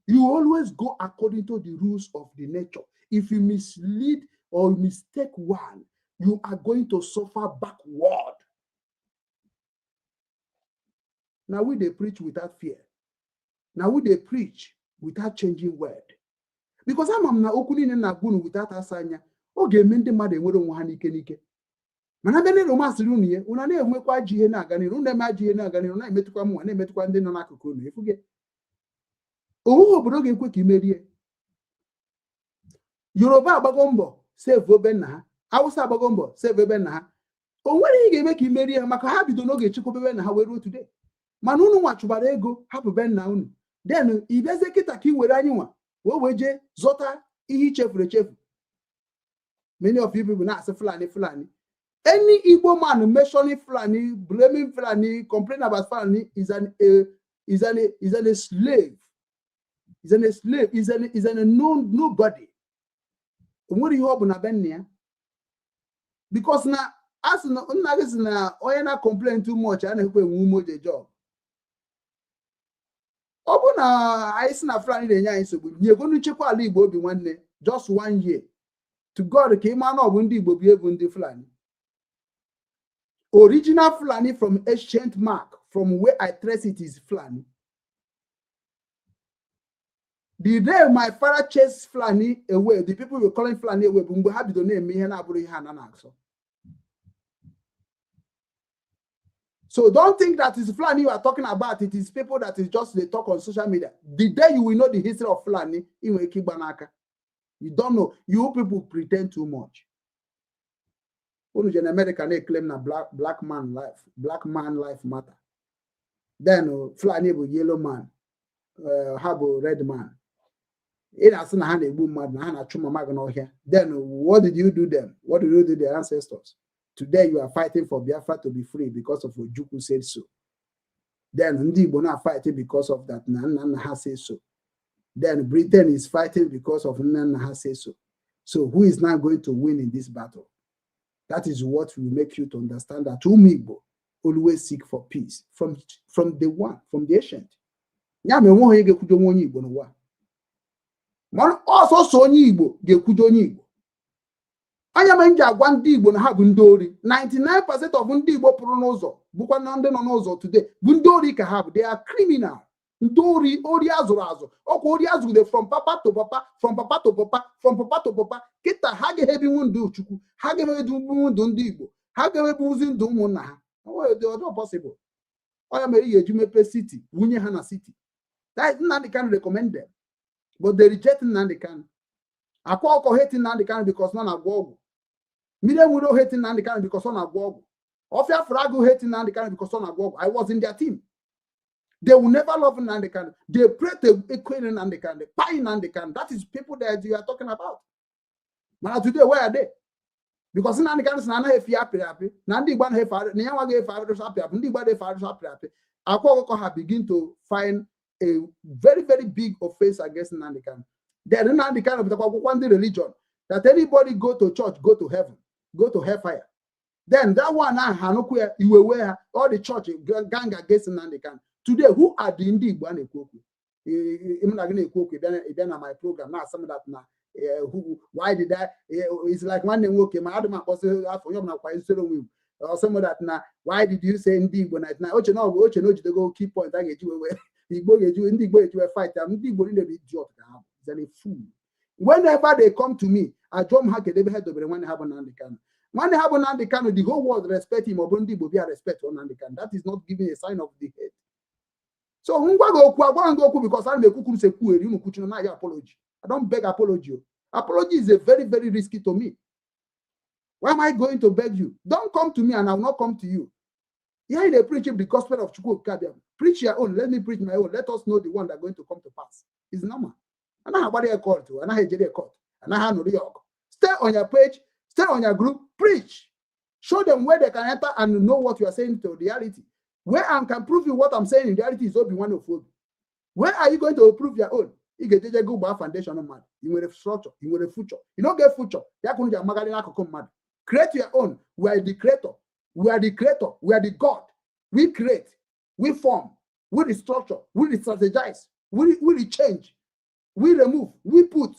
You always go according to the rules of the nature. If you mislead or mistake one, you are going to suffer backward. Now they preach without fear. Now they preach without changing word. Because I'm na okuni na gunu without asanya. Oge mende made nwere onwe ha nike. Mana bene romance ru niye, una na enwekwa jihe na agani, una ma jihe na agani, una emetukwa mu, na emetukwa ndị nọ n'akụkụ unu. Efuge. Owo obodo ga-ekwe ka imerie. Yoruba agbago mbọ save obenna ha. Hausa agbago mbọ save obenna ha. O nwere ihe ga-eme ka imerie ha maka ha bido n'oge chikobe na ha were ruo today. Mana unu nwa chụbara ego hapụ be nna unu then ibeze kịta ka i were anyị nwa wee je zọta ihe ichefuru echefu. Many of you people na-asị Fulani. Any Igbo man mentioning Fulani, blaming Fulani, complaining about Fulani is a slave. Is a slave. Is a nobody. What do you hope na be nna? Because na as na onye na complain too much a na-ekwe enwe the job. Ọ bụ na anyị si na Fulani na-enye anyị nsogbu nyego nchekwa ala Igbo Obinwanne just 1 year to God ka ịma na ọ bụ ndị Igbo bi ebu ndị Fulani. Original Fulani from ancient mark from where I trace it is Fulani. The day my father chased Fulani away, the people were calling Fulani away, but we have to name me na abụrụ ihe a na-asọ. So don't think that is Fulani you are talking about. It is people that is just they talk on social media. The day you will know the history of Fulani, you don't know. You people pretend too much. In America, they claim that black man life matter. Then Fulani bụ yellow man, ha bụ red man. Ị na-asị na ha na-egbu mmadụ na ha na-achụ mama gị n'ọhịa. Then what did you do them? What did you do their ancestors? Today you are fighting for Biafra to be free because of Ojukwu said so. Then ndị Igbo are fighting because of that. Nna ha say so. Then Britain is fighting because of Nna ha say so. So who is now going to win in this battle? That is what will make you to understand that Igbo always seek for peace from the one, from the ancient. Also so onye Igbo ga-ekwudo onye Igbo. Anya m nji agwa ndị Igbo na ha bụ ndị ori. 99% of ndị Igbo pụrụ n'ụzọ bụkwa na ndị nọ n'ụzọ today bụ ndị ori ka ha bụ. They are criminal. Ndị ori azụrụ azụ. Ọkwa ori azụrụ from papa to papa, from papa to papa, from papa to papa. Kịta ha ga-ebi ndụ Chukwu, ha ga-ebi ndụ ndị Igbo, ha ga-ebi ndụ ụmụnna ha. It's not possible. Oya mere ihe eji mepe city, wunye ha na city. That is Nnamdi Kanu recommend them. But they reject Nnamdi Kanu. Akwa ọkọ hating Nnamdi Kanu because nọ na-agwọ ọgwụ. Miriam Widow hating Nnamdi Kanu because ọ na-agwọ ọgwụ. Ofia Frago hating Nnamdi Kanu because ọ na-agwọ ọgwụ. I was in their team. They will never love Nnamdi Kanu. They pray to equate Nnamdi Kanu, pay Nnamdi Kanu. That is people that you are talking about. But today, where are they? Because Nnamdi Kanu is not happy. Nandi Igbo na happy. Nyawa ge happy. Ndi Igbo de happy. Akwa ọkọ ha begin to find a very, very big offense against Nnamdi Kanu. Then Nnamdi Kanu with one religion that anybody go to church, go to heaven, go to hellfire. Then that one now Hanuku, you were where all the church gang against Nnamdi Kanu. Today, who are the Ndi Igbo and Ekwoku? Even again Ekwoku, then on my program now some of that now. Why did I? It's like one name okay. My other man was for you now quite or some of that now. Why did you say Ndi Igbo night now? Oh, no, to go key point. I get you away. Igbo get you Ndi Igbo to a fight. I'm Ndi Igbo in the idiot. Then a fool. Whenever they come to me, I drum hack they head over when they have an Nnamdi Kanu. When they have an Nnamdi Kanu, the whole world respect him. Or Ndi Igbo be a respect on Nnamdi Kanu. That is not giving a sign of the head. So because I'm a kukum se apology. I don't beg apology. Apology is a very, very risky to me. Why am I going to beg you? Don't come to me and I will not come to you. Yeah, they preach the gospel of Chukwu Kabiam. Preach your own. Let me preach my own. Let us know the one that's going to come to pass. It's normal. And I have a call to, and I have a call, and I have no York. Stay on your page, stay on your group, preach. Show them where they can enter and know what you are saying to reality. Where I can prove you what I'm saying in reality is Obinwannem Foundation. Where are you going to prove your own? You get a good foundation on man. You will have structure, you will have future. You don't get future. Create your own. We are the creator. We are the creator. We are the God. We create. We form. We restructure. We strategize. We change. We remove. We put.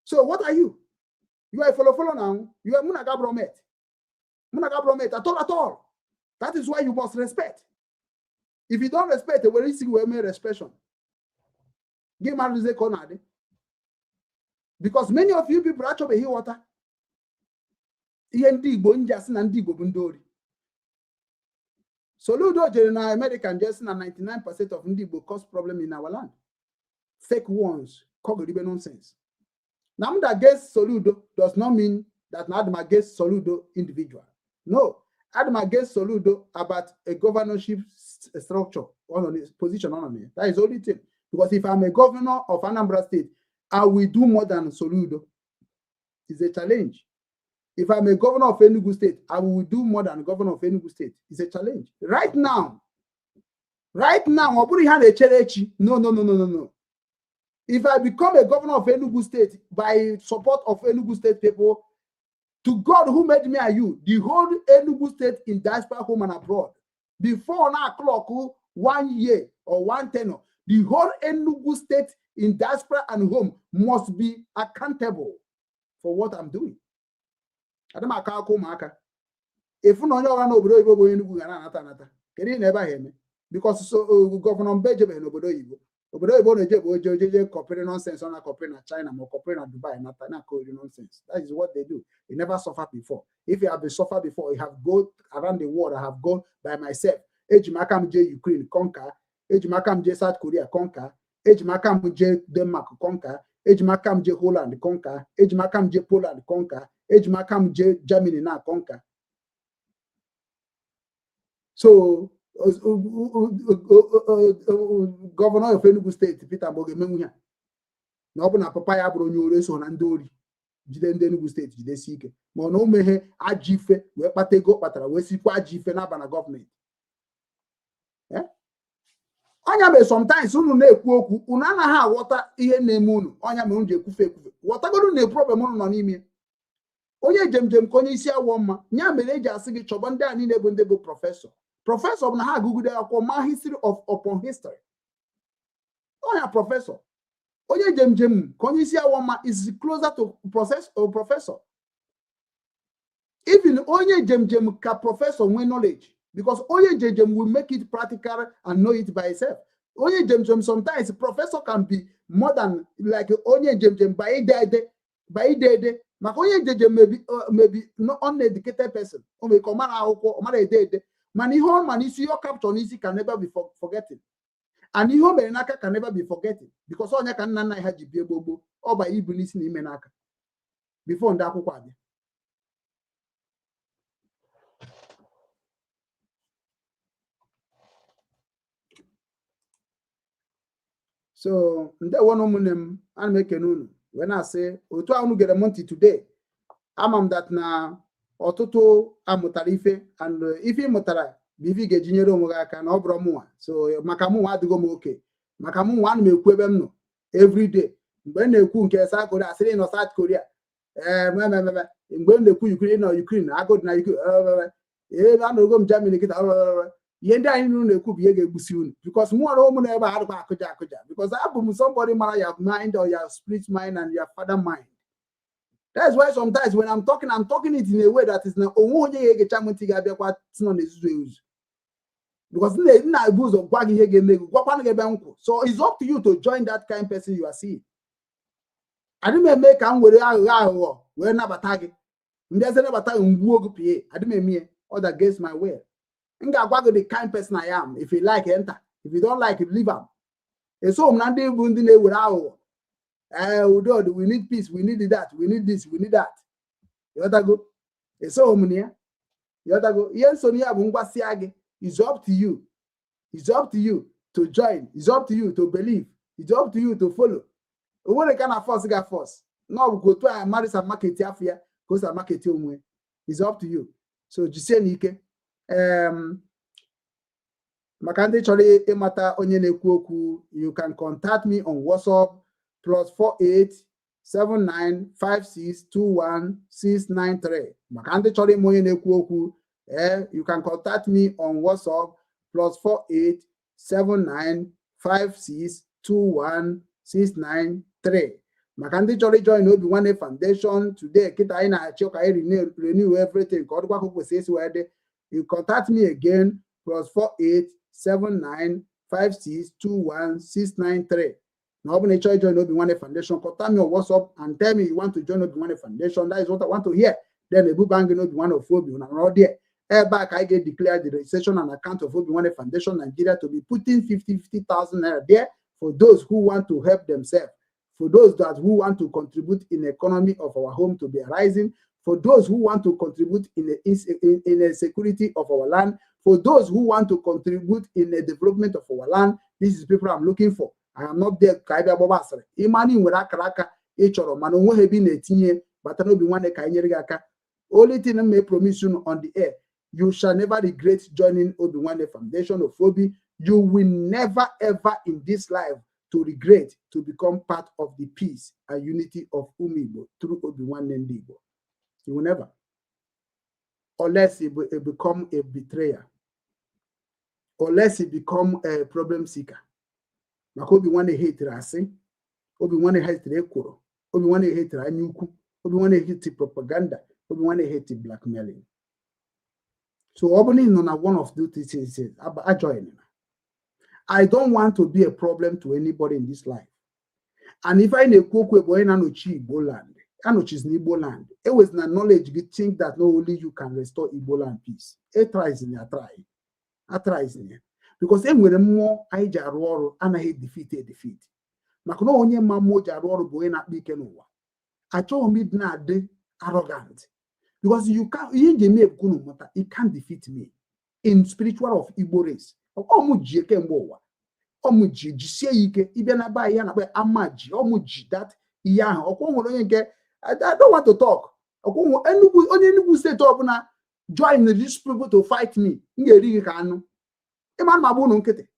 So what are you? You are a follow now. You are Munagabromet. Munagabromet at all. That is why you must respect. If you don't respect, the very thing will make respect. Because many of you people actually hear water. Soludo General American just 99% of Igbo cause problem in our land. Fake ones, cognitive nonsense. Now that against Soludo does not mean that I'm against Soludo individual. No, I'm against Soludo about a governorship structure on his position on me. That is the only thing. Because if I'm a governor of Anambra State, I will do more than Soludo. It's a challenge. If I'm a governor of Enugu State, I will do more than governor of Enugu State. It's a challenge. Right now, no. If I become a governor of Enugu State by support of Enugu State people, to God who made me and you, the whole Enugu State in diaspora, home and abroad, before 9 o'clock, 1 year or 1 tenor, the whole Enugu State in diaspora and home must be accountable for what I'm doing. If you know because Governor Benjamin copying nonsense on a copying China, more copying Dubai, not nonsense. That is what they do. You never suffered before. If you have been suffered before, you have gone around the world. I have gone by myself. Ejimakam J Ukraine conquer. Ejimakam J South Korea conquer. Ejimakam J Denmark conquer. Ejimakam J Holland conquer. Ejimakam J Poland conquer. Ejimakam J Germany now conquer. So Governor of Enugu State Peter Mboge menwu na ọ bụ na papa ya bụrụ onye ori so na ndị ori jide ndị Enugu steeti jidesi ike ma ọ na omeghe ajọ ife wee kpata ego kpatara wee sikwa ajọ ife n'aba na gọọmenti. Ọnya mere sometimes unu na-ekwu okwu unu anaghị aghọta ihe na-eme unu. Ọnya mere unu ji ekwufe ghọtagodu na problem unu nọ n'ime. Onye jemjem ka onye isi awọ mma nya mere eji asị gị chọba ndị a niile bụ ndị bụ prọfesọ bụ na ha agụgide akwụkwọ ma history upon history. Ọnya prọfesọ onye jemjem ka onye isi awọ mma is closer to professor. Even onye jemjem ka professor nwee knowledge because onye jemjem will make it practical and know it by itself. Onye jemjem sometimes professor can be more than like onye jemjem by ide maka onye jemjem maybe no uneducated person o may come akwụkwọ o mara ede mana ihe ọ ma n'isi your capture n'isi can never be forgetting. And ihe o mere n'aka can never be forgetting because onye ka nna nna ha ji bie gbogbo ọ ba ibu n'isi na ime n'aka before ndị akwụkwọ abịa. So ndewo na ụmụnne m ana m ekene unu wee na-asị otu ahụ unu gere m ntị today ama m that na ọtụtụ amụtara ife and ife ịmụtara bụ ife ị ga-eji nyere onwe gị aka na ọ bụrụ mụnwa. So maka mụnwa adịgo m oke maka mụnwa ana m ekwu ebe m nọ everyday. Mgbe m na-ekwu nke South Korea asịrị nọ South Korea mgbe m na-ekwu Ukraine nọ Ukraine agụdị na Ukraine ebe anọgo m Germany kịta ihe ndị anyị nụrụ na-ekwu bụ ihe ga-egbusi unu because mụ nwere ụmụ na ebe a adịkwa akụja because abụ m somebody mara your mind or your spirit mind and your father mind. That's why sometimes when I'm talking it in a way that is na onwe onye ga-egecha m ntị ga-abịakwa tinọ na-ezuzu ezuzu because na-ebu ụzọ gwa gị ihe ga-eme gị gwakwanụ gị ebe nkwụ. So it's up to you to join that kind of person you are seeing. Adị m eme ka m were aghụghọ wee nabata gị ndị eze nabata gị mgbuo gị pie adị m eme all that against my will. The kind person I am. If you like, enter. If you don't like, leave them. And so we need peace, we need that, we need this, we need that. You gotta go. And so you gotta go. It's up to you. It's up to you to join. It's up to you to believe. It's up to you to follow. When kind of force got force. No, we go to a marriage and market here, because I market your it's up to you. So just say Nike. Maka ndị chọrọ ịmata onye na-ekwu okwu, you can contact me on WhatsApp +4879562163. Maka ndị chọrọ ịma onye na-ekwu okwu, you can contact me on WhatsApp +4879562163. Maka ndị chọrọ join Obinwannem Foundation today, kita anyị na-achọ ka anyị renew everything ka ọ dịkwa ka kwesị esi wee dị. You contact me again +4879562163. Now, when you join Obinwannem Foundation, contact me on WhatsApp and tell me you want to join Obinwannem Foundation. That is what I want to hear. Then the book bank Obinwannem Foundation and all there. Back I get declared the registration and account of Obinwannem Foundation Nigeria to be putting 50,000 naira there for those who want to help themselves, for those who want to contribute in the economy of our home to be rising, for those who want to contribute in the security of our land, for those who want to contribute in the development of our land. This is people I'm looking for. I am not there. Imani nwere akaraka ịchọrọ mana onwe ha bi na-etinye batana Obinwannem ka nyere gị aka. Only thing I may promise you on the air, you shall never regret joining Obinwannem Foundation of Obi. You will never ever in this life to regret to become part of the peace and unity of Igbo through Obinwannem Igbo. You will never. Unless it become a betrayer. Unless it become a problem seeker. Like Obinwannem hate Rasi. Obinwannem hate Ekoro. Obinwannem hate Anyuku. Obinwannem hate propaganda. Obinwannem hate blackmailing. So Obinwannem is not one of those things. I join. I don't want to be a problem to anybody in this life. And if I know boy na no chi Igbo land. Anoch is Igbo land. It was not knowledge. You think that not only you can restore Igbo land peace. It tries in your try. I tries in here. Because when more I jaruoro and I defeat. Makono onye mamo jaruoro boy na bike no. I told me na de arrogant. Because you can't you me kuno mata, it can't defeat me. in spiritual of Igbo race. Omuji kembowa. Omuji jisie ike ibia na ba ya na ba amaji. Omuji that iya. I don't want to talk. Enugu state obuna join these people to fight me. Ngeri ka anu. Iman mabunu nkete.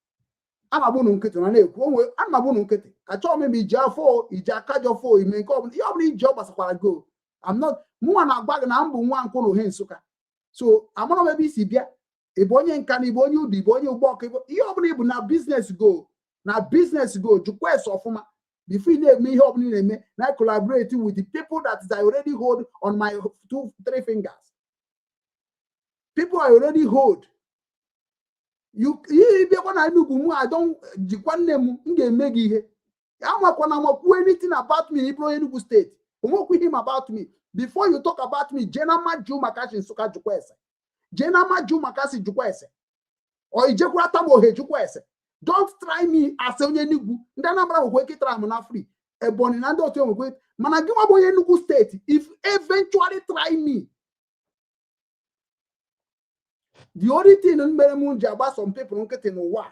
Amabunu nkete na na-ekwu onwe amabunu nkete. Achọ me bi jafo ija kajofo ime nke obuna. Iyo obuna job asakwara go. I'm not mwa na agba na mbu nwa nko no he Nsukka. So amana me bi si bia. Ibo onye nka na ibo onye udi ibo onye ugbo ka ibo. Iyo obuna ibu na business go. Na business go jukwa eso ofuma. Before me help me and I collaborate with the people that I already hold on my 2-3 fingers. People I already hold. You be one I know I don't name anything about me, Enugu State. With him about me. Before you talk about me, Jenama Ju Makashi Nsukka Jukwese. Jenama Ju Makasi Jukwese. Or Ijekwata Mohe Jukwese. Don't try me as a Enugu. Ndanambra weke try na free. Ebony nando to weke. Managima boy Enugu State. If eventually try me, the only thing in Beremunja about some people don't get in a war.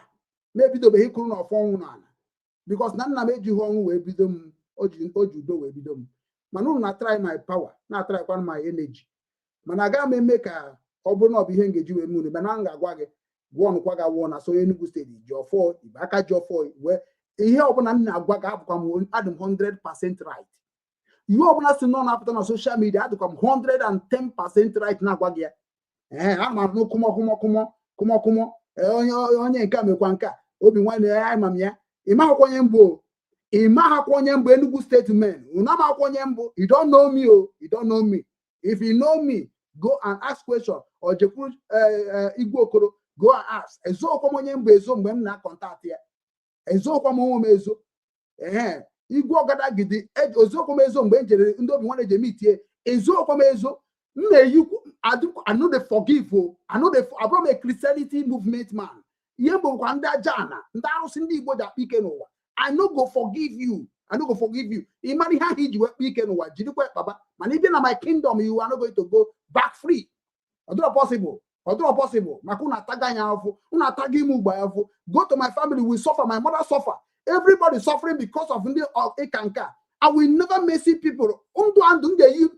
Maybe the vehicle no phone because none na made you home will be them oju do will be them. Manu na try my power. Na try on my energy. Managa me make a obono be henge you moon. Bananga gwage. One kwaga one so Enugu State your 4 ibaka your 4 where here open and agwaga come adam 100% right. You open us to non after on social media to come 110% right na gwagia. I'm no kumo onye nka mekwanka Obinwannem mamia ima akwonye mbo Enugu State men una ma akwonye mbo you don't know me you don't know me. If you know me go and ask question or jeku Igbo okoro go and ask. Ezo komonye mbo ezo mgbe m na contact ya. Ezo komonwe mezo. Igbo gada gidi ezo komezo mgbe njere ndo Obinwannem je meet ezo komezo I know they forgive I know they I brought a Christianity movement man. Yembo kwanda jana ndaru sindi Igbo da pike no. I no go forgive you. I no go forgive you. Imani ha hiji we pike no wa jidi kwa baba. Man even in my kingdom you are not going to go back free. Although possible. Although possible, Makuna Taganya, Una Tagimu Bayafu, go to my family, we suffer, my mother suffer. Everybody suffering because of Ekanka. I will never messy people. You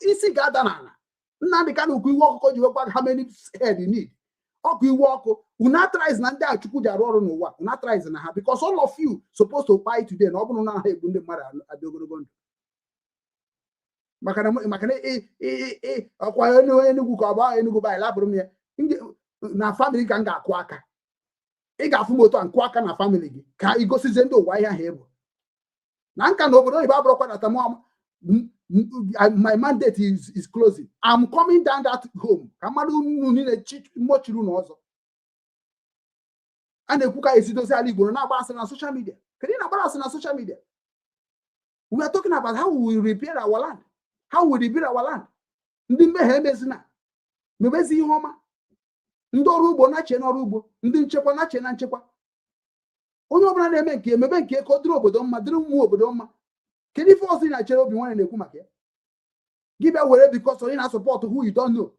easy Gadanana. Now the kind of walk you work how many head you need. Okay, walk, Unatra Nanda Chukuja Roro no work, Unatra is because all of you supposed to buy today, no one Bunde Mara at the akwa Enugu ka ba Enugu ba la brum ye na family ka nga akwa aka ị ga-afụ moto nkwa aka na family gị ka igosize ndị ụwa ihe ha ebo na nka na obodo ibe abụrụkwa na my mandate is closing. I'm coming down that home ka mmadụ niile mochiru n'ọzọ a na-ekwuka esidozi ala Igbo na-agba asị na social media. Kedu na-agba asị na social media? We are talking about how we repair our land. How we rebuild our land? Ndị mmehie emezina mebezi ihe ọma ndị ọrụ ugbo na-ache n'ọrụ ugbo ndị nchekwa na-ache na nchekwa onye ọbụla na-eme nke emebe nke ka ọ dịrị obodo mma dịrị ụmụ obodo mma. Kedu ife ọzọ ị na-achere Obinwannem na-ekwu maka ya? Give away because onye na-support who you don't know.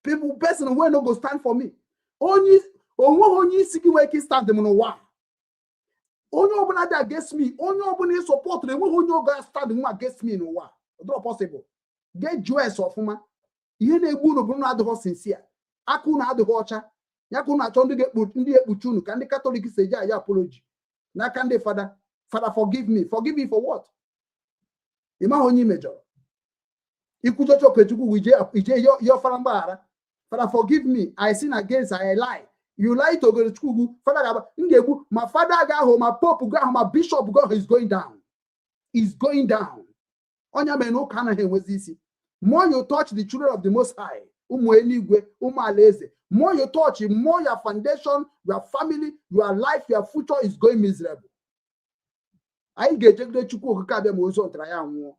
Person wey no go stand for me. Onwe onye isi gị nwee ike stand m n'ụwa. Onye ọbụla dị against me, onye ọbụla support enweghị onye ọga stand nwa against me n'ụwa. Not possible. Get Joyce ọfụma. Ihe na-egbu unu bụrụ na adịghị sincere. Aka unu adịghị ọcha. Ya ka unu achọ ndị ekpuchi unu ka ndị Katọlik si eje aya apology. N'aka ndị Father, forgive me. Forgive me for what? Ịma onye imejọrọ. Ikwuchocho Okechukwu ije your Father, Father, forgive me. I sin against, I lie. You lie to Okechukwu. Father, my father go, my pope go, my bishop go, is going down. Is going down. More you touch the children of the Most High, more you touch, more your foundation, your family, your life, your future is going miserable. I get the Chukwu Kabia Mozi on Trayan.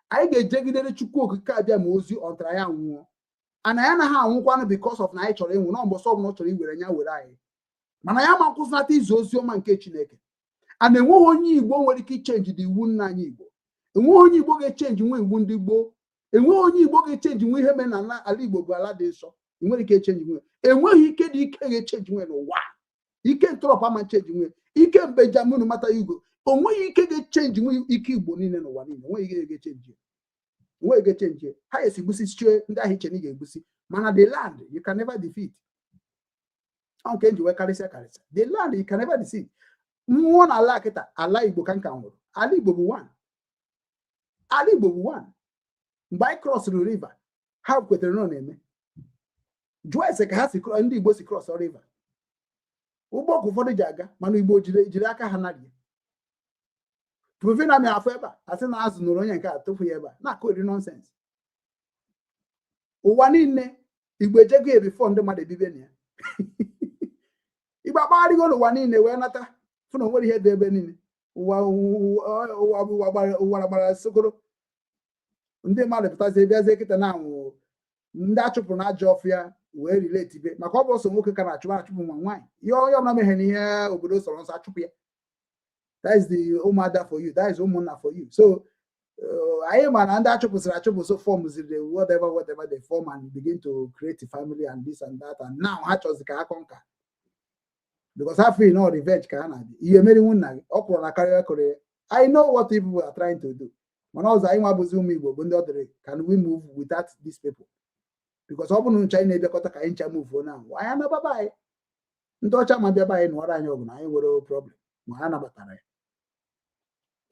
I get the Chukwu Kabia Mozi on Trayan. And I am one because of nature, and we almost all not really with I. Manayama Kusnati Zosio man Kechineke. And then one ye won't change the wound nani. And one ye will get change when wounded bo. And one ye will get change with him and Alibo Balade so. nwere ike change nwe enweghị ike dị ike ga-echange nwe n'ụwa ike ntọrọpa ma change nwe ike Benjamin mata Igbo onweghị ike ga-echange nwe ike Igbo niile n'ụwa niile onweghị ike ga-echange onweghị ga-echange ha esi gbusi chie ndị ahụ iche na ị ga-egbusi mana the land you can never defeat nke nji wee karịsịa the land you can never defeat mmụọ na ala kịta ala Igbo ka nka nwụrụ ala Igbo bụ one ala Igbo bụ one mgbe anyị crossịrị river ha kwetere na ọ na-eme jụọ ese ka ha si ndị Igbo si cross river ụgbọ ọkụ ụfọdụ ji aga mana Igbo jiri aka ha narị provena mi afọ ebe a asị na azụ nụrụ onye nke a tụfu ya ebe a na-akụri nonsense ụwa niile Igbo ejego ya bifo ndị mmadụ ebibe na ya Igbo akpagharịgo n'ụwa niile wee nata fụ na onwere ihe dị ebe niile ụwa gbara sokoro ndị mmadụ pụtazie bịazie kịta na anwụ ndị achụpụrụ na ajọ ọfịa wee relate ibe maka ọ bụ ọsọ nwoke ka na-achụpụ ma nwaanyị ihe onye ọbụla meghe na ihe obodo sọrọ nsọ achụpụ ya that is the ụmụada for you that is ụmụnna for you so anyị ma na ndị achụpụsịrị achụpụ so form ziri whatever they form and begin to create a family and this and that and now ha chọzi ka ha conquer because ha feel no revenge ka ha na-adị ihe merinwu nna gị ọ kwụrụ na karịa kọrọ I know what people are trying to do mana ọzọ anyị nwa bụzi ụmụ Igbo bụ ndị ọ dịrị can we move without these people because ọ bụrụ ncha anyị na-ebịakọta ka anyị ncha move na anyị anababa anyị ndị ọcha ma bịaba anyị nụọrọ anyị ọgụ na anyị nwere problem ma ha nabatara ya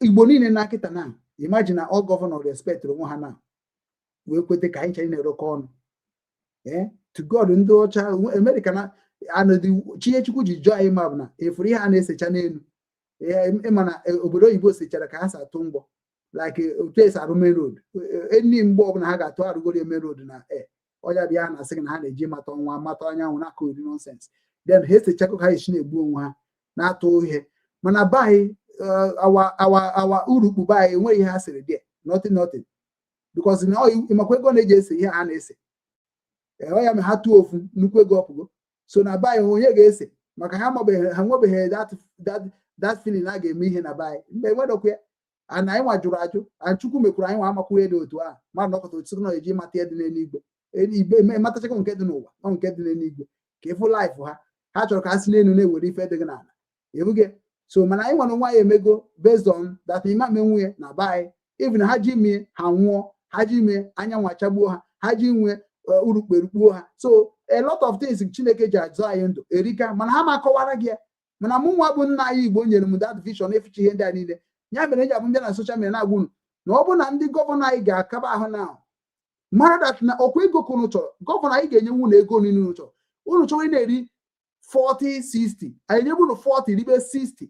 Igbo niile na nkịta na imagine na all governor respect onwe ha na wee kwete ka anyị ncha na-erokọ ọnụ to God ndị ọcha America na anọdị Chinyechukwu ji jụọ anyị ma bụ na efuru ihe a na-esecha n'elu ịma na obodo oyibo sechara ka ha si atụ mgbọ like otu esi arụ main road enyi mgbe ọbụla ha ga-atụ arụgoro main road na ọya bịa na asị gị na ha na-eji mata ọnwa mata anyanwụ na-akọ ori nonsense then ha esechakọ ha esi na-egbu onwe ha na-atụ ihe mana be anyị awa urukpu be anyị enweghị ihe ha sịrị dị nothing because na ịmakwa ego na-eji ese ihe ha na-ese ọya ma ha tụọ ofu nnukwu ego ọpụgo so na be anyị onye ga-ese maka ha nwebeghị that feeling a ga-eme ihe na be anyị mgbe enwedokwa ya ana anyị nwa jụrụ ajụ Chukwu mekwuru anyị nwa amakwuru ede otu a mmadụ nọkọta otu na eji mata dị n'eluigwe matachakwa nke dị n'ụwa ọ nke dị n'eluigwe ka ịfụ laịfụ ha chọrọ ka ha si n'elu na-ewere ife dị gị n'ala ebuge so mana anyị nwere nwa ya emego based on that ima menwunye na be anyị even ha ji mie ha nwụọ ha ji mie anyanwụ achagbuo ha ji nwee urukperukpuo ha so a lot of things Chineke ji azụ anyị ndụ erika mana ha ma akọwara gị ya mana mụ nwa bụ nna anyị Igbo nyere m that vision eficha ihe ndị a niile ya mere eji abụ ndị na social media na-agwa unu na ọ bụ na ndị gọvanọ anyị ga-akaba ahụ na mara that na ọkwa ego ka unu chọrọ gọvanọ anyị ga-enye unu ego niile unu chọrọ ị na-eri 40-60 anyị nye unu 40 ribe 60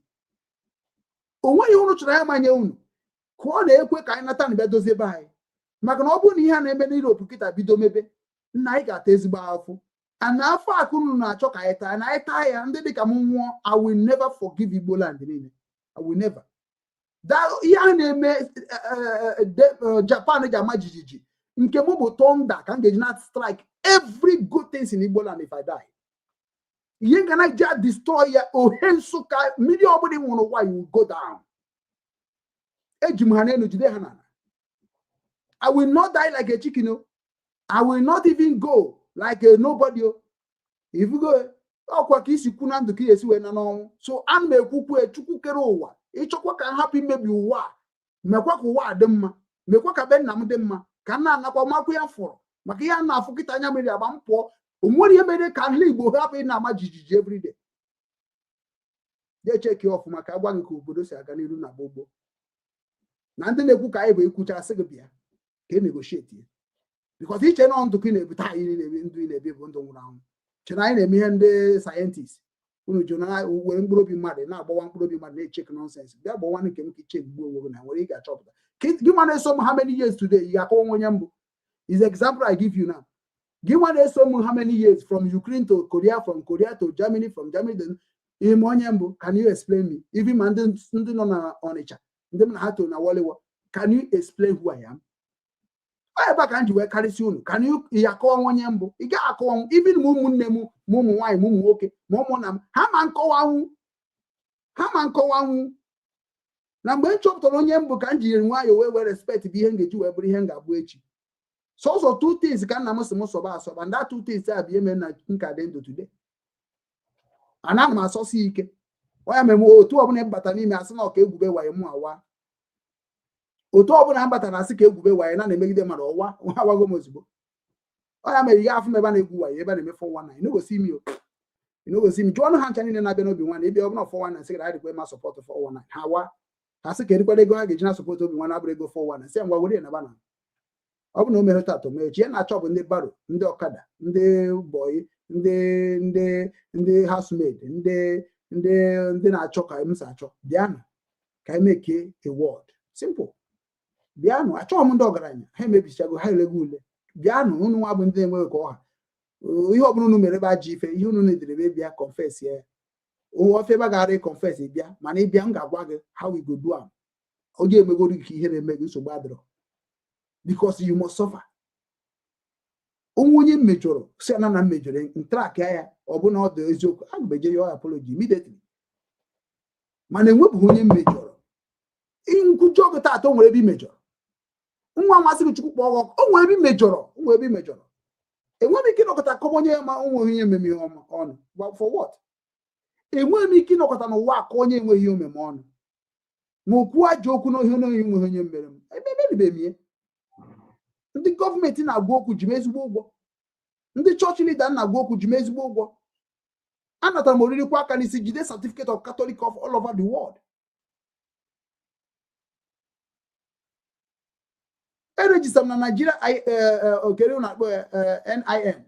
onweghị unu chọrọ ya manye unu ka ọ na-ekwe ka anyị nata na bịa dozie ebe anyị maka na ọ bụrụ na ihe a na-eme n'Europe kịta bido mebe nna anyị ga-ata ezigbo afọ ana afọ akụ unu na-achọ ka anyị taa na anyị taa ya ndị dịka m nwụọ I will never forgive Igbo land niile I will never ihe a na-eme Japan ji ama jijiji nke m bụ thunder ka m ga-eji na strike every good things in Igbo land if I die ihe ga na ja destroy ya ohe Nsukka mmiri ọbụla ị nwụrụ ụwa you go down eji m ha n'elu jide ha n'ala I will not die like a chicken I will not even go like a nobody if you go ọkwa ka isi kwu na ndụ ka esi wee na n'ọnwụ so ana m ekwukwu Chukwu kere ụwa ịchọkwa ka hapụ imebi ụwa mekwa ka ụwa dị mma mekwa ka be nna m dị mma ka nna anakwa makwa ya fọrọ maka ihe a na-afụ kịta anya mmiri agba m pụọ onwere ihe mere ka ndị Igbo hapụ ị na-ama jijiji everyday cheki ọfụma ka agwa gị ka obodo si aga n'iru na gbogbo na ndị na-ekwu ka anyị bụ ekwucha asị gị bịa ka e negotiate ya because iche na ndụ ka ị na-ebute anyị ndụ ị na-ebi bụ ndụ nwụrụ anwụ chena anyị na-eme ihe ndị sayentist unu jụ na were mkpụrụ obi mmadụ na-agbawa mkpụrụ obi mmadụ na-echek nonsense bịa gbawa nke m ka iche gbuo onwe gị na nwere ị ga-achọpụta gị nwa na-eso m how many years today ị ga-akọwa onye mbụ is example I give you now gị nwa na-eso m how many years from Ukraine to Korea from Korea to Germany from Germany then ime onye mbụ can you explain me even ma ndị nọ na Ọnịcha ndị m na ha to na Wọlewo can you explain who I am ebe ka m ji wee karịsị unu can you akọwa onye mbụ ị gaghị akọwa even m ụmụnne m ma ụmụ nwaanyị ma ụmụ nwoke ma ụmụnna m ha ma nkọwanwu na mgbe m chọpụtara onye mbụ ka m jiri nwayọọ wee respect bụ ihe m ga-eji wee bụrụ ihe m ga-abụ echi So 2 things can na most and that 2 things are be men na nka den do today. And I'm asọsi ike. Why me otu ọbụla mbata n'ime asị na ọka egwube waye mụ awa. Otu ọbụla mbata na asị ka egwube waye na na-emegide mara ọwa awago m ozugbo. Oya mere ya afụ meba na egwu waye ebe na-eme 419. You no go see me. You know go see me. Jono ha nchani na be no Obinwannem ebe ọbụla 419 sị ga adịkwa ma support 419. Ha wa. Ha sị ka edikwa ego ha ga-eji na support Obinwannem abụrụ ego 419. Sị ngwa were na bana. Ọ bụ na o mere tato mechi na achọ bụ ndị baro, ndị ọkada, ndị boy, ndị housemaid, ndị na-achọ ka m achọ bịanụ ka emeke a word simple. Bịanụ achọ m ndị ọgaranya ha emebichago ha elego ule bịanụ unu nwa bụ ndị enweghị ka ọha ihe ọ bụla unu mere ebe ajọ ife ihe unu na-edere ebe bịa confess ya ofe ebe gara confess bịa mana ịbịa m ga-agwa gị how we go do am oge emegoro gị ihe na-eme gị nsogbu adịrọ because you must suffer. Onye mmejọrọ si na mmejọrọ ntrak ya ọ bụ na ọ dị eziokwu a ga-eje ya apology immediately mana enwebụghị onye mmejọrọ nkwụjọ gị taata o nwere ebe imejọrọ nwa masịrị Chukwu kpọọ o nwere ebe imejọrọ enweghị ike ịnọkọta kọba onye ma onweghị ihe ememe ọma ọnụ for what enweghị ike ịnọkọta n'ụwa aka onye enweghị ihe omeme ọnụ ma okwu ajọ okwu n'ohi n'ohi nweghị onye mere m ebe ebebemie ndị gọọmenti na-agwa okwu ji m ezigbo ụgwọ ndị chọọchị leader na-agwa okwu ji m ezigbo ụgwọ anatara m oriri kwa aka n'isi jide certificate of Catholic of all over the world. Register na Nigeria okere na NIN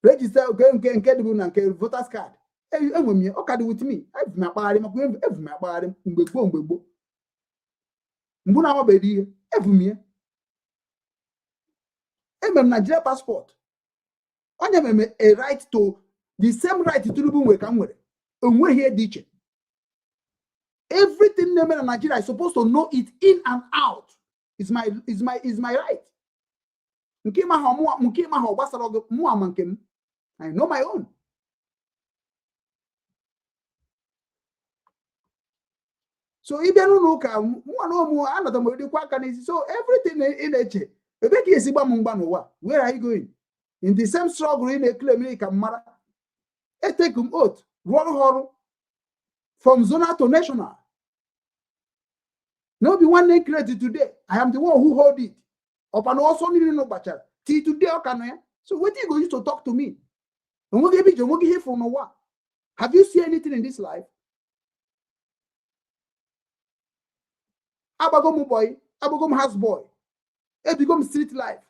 register nke dị bụ na nke voters card enwe m ọ ka dị with me evu m akpagharị makwa evu m akpagharị mgbe gboo mgbu na ọbedi ihe evu m emere Nigeria passport onye meme a right to the same right Tinubu nwe ka m nwere onweghị ihe dị iche. Everything na-eme na Nigeria is supposed to know it in and out. Is my right. Nke ma ha gbasara gị mụ ama nke m. I know my own. So ịbịa n'ụlọ ụka mụ na ụmụ anọta m dịkwa aka n'isi. So everything ị na-eche ebe ka esi gba m mgba n'ụwa. Where are you going? In the same struggle ị na-ekele ka mara. Take m oath rụọ ọrụ from zonal to national. No be one name created today. I am the one who hold it. Upon also needing no bachar. Till today, so what are you going to talk to me? Have you seen anything in this life? Abagom boy, Abagom house boy. It becomes street life.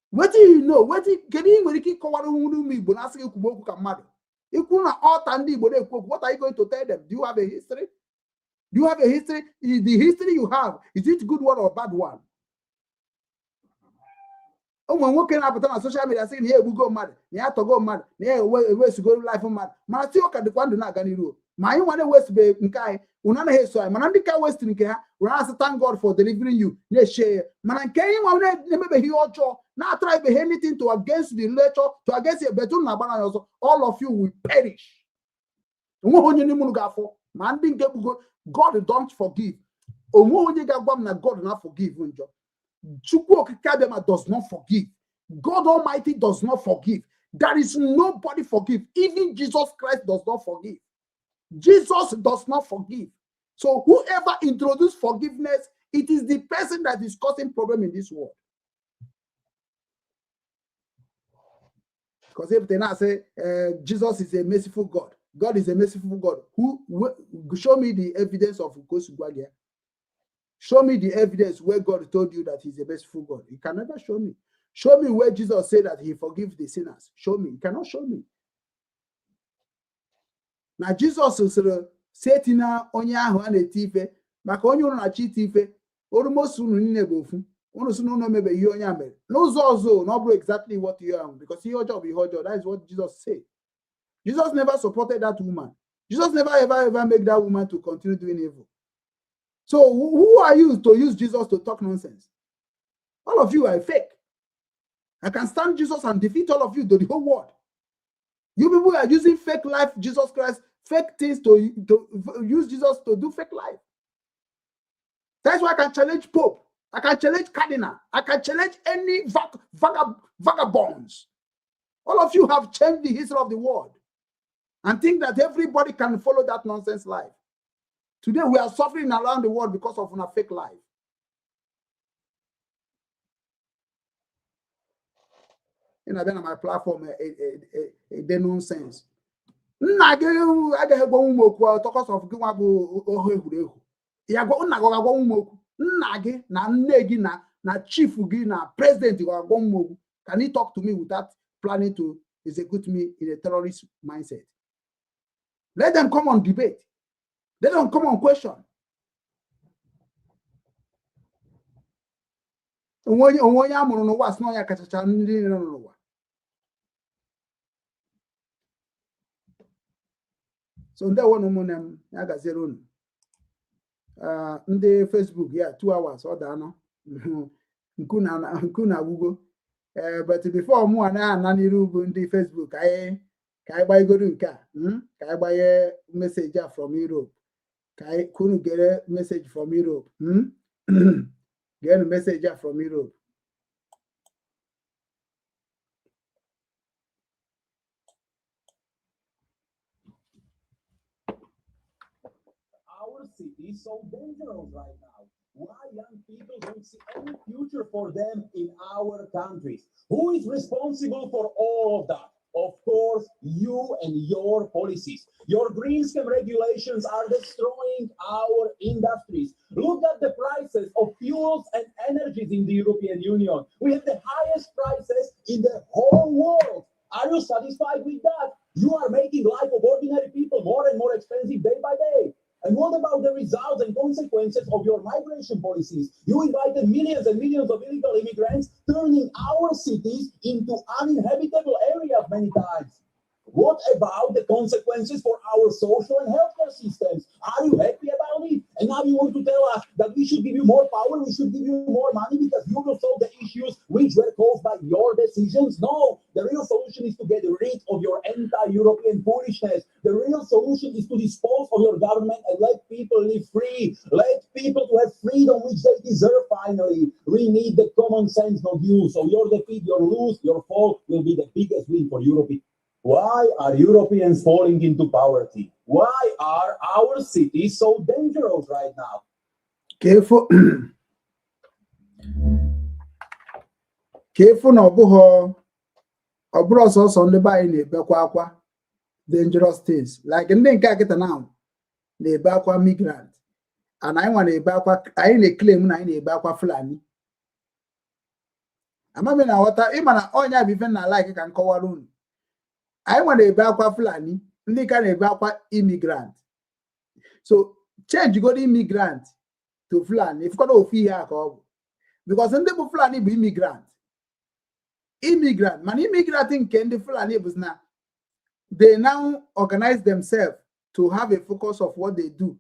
What do you know? What can you keep calling me? But asking you to come mad. You couldn't all tandy, but what are you going to tell them? Do you have a history? Do you have a history? Is the history you have, is it good one or bad one? Oh, when working up on social media saying, here we go mad, near to go mad, near ways to go life mad. Matio can the one do not gonna do. My one way to be Nkai, Unana Heso, Manandika West in Kia, we ask to thank God for delivering you. Yes, share. Man, can you never hear your now try to anything to against the letter, to against your better Nabana, all of you will perish. Man didn't get good. God don't forgive. God not forgive. Does not forgive. God Almighty does not forgive. There is nobody forgive. Even Jesus Christ does not forgive. Jesus does not forgive. So whoever introduced forgiveness, it is the person that is causing problem in this world. Because if they now say Jesus is a merciful God, God is a merciful God. Show me the evidence of Ukosugwagia. Show me the evidence where God told you that he's a merciful God. You can never show me. Show me where Jesus said that he forgives the sinners. Show me. You cannot show me. Now Jesus is saying na onye ahụ a na-eti ife maka onye ụrụ na-achị iti ife almost unu niile bụ ofu unu si n'ụlọ mebe ihe onye a mere n'ụzọ ọzọ na ọ bụrụ exactly what you are because ihe ọjọọ bụ ihe ọjọọ. That is what Jesus said. Jesus never supported that woman. Jesus never ever made that woman to continue doing evil. So who are you to use Jesus to talk nonsense? All of you are fake. I can stand Jesus and defeat all of you to the whole world. You people are using fake life, Jesus Christ, fake things to use Jesus to do fake life. That's why I can challenge Pope. I can challenge Cardinal. I can challenge any vagabonds. All of you have changed the history of the world and think that everybody can follow that nonsense life. Today, we are suffering around the world because of a fake life. You know, then on my platform, a nonsense. I get a talk of na chief na president can he talk to me without planning to execute me in a terrorist mindset? Let them come on debate. Let them come on question. So that one I got zero. In the Facebook, yeah, 2 hours or dano. Nkuna Google. But before more na nani rubu in the Facebook, I buy go to car. I buy a message from Europe. Couldn't get a message from Europe. Get a message from Europe. Our city is so dangerous right now. Why young people don't see any future for them in our countries? Who is responsible for all of that? Of course, you and your policies. Your green scheme regulations are destroying our industries. Look at the prices of fuels and energies in the European Union. We have the highest prices in the whole world. Are you satisfied with that? You are making life of ordinary people more and more expensive day by day. And what about the results and consequences of your migration policies? You invited millions and millions of illegal immigrants, turning our cities into uninhabitable areas many times. What about the consequences for our social and healthcare systems? Are you happy about it? And now you want to tell us that we should give you more power, we should give you more money because you will solve the issues which were caused by your decisions? No, the real solution is to get rid of your anti-European foolishness. The real solution is to dispose of your government and let people live free. Let people to have freedom which they deserve finally. We need the common sense, not you. So your defeat, your lose, your fall will be the biggest win for Europe. Why are Europeans falling into poverty? Why are our cities so dangerous right now? Careful no buho obro so ndị ba anyị na-ebekwa akwa dangerous things like ndị nke akịta now na-ebe akwa migrant and anyị nwa na-ebe akwa anyị na-claim na anyị na-ebe akwa Fulani. Amami na wata ịma na onya bụ ife na like ka nkọwara unu. I want to buy a Fulani, they can buy immigrant. So change go to immigrant to Fulani. If you got fear, because in the Fulani be immigrant. Man, immigrant in the Fulani was now. They now organize themselves to have a focus of what they do.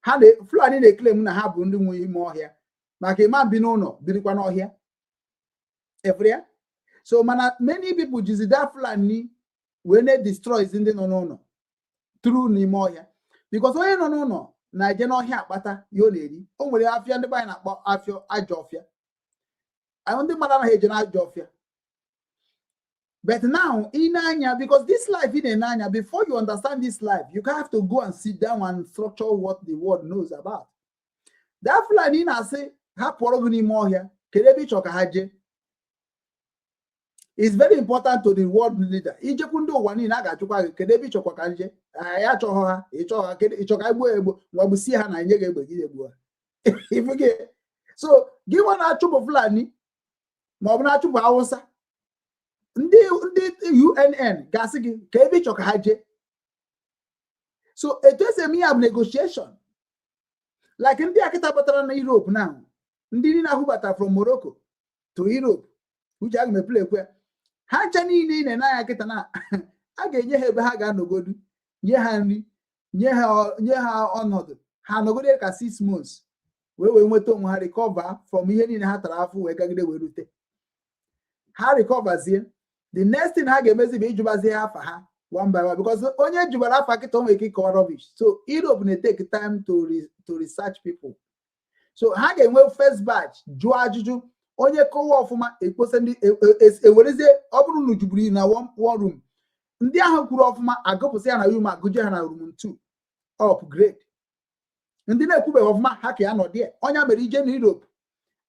How they Fulani they claim to have more here. Like a man be no, here. Every year. So many people just that Fulani. When they destroy is in the no through Nimoya because when no na no here bata yo lady only afia and the buy na afio ajofia I want the man na ajofia but now in Anya because this life in Anya before you understand this life you have to go and sit down and structure what the world knows about that Fulani na say ha poro ni mo here kerebi choka haje. It's very important to the world leader. Ijekundo wani na gachukwa kedebi chokwa kanje. Ya choha, ichoka egbo wabusi ha na nyege egbo gidegbo. If you get so give one achubo Fulani, ma obuna achubo Hausa. Ndi UNN gasigi kedebi choka haje. So it is a me of negotiation. Like ndi akita batara na Europe now. Ndi na hubata from Morocco to Europe. Which I may play where Hacha niile na ya kita na a ga-enye ha ebe ha ga-anogodu nye ha nri nye ha ọnọdụ ha nogodu ka 6 months wee nweta onwe ha recover from ihe niile ha tara afụ wee gagide wee rute ha recoverzie the next thing ha ga-emezi bụ ijubazie afa ha one by one because onye jubara afa kita onwe ike ịkọ rubbish so Europe na take time to research people So ha ga-enwe first batch jụọ ajụjụ onye kọwa ọfụma ekpose ndị ewerezie ọ bụrụ na ujuburu na one room ndị ahụ kwuru ọfụma agụpụsị ya na room agụje ha na room 2 upgrade. Ndị na-ekwubeghị ọfụma ha ka ya nọ dị onye mere ije na Europe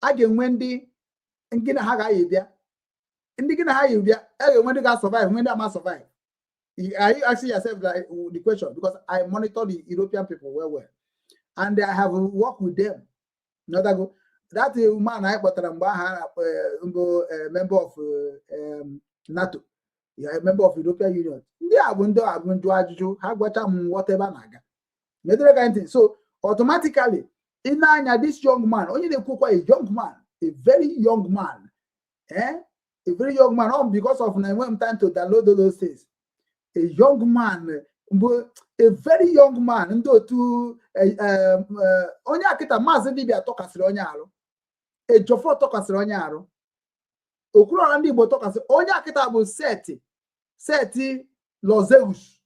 a ga-enwe ndị gị na ha ga-ayị bịa ndị gị na ha yi bịa a ga-enwe ndị ga-survive nwe ndị ama survive. Are you asking yourself the question? Because I monitor the European people well and I have worked with them. That woman I bought a member of NATO, a member of European Union. They are going to have whatever naga. So automatically, in this young man, only they cook a young man, a very young man, a very young man. Because of when time to download those things, a young man, a very young man, ndo to onye akita mazi dibia tokasiri onye arụ. Ejofo tokasiri onye arụ. Okuru ala ndị Igbo tokasiri onye akita bụ seti Lozeus.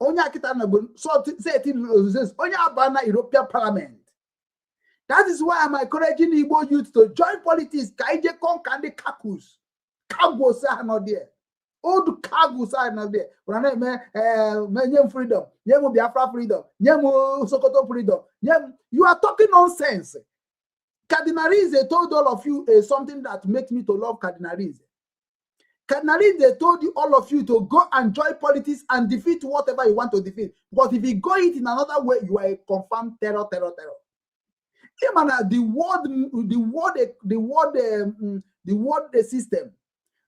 Onye akita na bụ seti Lozeus. Onye abana European Parliament. That is why I'm encouraging Igbo youth to join politics. Kaije kon kandi kakus. Kagos are not there. Old cargoes are not there. Nyem freedom, nyem Biafra freedom, nyem Sokoto freedom. You are talking nonsense. Cardinalize told all of you something that makes me to love Cardinalize. Cardinalize told you all of you to go and join politics and defeat whatever you want to defeat. But if you go it in another way, you are a confirmed terror.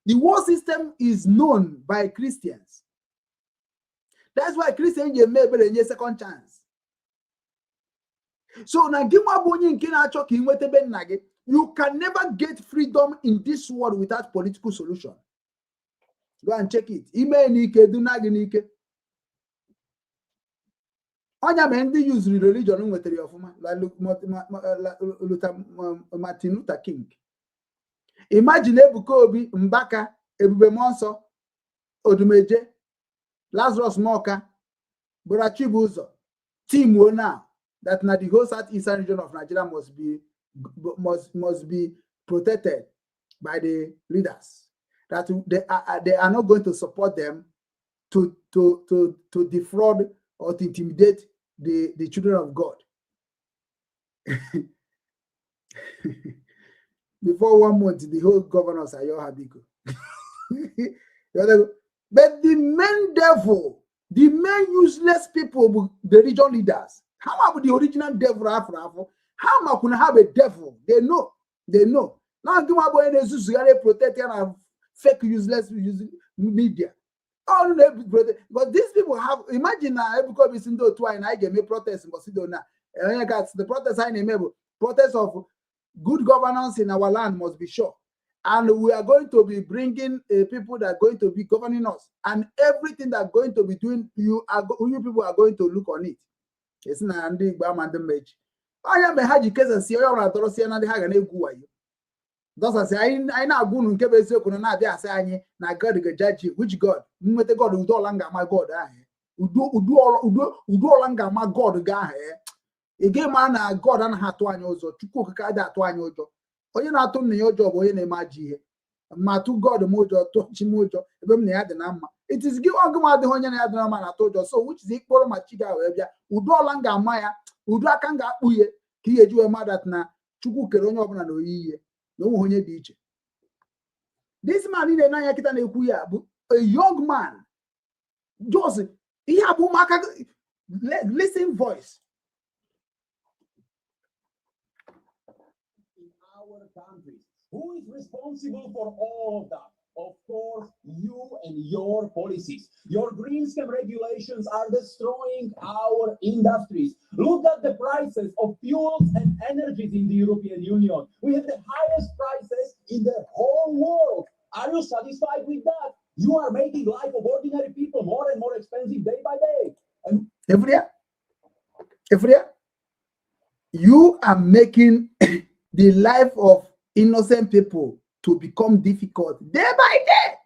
The world system is known by Christians. That's why Christians may be a second chance. So you can never get freedom in this world without political solution. Go and check it. Use religion Martin Luther King. Imagine Ebuka Obi, Mbaka, Ebube Monso, Odumeje, Lazarus Moka, Borachibuzo, Team now that now the whole southeastern region of Nigeria must be protected by the leaders. That they are not going to support them to defraud or to intimidate the children of God. Before 1 month, the whole governors are your Habiko. But the main devil, the main useless people, the region leaders, how about the original devil? How am I going to have a devil? They know. Now, do my boy protect and fake useless media. All but these people have. Imagine now, because it's in the two and I get me protest, but the protest I name protest of good governance in our land must be sure. And we are going to be bringing people that are going to be governing us. And everything that going to be doing, you people are going to look on it. It's not Andy Bam and the Mage. I am a Haji case and see your Dorosia and the Hagan Eguay. Thus I say, I now go and keep a second and I say, I got to judge you. Which God? With the God who do longer my God. Udo longer my God guy. Again, man, God and her to anyozo, to cook that to anyojo. Or you not to me your job or any magic. Matu God mojo, to chimojo, the number. It is give on the Honyan Adnaman, I told you. So, which is equal machiga, Udo Langa Maya, Udra Kanga Uye, Kia Jua Madatna, Chukukerono no ye, no Honye beach. This man in the Nayakitan Ekuya, a young man, Joseph, he have listen voice. Countries. Who is responsible for all of that? Of course, you and your policies. Your green scheme regulations are destroying our industries. Look at the prices of fuels and energies in the European Union. We have the highest prices in the whole world. Are you satisfied with that? You are making life of ordinary people more and more expensive day by day. And every year, you are making the life of innocent people to become difficult day by day.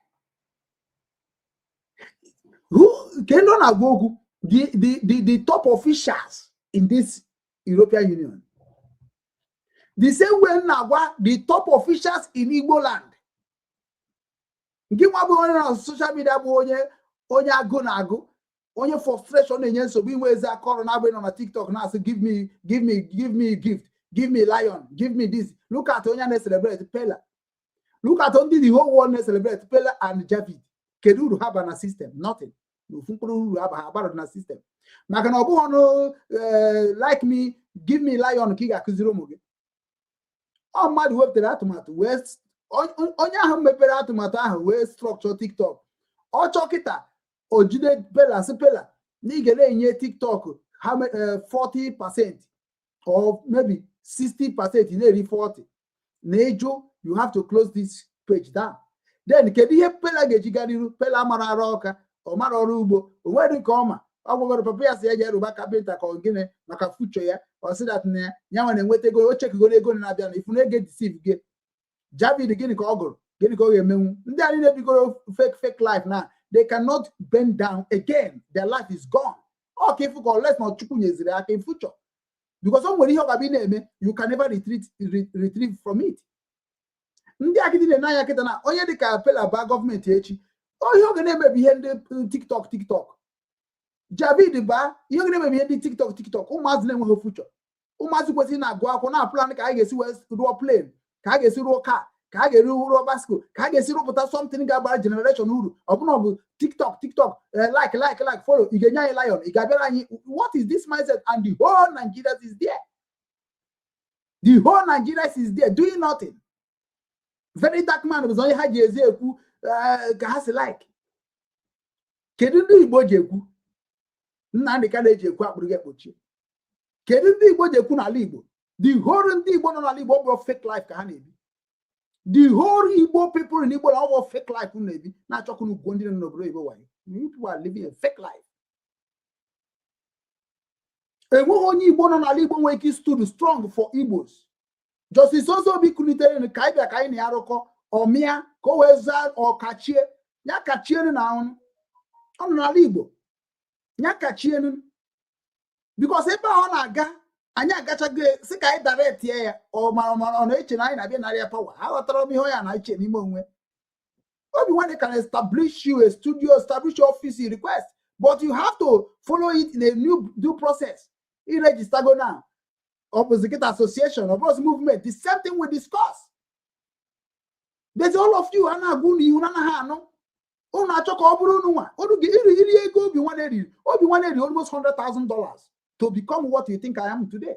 Who can go the top officials in this European Union? The same way now, the top officials in Igbo land. Give on social media, onye ago na ago, onye frustration and so being ways that call on a TikTok now. So give me gift, give me lion, give me this. Look at Onya celebrate Pella. Look at only the whole world celebrate Pella and Javid. Kedu have an system, nothing. You have a system. Makanobu like me, give me lion kiga kuziro muge. Oh mad web the automat west onya ha mepere atụmatụ ahụ wee structure TikTok ọ chọkịta ojide pela sepela na ị ga-enye TikTok 40% or maybe 60% na-eri 40 na eju you have to close this page down. Then kedu ihe pela ga-ejigariru pela mara ara ọka ọ mara ọrụ ugbo o nwere nke ọma ọ gwagoro papa ya si ya je ruba kapịnta ka ogene maka future ya ọ sị that na ya nwere nweta ego o chekigo ego na-abịa na ifu na ego deceive gị Javid gịnị ka ọ gụrụ gịnị ka ọ ga-emenwu ndị anyị na-ebigoro fake life now they cannot bend down again, their life is gone. Okay, let's not chukwu nyeziri aka in future because o nwere ihe ọ ga-abịa na-eme you can never retrieve from it. Ndị akịdị na-anya kịta na onye dịka pela ba gọọmenti echi ihe ọ ga na-emebi ihe ndị TikTok Javid ba ihe ọ ga na-emebi ihe ndị TikTok ụmụazị na-enweghị future ụmụazị kwesịrị na-agụ akwụkwọ na plan ka anyị ga-esi wee rụọ plane ka a ga-esi rụọ car ka a ga-eri rụọ basketball ka a ga-esi rụpụta something ga-agbara generation uru ọ bụna ọ bụ TikTok like follow ị ga-enye anyị lion ị ga-abịara anyị what is this mindset and the whole Nigeria is there. The whole Nigeria is there doing nothing. Very dark man bụ onye ha ji ezi ekwu ka ha si like. Kedu ndị Igbo ji ekwu nna ndị ka na-eji ekwu akpụrụ gị ekpochie. Kedu ndị Igbo ji ekwu n'ala Igbo? The whole ndị Igbo nọ n'ala Igbo ọ bụrụ fake life ka ha na-ebi. The whole Igbo people in Igbo are all fake life maybe. Not talking about going in the you people are living a fake life. And when only Igbo non Igbo when stood strong for Igbos. Justice also be kunite in the Kaiba Kaini Aroko or Mia Koeza or Kachie. Ya Kachien now on Igbo. Ya Kachien because if I on anya gacha gị sị ka anyị direct ya ọ mara ọ na-eche na anyị na-abịa narịa power ha ghọtara m ihe ọ ya na-eche n'ime onwe Obinwannem can establish you a studio, establish your office request, but you have to follow it in a new due process. You register go now opposite association opposite movement the same thing we discuss. There's all of you ana agụ n'ihu na ha anọ unu achọ ka ọ bụrụ unu nwa unu iri ego Obinwannem almost $100,000 to become what you think I am today.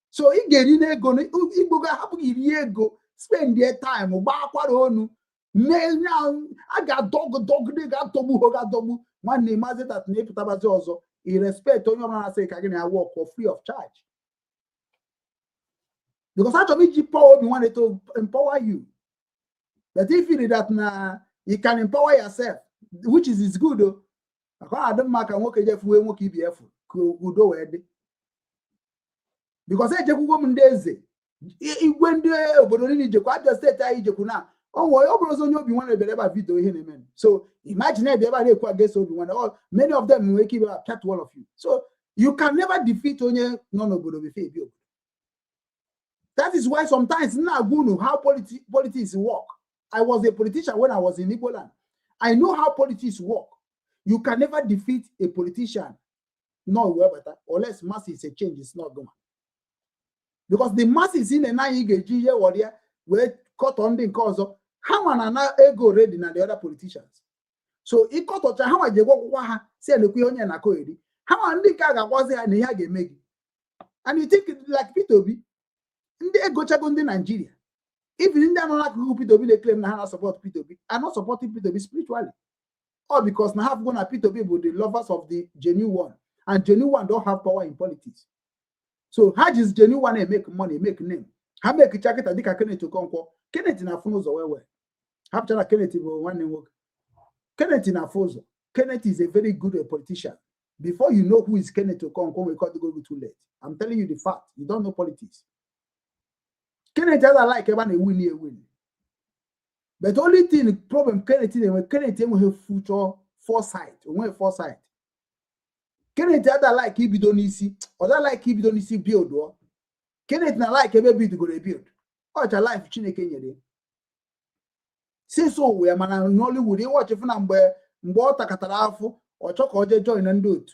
So I get in ego, Igbo ga-ahapụ iri ego, spend their time, gbakwara onu. I got dog, they got dobu. One name as that neputabazi also. Irrespect onye ọbụla say ka gị na work for free of charge. Because actually power Obinwannem to empower you. But if you do that now, you can empower yourself, which is good though. I don't make a work if we won't keep you. Because I just woman days when the obodo ni jekwa just say tai jeku na onwo obodo so nyobi wan ebe eba video here amen. So imagine ebe eba dey against Obinwannem all many of them will keep up chat all of you. So you can never defeat onye non obodo before you. That is why sometimes na go know how politics work. I was a politician when I was in Igbo land. I know how politics work. You can never defeat a politician. No, better, unless masses a change is not going. Because the masses in the Nigeria warrior were caught on the cause of how an ego ready than the other politicians. So it caught on how I go say the Kuyonia na Koedi. How and the Kaga was there and he had a meg. And you think like Pitobi in the ego check on the Nigeria. Even in the like Pitobi, they claim Nahana support Pitobi. I'm not supporting Pitobi spiritually. Or because now have gonna Pitobi with the lovers of the genuine one. And genuine one don't have power in politics. So how does genuine one make money, make name? How make a jacket and dika Kenneth to conquer? Kenneth in a phones or where? Have to Kenneth one name work. Kenneth in a phones. Kenneth is a very good politician. Before you know who is Kenneth to conquer, we can't go too late. I'm telling you the fact. You don't know politics. Kenneth doesn't like everyone a win. But the only thing, the problem Kenneth will have future foresight. Foresight. Kenneth other like Ibidonisi, or that like Ibidonisi build. Kenneth na like ebe build go rebuild. Watch a life Chineke nyere. Since so we mana Nollywood, you watch if na mgbe ọ takatara afọ ọ chọ ka o je join ndị otu.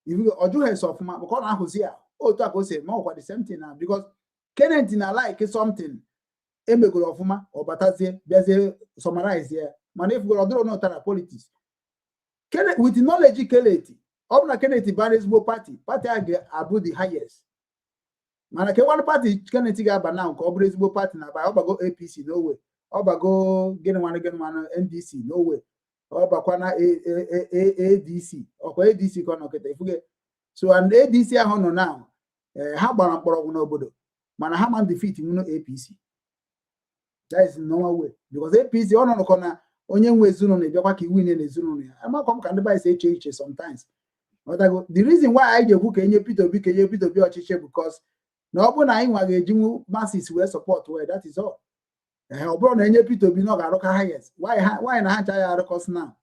If oju he so fuma because na ahụzi ya otu a ka o say ma ọkwa the same thing now because Kenneth na like something emegoro ọfụma ọ batazie bịazie summarize ya mana if go odoro no tara politics Kenneth with the knowledge Kenneth ọ bụ na Kenneth bara ezigbo party a ga-abụ the highest mana ke one party Kenneth ga-aba na nke ọ bụrụ ezigbo party na ba ọ bago APC no way ọ bago gịnị nwanne NDC no way ọ bakwa na ADC ọkwa ADC ka ọ nọ kịta ifuge so and ADC ahụ nọ now ha gbara mkpọrọgwụ n'obodo mana ha man defeat nwụnụ APC. That is normal way because APC ọ nọ na onye nwe ezinụlọ na-ebịakwa ka iwu na ezinụlọ ya amakwa ka ndị ba ise eche sometimes. The reason why I ga-ekwu ka enye Peter Obi ọchịchị because na ọ bụ na anyị nwa ga-ejinwu masses wee support wee that is all. Ọ bụrụ na enye Peter Obi na ọ ga-arụka highest why na ha ncha ya arụkọs na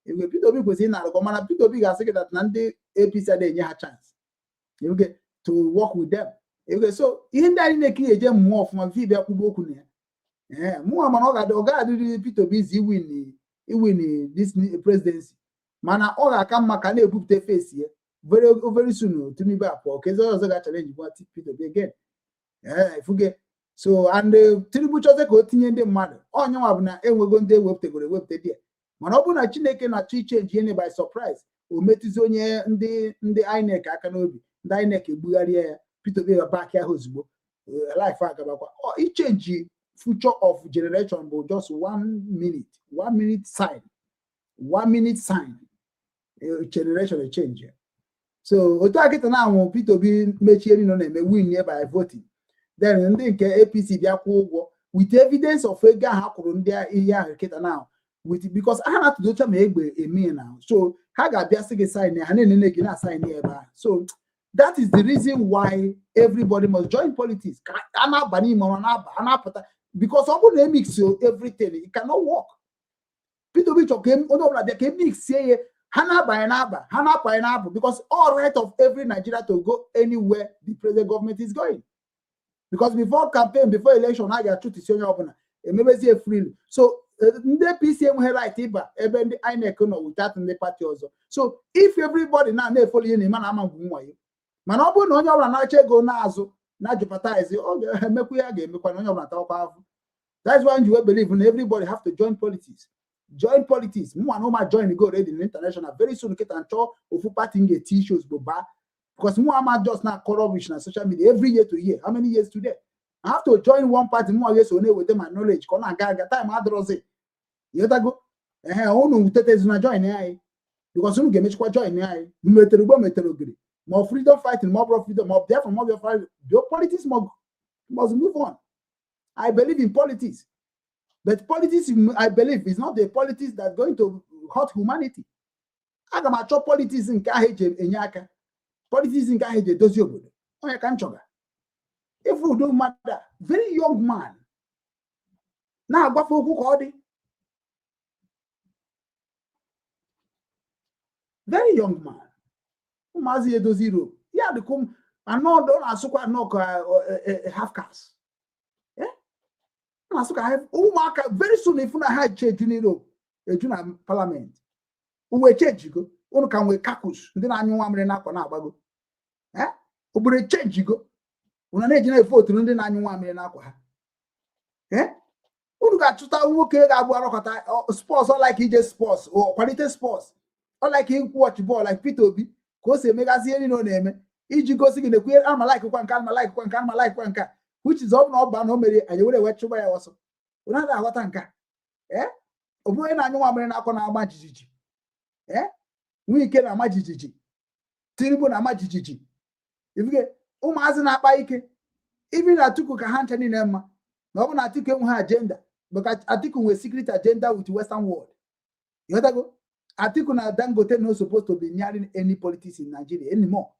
ebe Peter Obi kwesịrị na-arụkọ mana Peter Obi ga-asị gị that na ndị APC na-enye ha chance to work with them. So ihe ndị anyị na-ekiri eje mmụọ ọfụma mfe ịbịa kwugbo okwu na ya mmụọ mana ọ ga-adịrị Peter Obi iwin this presidency mana ọ ga-aka mma ka na-ebupụta face ya very soon Tinubu apụọ ka eze ọzọ ga-challenge Peter Obi again ifuge so and Tinubu chọzie ka o tinye ndị mmadụ onye nwa bụ na enwego ndị ewepụta dị mana ọ bụ na Chineke na-achọ ichenji ihe by surprise o metụzi onye ndị INEC aka n'obi ndị INEC egbugharịa ya Peter Obi back ya ozugbo life agabakwa ichenji future of generation bụ just 1 minute sign generation change. So otu akịta na anwụ Peter Obi mechie nọ na-eme win by voting then ndị nke APC bịa kwụ ụgwọ with evidence of ego ha kwụrụ ndị ihe ahụ kịta now with because ha na-atụdocha ma egbe eme now so ha ga-abịa sị gị sign ha na-enene gị na sign ebe ahụ so that is the reason why everybody must join politics. Because someone mix everything, it cannot work. Peter Obi can mix say because all right of every Nigeria to go anywhere the present government is going. Because before campaign, before election, I got truth is maybe say free. So the PCM right even the INEC without the party also. So if everybody now they follow you, man ọ bụrụ na onye ọbụla na-achọ ego na-azụ na jeopardize ọ ga-emekwa ya ga-emekwa na onye ọbụla tawa afọ. That's why you believe in everybody have to join politics. Join politics. Mụ na ụma join go already in international very soon kita nchọ ofu party nge t-shirts bụ ba because mụ ama just na corruption na social media every year to year. How many years today? I have to join one party mụ against one with my knowledge ka ọ na-aga time adrozi. Yotago unu tetezi na join anyị because unu ga-emechikwa join anyị metere ogiri. More freedom fighting, more freedom, more death, more fighting. Your politics must move on. I believe in politics. But politics, I believe, is not the politics that's going to hurt humanity. I got my politics in Kaheje Enyaka. Politics in Kaheje Doziobo. Oya Kanchoga. If we don't matter, very young man. Now, what for who very young man. Mazi Edoziro. Yeah, the come and no don't asuka knock half cast. Yeah, asuka have mark very soon if una had change in parliament. Uwe change go. Unu can we kakus. Ndị na-anyụ nwamịrị na akwa na agbago. Obere change go. Una na-eji na vote ndị na-anyụ nwamịrị na akwa ha. Unu ga-achụta nwoke ga-abụ arọkọta sports or like EJ sports or quality sports or like watch ball like Peter Obi. Kose megazi any no name. Iji gosi gị na-ekwe ama like kwa nka which is all no ba no mere anyị were wechuba ya ọsọ. Una da aghọta nka. Obu na anyụ nwamịrị na akwa na agba jijiji. Nwike na ama jijiji. Tinubu na ama jijiji. Ifike ụmụazị na-akpa ike. Even Atiku ka ha ncha niile mma. Na ọ bụ na Atiku enwe ha agenda. Because Atiku nwe secret agenda with the Western world. You got to go. Atiku na Dangote not supposed to be nearing any politics in Nigeria anymore.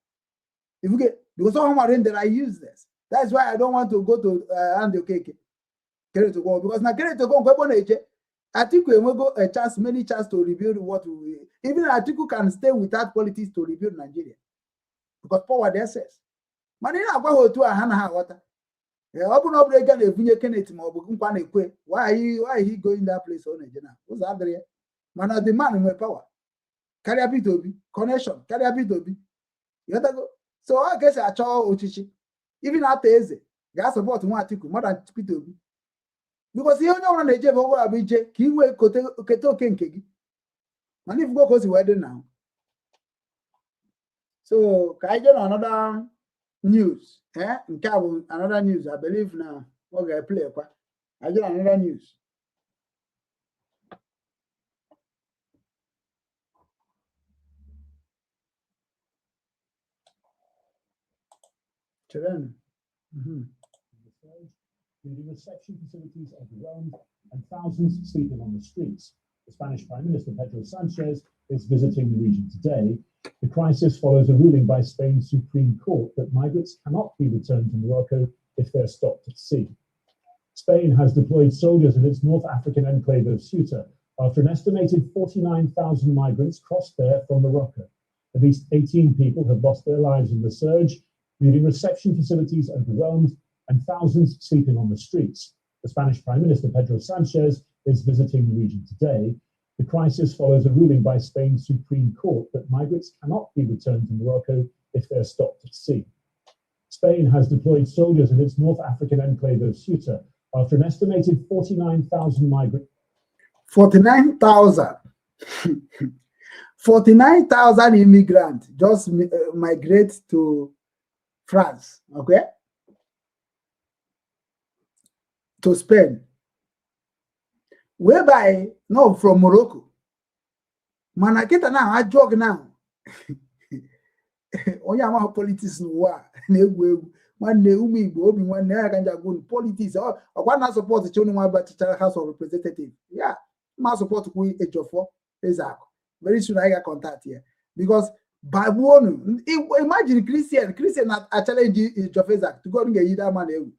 If you get because all my render I use this. That's why I don't want to go to Andy Okeke. Because now get to go Atiku will go a chance, many chance to rebuild what we even Atiku can stay without politics to rebuild Nigeria. Because power there says. mana ị na-agwa ha otu a ha na ha aghọta ọ bụrụ na ọ bụrụ ego na-ebunye Kenneth ma ọ bụ nkwa na-ekwe why he going that place ọ na-eje na ụzọ adịrị ya mana the man nwere power karịa Peter Obi connection karịa Peter Obi ịghọtago so ọ ga-esi achọ ọchịchị ibi na-ata eze ga-asọpọtụ nwa Atiku mmadụ Peter Obi because ihe onye ọbụla na-eje ebe ọ bụla bụ ije ka ị nwee kete oke nke gị mana ifugo ka o si wee dị na so ka anyị jee na another news nke a bụ another news I believe na ọ ga-eplay kwa anyị jee na another news The reception facilities overwhelmed and thousands sleeping on the streets. The Spanish Prime Minister Pedro Sanchez is visiting the region today. The crisis follows a ruling by Spain's Supreme Court that migrants cannot be returned to Morocco if they're stopped at sea. Spain has deployed soldiers in its North African enclave of Ceuta after an estimated 49,000 migrants crossed there from Morocco. At least 18 people have lost their lives in the surge, leaving reception facilities overwhelmed and thousands sleeping on the streets. The Spanish Prime Minister Pedro Sanchez is visiting the region today. The crisis follows a ruling by Spain's Supreme Court that migrants cannot be returned to Morocco if they're stopped at sea. Spain has deployed soldiers in its North African enclave of Ceuta after an estimated 49,000 migrants. 49,000. 49,000 immigrants just migrate to France, okay? To Spain. Whereby, no, from Morocco. Manakita now, I jog now. Oyama politics no one umi one can go politics or one not support the children but House of Representatives. Yeah, my support we age of 4 exactly. Very soon I got contact here because by one imagine Christian at challenge age of Isaac to go and get that man.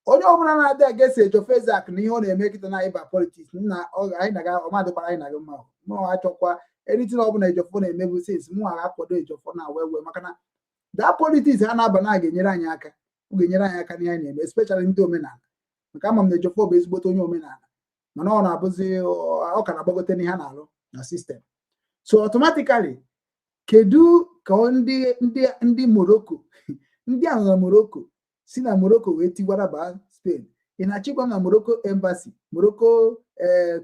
Onye ọbụla na-adị against age of Isaac na ihe ọ na-eme kịta na ịba politics na anyị na-aga ọmadụkwara anyị na-aga mma mụ achọkwa anything ọbụla age of na-eme bụ since mụ ga-akwado age of na wewe maka na that politics ha na-aba na ga-enyere anyị aka ọ ga-enyere anyị aka n'ihe anyị na-eme especially ndị omenala maka ama m na age of bụ ezigbote onye omenala mana ọ na-abụzi ọ ka na-agbagote n'ihe na-alụ na system so automatically kedu ka ndị Morocco ndị ahụ na Morocco si na Morocco wee tiwara ba Spain ị na-achịkwa na Morocco embassy Morocco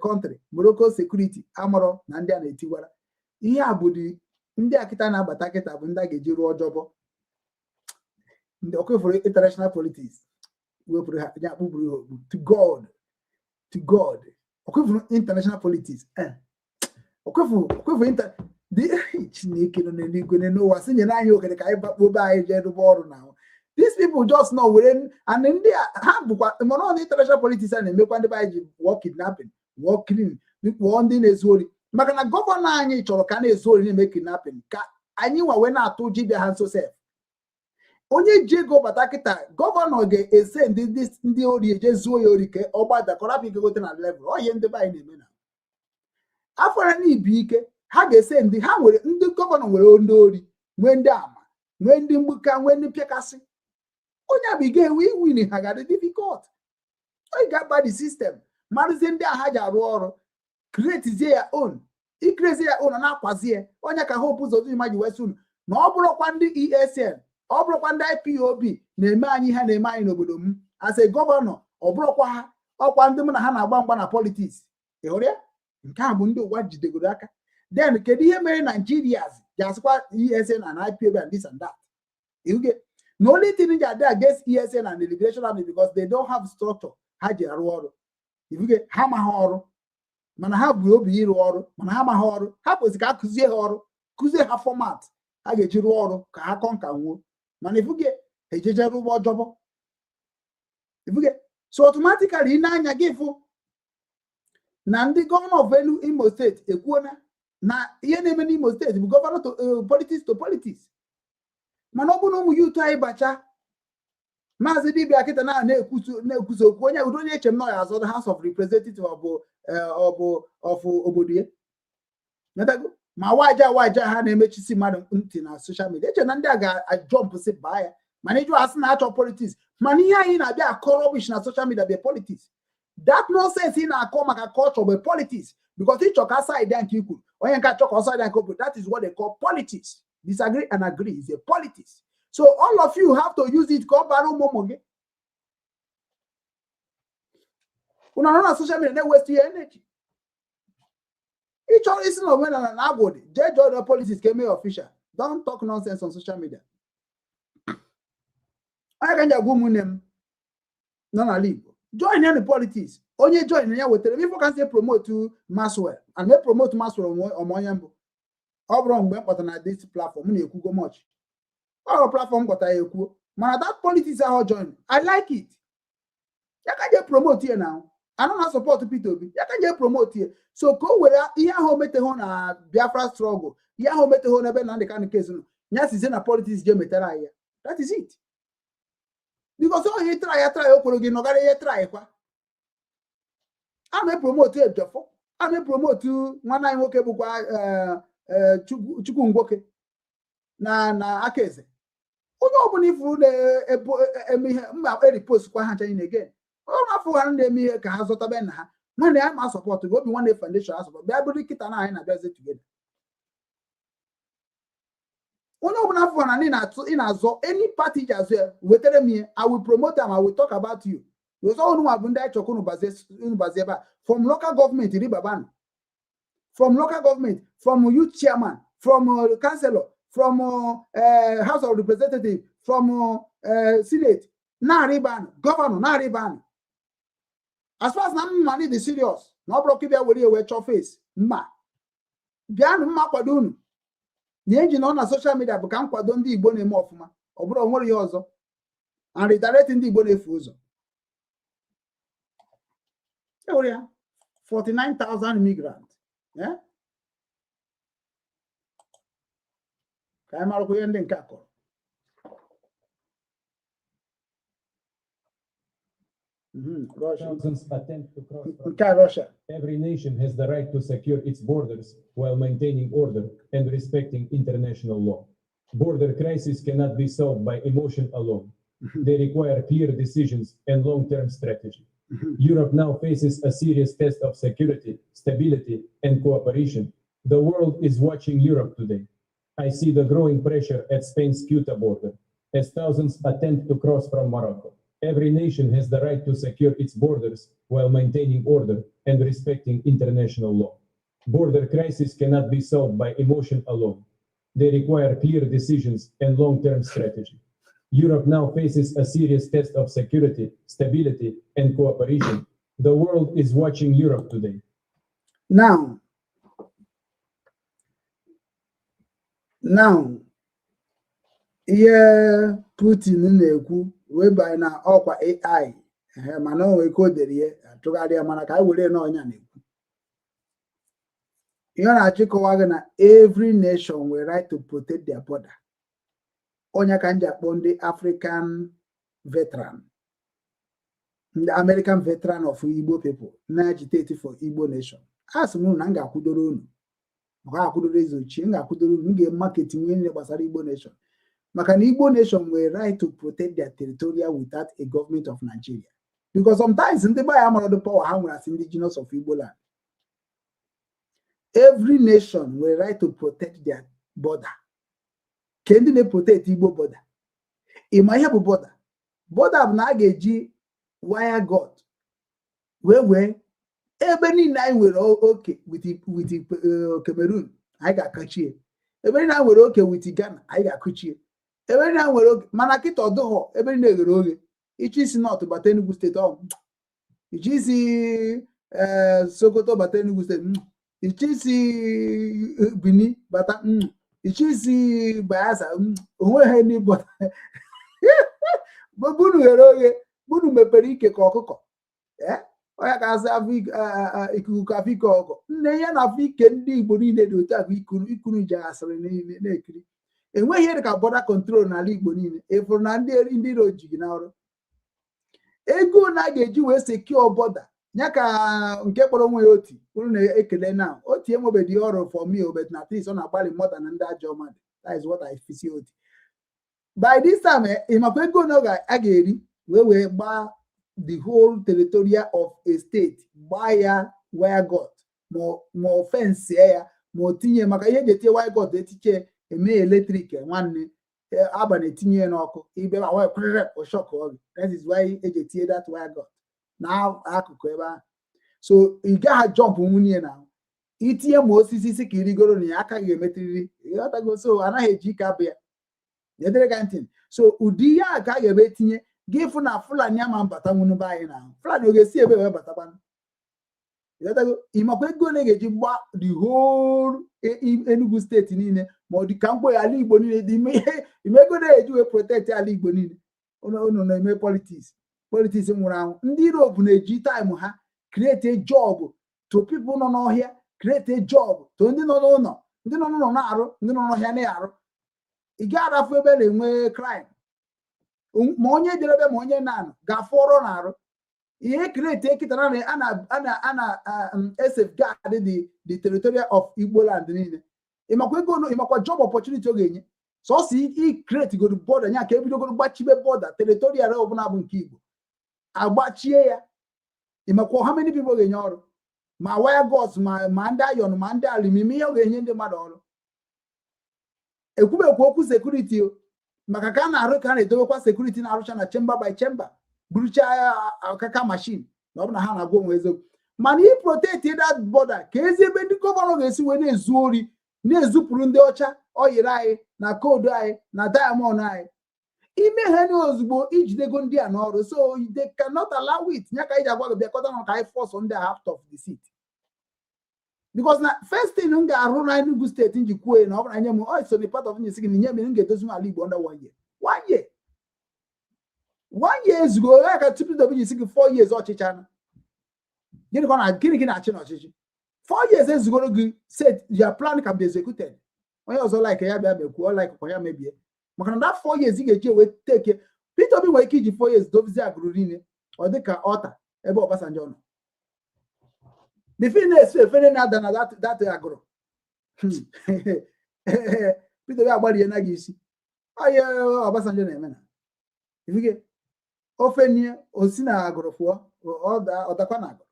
country Morocco security amụrụ na ndị a na-etiwara ihe a bụ ndị akịta na-abata kịta bụ ndị a ga-eji rụọ ọjọbọ ndị okwefuru international politics wepụrụ ha ya kpụburu to God okwefuru international politics okwefuru Chineke nọ n'eluigwe n'ụwa sị nyere anyị ohere ka anyị bakpo be anyị jee rụba ọrụ na these people just know within and in there have international politics and make one by war kidnapping, war killing, one thing is worry. Makana governor any chorokan is worry make kidnapping. I knew when I told you the hands so safe. Only Jago Batakita, governor is saying this in the Orie Jesuorike or by the corrupt go to that level or in the by name. After any big, how they say the how the governor will own when down, when the Muka, when the Pekasi. Onya begin we winning had a difficult. I got by the system. Marizende Haja Roro create their own. He creates their own and aquasia. Onya can hope to imagine soon. No broke one the ESN, or broke one IPOB, Nemani had a mind over them as a governor, or broke one, or one demon Hana Bambana politics. Eoria? Can't do what did the Gudaka. Then can you marry Nigerians? Just what ESN and IPOB and this and that. You get. The only thing they are against ESN and the Liberation Army because they don't have structure. Haji Arwaro. If you get Hammer Horror, Manahab will be Hero, Manahama Horror, Hapos Kakuzi Horror, Kuze have format. I get you Roro, Kahakon Kawu. Man, if you get a Jejaru war job, if you get so automatically Nanya Gifu Nandi governor of Velu Imo State, Equana, na Yemen Imo State, governor to politics. Manobuno mu yuto ibacha mazi dibi akita na ekuso konya udonye echem no ya the House of Representatives of Obodie natago ma waja ha na emechisi mmadụ ntị na social media eche na ndị a ga jump si baa ya Manage as natural politics. Mania in a bit corruption na social media be politics. That nonsense in a come a culture be politics. Because each of us side and people, or you can talk outside and couple, that is what they call politics. Disagree and agree is a politics. So all of you have to use it called Baro Momoge. On social media, they waste your energy. Each other is not when an abode. Judge the politics came official. Don't talk nonsense on social media. I can just go them. Non leave. Join any politics. Only join here with people can say promote to Maswell and they promote Maswell on Moyambo. How wrong when but on this platform? You could go much. Our platform got a cool. Man, that politics are join. I like it. You can just promote here now. I don't support P2B. You can just promote here. So go with that. Here home met on a Biafra struggle. Here home met on a ben and the kind of case. Yes, is in a politics game. That is it. Because all he try, Okorogi, no try. I may promote you, Jeffo. I may promote you one I woke up Chukungoke. Na Akeze. Oh, no, if you post quite again. Oh, for 100 me has what I when they am support to go be one day foundation as well. Everybody kit and I address it together. Oh, no, for an in any party as well. With me, I will promote them, I will talk about you. Those all who have been there from local government, from local government, from youth chairman, from councillor, from House of Representatives, from Senate, Nariban, Governor, Nariban. As far as I'm money, the serious, no broken there with your face. Ma. Bian Mapadun. The engine on social media become Quadon the Igbo name of ma, or bro, what yours, and redirecting the Igbo Fuzo. 49,000 migrants. Yeah? Thousands attempt to cross Russia. Every nation has the right to secure its borders while maintaining order and respecting international law. Border crises cannot be solved by emotion alone. They require clear decisions and long-term strategy. Europe now faces a serious test of security, stability, and cooperation. The world is watching Europe today. I see the growing pressure at Spain's Ceuta border as thousands attempt to cross from Morocco. Every nation has the right to secure its borders while maintaining order and respecting international law. Border crises cannot be solved by emotion alone. They require clear decisions and long-term strategy. Europe now faces a serious test of security, stability, and cooperation. The world is watching Europe today. Now, Putin na-ekwu whereby na ọkwa AI mana o nwere kodere ihe atụgharịa mana ka anyị were na ọnya na-ekwu ihe na-achịkọwa gị na every nation will right to protect their border. Onya ka nji akpọ ndị African veteran, ndị American veteran of Igbo people na-agitate for Igbo nation. Asị m na m ga-akwụdoro unu, m ga-akwụdoro ezochi, m ga-akwụdoro unu, m ga-market nwe ihe gbasara Igbo nation. Maka na Igbo nation will right to protect their territory without a government of Nigeria. Because sometimes ndị be ya mara the power ha nwere as indigenous of Igbo land. Every nation will right to protect their border. Can they protect Igbo border? In my have border. Border of Nageji wire God. Where every night we're okay with Cameroon. I got Kachie. Every night we're okay with Ghana. I got Kuchie. Every night we're okay. Manakito do every night we're okay. It is not but Enugu State. It is Sokoto but Enugu State. It is Bini but it is Bayasa. Who any but Bunu Heroge, Bunu Meperike Coco. Eh? Oya ka sa ikuku afiko nne na afike ndị Igbo niile dị otu a ikuru ije asịrị na-ekiri enweghị ihe ka border control n'ala Igbo niile efuru na ndị roji na ọrụ ego na ga-eji wee secure border nya ka nke kpọrọ onwe ya oti unu na-ekele na oti enwebedi ọrụ for me but na at least ọ na-agbalị more than ndị ajọ mmadụ. That is what I see oti by this time, Imakwego no ageri, we buy the whole territory of a state, buy where God, more fence here, more tinye makaye gete why God they teach eme electric one abane tinye noko ibe awa kwere or shock all. That is why ejete that why God. Now akuko eba. So you got jump unye now. Itinye mo osisi kirigoro ni aka gemetriri. You got to go so anaghị eji ka bịa. So udiya ka ga-ebe tinye give na Fulani ama mbata nwunu ba anyị na. Fulani o ga-esi ebe wee batakwa. Imakwa ego na ga-eji gba the whole Enugu steeti niile ma ọ dị ka mkpo ala Igbo niile dị ego na-eji wee protect ala Igbo niile. Unu na-eme politics nwụrụ anwụ. Ndị Europe na-eji time ha create a job to people nọ n'ọhịa, create a job to ndị nọ n'ụlọ, ndị nọ n'ụlọ na-arụ, ndị nọ n'ọhịa na-arụ. Ị ga-arafu ebe na-enwe crime. Ma onye jerebe ma onye na-anụ ga-afụ ọrụ na-arụ. Ihe create ekitara na ana safeguard the territory of Igbo land niile. Ịmakwa ego no, ịmakwa job opportunity ọ ga-enye. So si create go border nya ka ebidogoro gbachibe border territorial ọbụla bụ nke Igbo. Agbachie ya. Ịmakwa how many people ga-enye ọrụ? Ma wire gods ma ndị iron ma ndị aluminum ihe ọ ga-enye ndị mmadụ ọrụ. Ekwubekwa okwu security maka ka na-arụ ka na-edobekwa security na-arụcha na chamber by chamber burucha akaka machine na ọ bụ na ha na-agwa onwe eziokwu mana i protect that border ka ezi ebe ndị gọvanọ ga-esi wee na-ezu ori na-ezupụrụ ndị ọcha oyiri anyị na koodu anyị na diamond anyị ime ha na ozugbo ijidego ndị a n'ọrụ so they cannot allow it nya ka iji agwa gị bịakọta na ka anyị force ndị a half of the seat. Because na first thing m ga-arụ na Enugu State nji kwuo na ọ bụrụ nye m so the part of njisi gị nye m ga-edozi m ala Igbo under 1 year. 1 year ezugbo ya ka tupu dobe njisi gị 4 years ọchịcha na gịnị gị na-achị n'ọchịchị 4 years ezugoro gị set your plan can be executed. Onye ọzọ like ya bịa mekwuo like kwa ya mebie maka na that 4 years ị ga-eji wee take Peter Obi nwere ike iji 4 years dobizi agụrụ niile ọ dị ka ọta ebe Obasanjo nọ. The fitness fene na dana that agro. Peter Obi agbari na gị isi. Aye Obasanjo na emena. Ifike ofenie osi na agro fo odakwa na agro.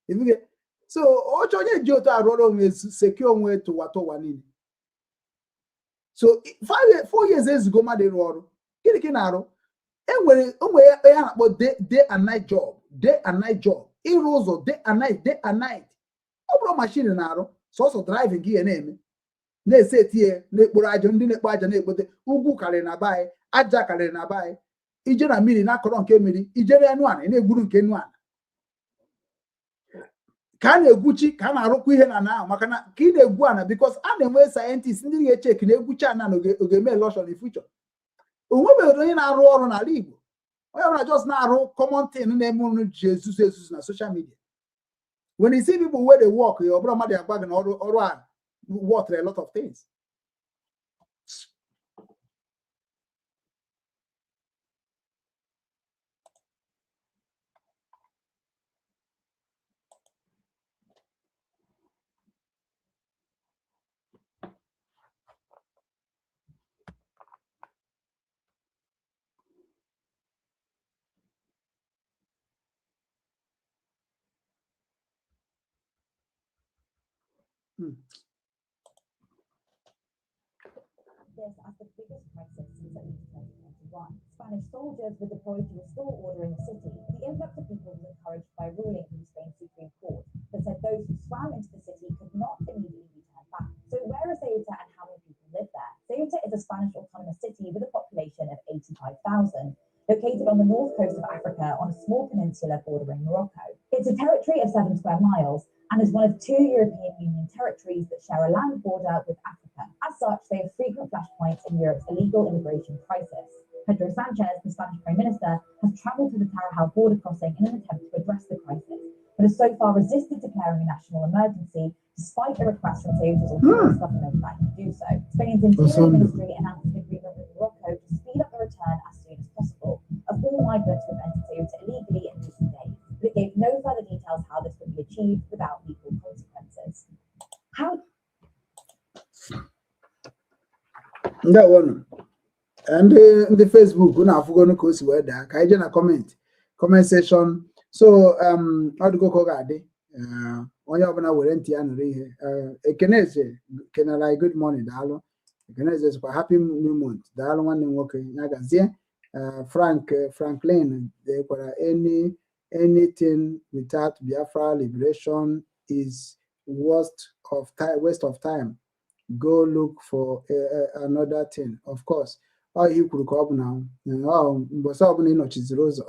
Ifike so ocho onye ji otu arụ ọrụ onwe secure onwe tụwa niile. So 4 years ezugo mmadụ ịrụ ọrụ. Gịnị ka ị na-arụ? Enwere ya na-akpọ day and night job. Ịrụ ụzọ day and night. Ọ bụrụ machine na-arụ sọsọ driving gị na-eme na-ese etinye na-ekporo aja ndị na-ekpo aja na-ekpote ugwu karịrị na baị aja karịrị na baị ije na mmiri na-akọrọ nke mmiri ije na enu ana na-egburu nke enu ana ka a na-egwuchi ka a na-arụkwa ihe na ahụ maka na ka ị na-egwu ana because a na-enwe sayentist ndị ga-echeki na egwucha ana na oge-eme eloshon in future. Onwebeghị onye na-arụ ọrụ n'ala Igbo. Onye ọbụla just na-arụ common thing na-eme unu ji ezuzu na social media. When you see people where they work, your brother mother agba na ọrụ a worth a lot of things. This as the biggest crisis since at least 2021. Spanish soldiers were deployed to restore order in the city. The influx of people was encouraged by a ruling from Spain's Supreme Court that said those who swam into the city could not immediately be turned back. So where is Ceuta and how many people live there? Ceuta is a Spanish autonomous city with a population of 85,000. Located on the north coast of Africa on a small peninsula bordering Morocco. It's a territory of 7 square miles and is one of 2 European Union territories that share a land border with Africa. As such, they have frequent flashpoints in Europe's illegal immigration crisis. Pedro Sanchez, the Spanish Prime Minister, has travelled to the Tarajal border crossing in an attempt to address the crisis, but has so far resisted declaring a national emergency, despite a request from Ceuta's autonomous government that he do so. Spain's Interior Ministry announced an agreement with Morocco to speed up the return as soon as possible of all migrants who have entered Ceuta illegally in recent days, but it gave no further details how this would be achieved without legal consequences. How? That one. and the Facebook una afugonu ka o si wee daa ka ije na comment section. So ọ dịgo ka ọ ga-adị onye ọbụla were ntị ya nụrụ ihe. Ekeneze kenara good morning daalụ. Ekeneze sikwa happy new month daalụ nwanne m nwoke ya gazie. Franklin dekwara anything without Biafra liberation is waste of time. Go look for another thing. Of course. He kwuru ka ọ bụ na mbọsị ọbụla ịnọchiziri ụzọ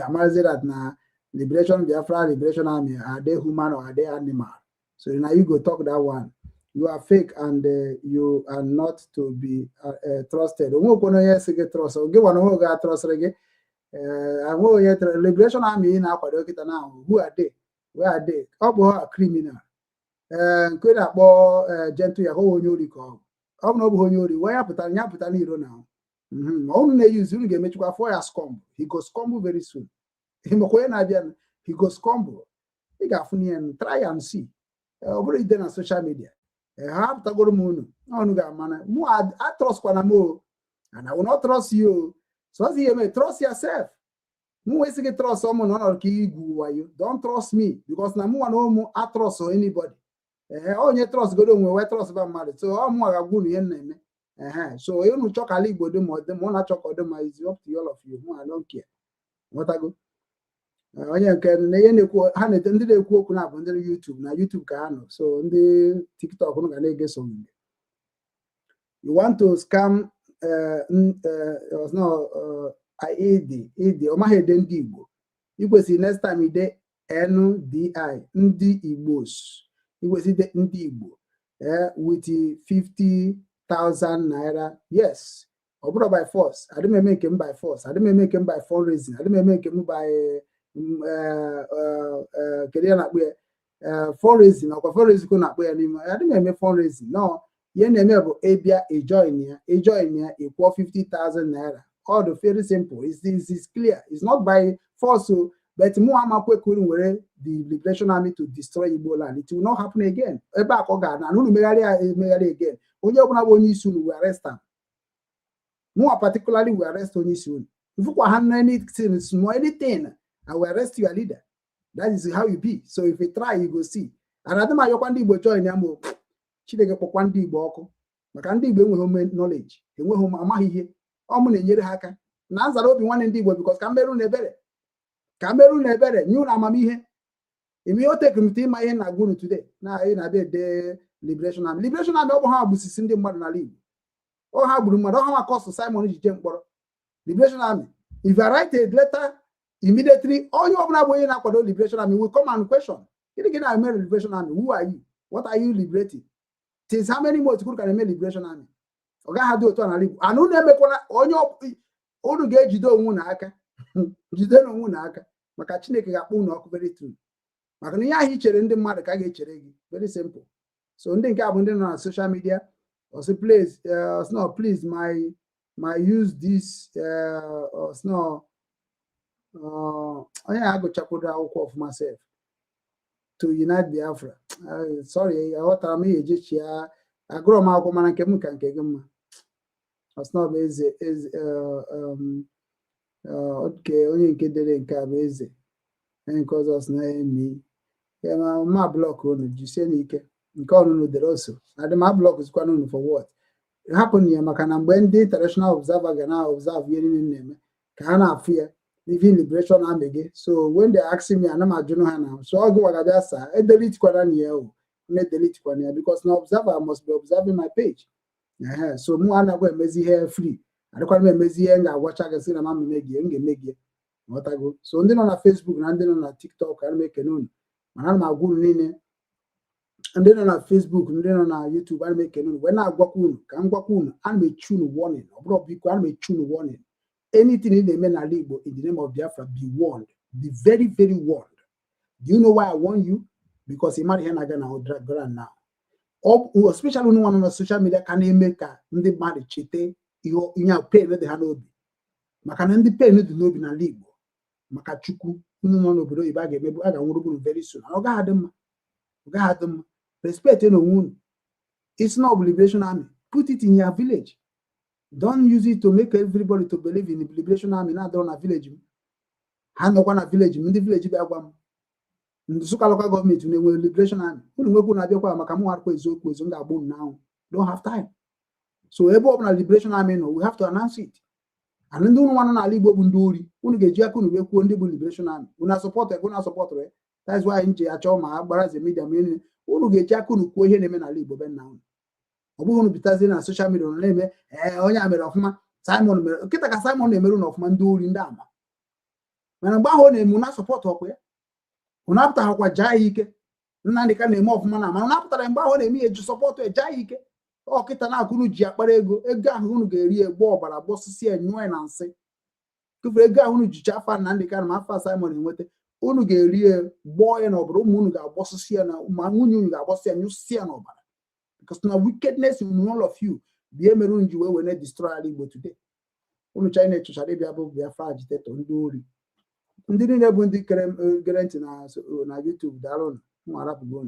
amazi that na liberation Biafra liberation army, are they human or are they animal? So now you go talk that one. You are fake and you are not to be trusted. Trust. Liberation army now. Who are they? Where are they? Are criminal. Could have gentle ya whole new recall. No why yaputani now. Only use you get me for a scum. He goes combo very soon. He goes combo. He got funny and try and see. Over it on social media. Have to go to moon. No, man. I trust Panamo, and I will not trust you. So as you may trust yourself. No way to trust someone or you. Don't trust me because no more I trust or anybody. Onye trust go don we trust about marriage. So all more agunu yen name. So you no talk ali go dem na talk them is up to all of you. I don't care. What I go? Onye nke na ye na-ekwu ha na ndị na-ekwu okwu na bụ ndị YouTube na YouTube ka ha nọ. So ndị TikTok no ga na-ege so mgbe. You want to scam o ma he de ndị Igbo. Ikwesi next time ide NDI ndị Igbos. Ikwesi ndị Igbo with 50,000 naira. Yes. Obro by force. I didn't make him by force. I didn't make him by fundraising. I didn't make him by fundraising or fundraising could not be anymore. I didn't make fundraising. No, you name Abia a join here equal 50,000 naira. All the very simple. It's clear. It's not by force, but Muhammad couldn't wear the Liberation Army to destroy Igbo land. It will not happen again. Back again. Again. Only soon we arrest them. More particularly, we arrest only soon. If you have anything small, anything, I will arrest your leader. That is how you be. So if you try, you go see. And I don't know why you join them. Chideke pokwandi Igbo ọkụ. Maka ndị Igbo enweghị knowledge. Enweghị amaghị ihe. Ọ mụ na-enyere ha aka. Na nzara Obinwannem ndị Igbo because Cameroon ebere. Nyu na amamihe. Imi o take m ịma ihe na gunu today. Na anyị na de Liberation Army. Liberation Army ọ bụ ha gbusisi ndị mmadụ n'ala Igbo. Ọ ha gburu mmadụ. Ọ ha cost Simon ji je mkpọrọ. Liberation Army. If I write a letter immediately, all you open up na Liberation Army will come and question. You can I made Liberation Army. Who are you? What are you liberating? Since how many more can I make Liberation Army? Oga ha do to na libu. Anu na emekwana onye onu ga ejide onwu na aka. Jide onwu na aka. Maka Chineke ga-akpọ unu ọkụ very true. Maka na ihe ahụ ichere ndị mmadụ ka ga-echere gị. Very simple. So ndị nke abụ ndị nọ na social media. Also please, please my use this I go check out of myself to unite Biafra. Sorry, I want me just here. I grow my woman and can get him. Okay, only get in cabeze and cause us me. My block on you say Nike. Call no the also. And my block is quite for what? Happen here, Makana when the international observer gonna observe in name. Can fear. Even Liberation Army again. So when they ask me, I'm not now. So I'll go Agabasa, I delete Quadania, delete Quania because now observer must be observing my page. So Muana go messy hair free. I don't call me messy and I watch I can see a mamma make you. What I go. So then on a Facebook and then on a TikTok, I'll make a noon. And I'm good in and then on a Facebook and then on a YouTube, I'll make a noon. When I walk on, can walk on, I'll make tune warning. Or probably I'll make tune warning. Anything in the men Igbo in the name of Biafra, be warned. Be very, very warned. Do you know why I warn you? Because Imari Henagana or Dragon now. Especially when one on social media can make a marry chite, you pay the Hanobi. Makanandi pay no be na Igbo. Makachuku, no below Ibage, maybe I will very soon. God them. Respect no wound. It's not Liberation Army. Put it in your village. Don't use it to make everybody to believe in the Liberation Army. Now they're on a village. Hand on a village, in the village Bagwam. Nsukka local government, you know, Liberation Army. Now don't have time. So able Liberation Army, no, we have to announce it. And then don't want to Igbo Bunduri, Liberation Army. Una support it, that's why in Achoma, Baraz the media meaning, Unu get Jakunu Kohen and Alibo Ben now. Obu Bitazin and social media name, Onya of Simon, Kitaka Simon, the Merun of Manduri in Dama. When a Bahon and Muna support Hokwe, Unapta Hokwa Jaike, Nandika name of Mana, Manapta and Bahon and me to support a Jaike. O Kitana Kunu Japarego, Ega Hunugeri, Bob, a bossy and Nuancy. To Vega Hunu Jaffa, Nandika, Mafa Simon and Wete, Unugeri, boy and over Munuga, bossy and Mamunuga, bossy and you see an over. Because now wickedness in all of you, be a maroon you when they destroy Igbo today. Unu China to Sharabia above their agitated on Dory. Didn't have one guarantee na YouTube, Daron, Marab Gun.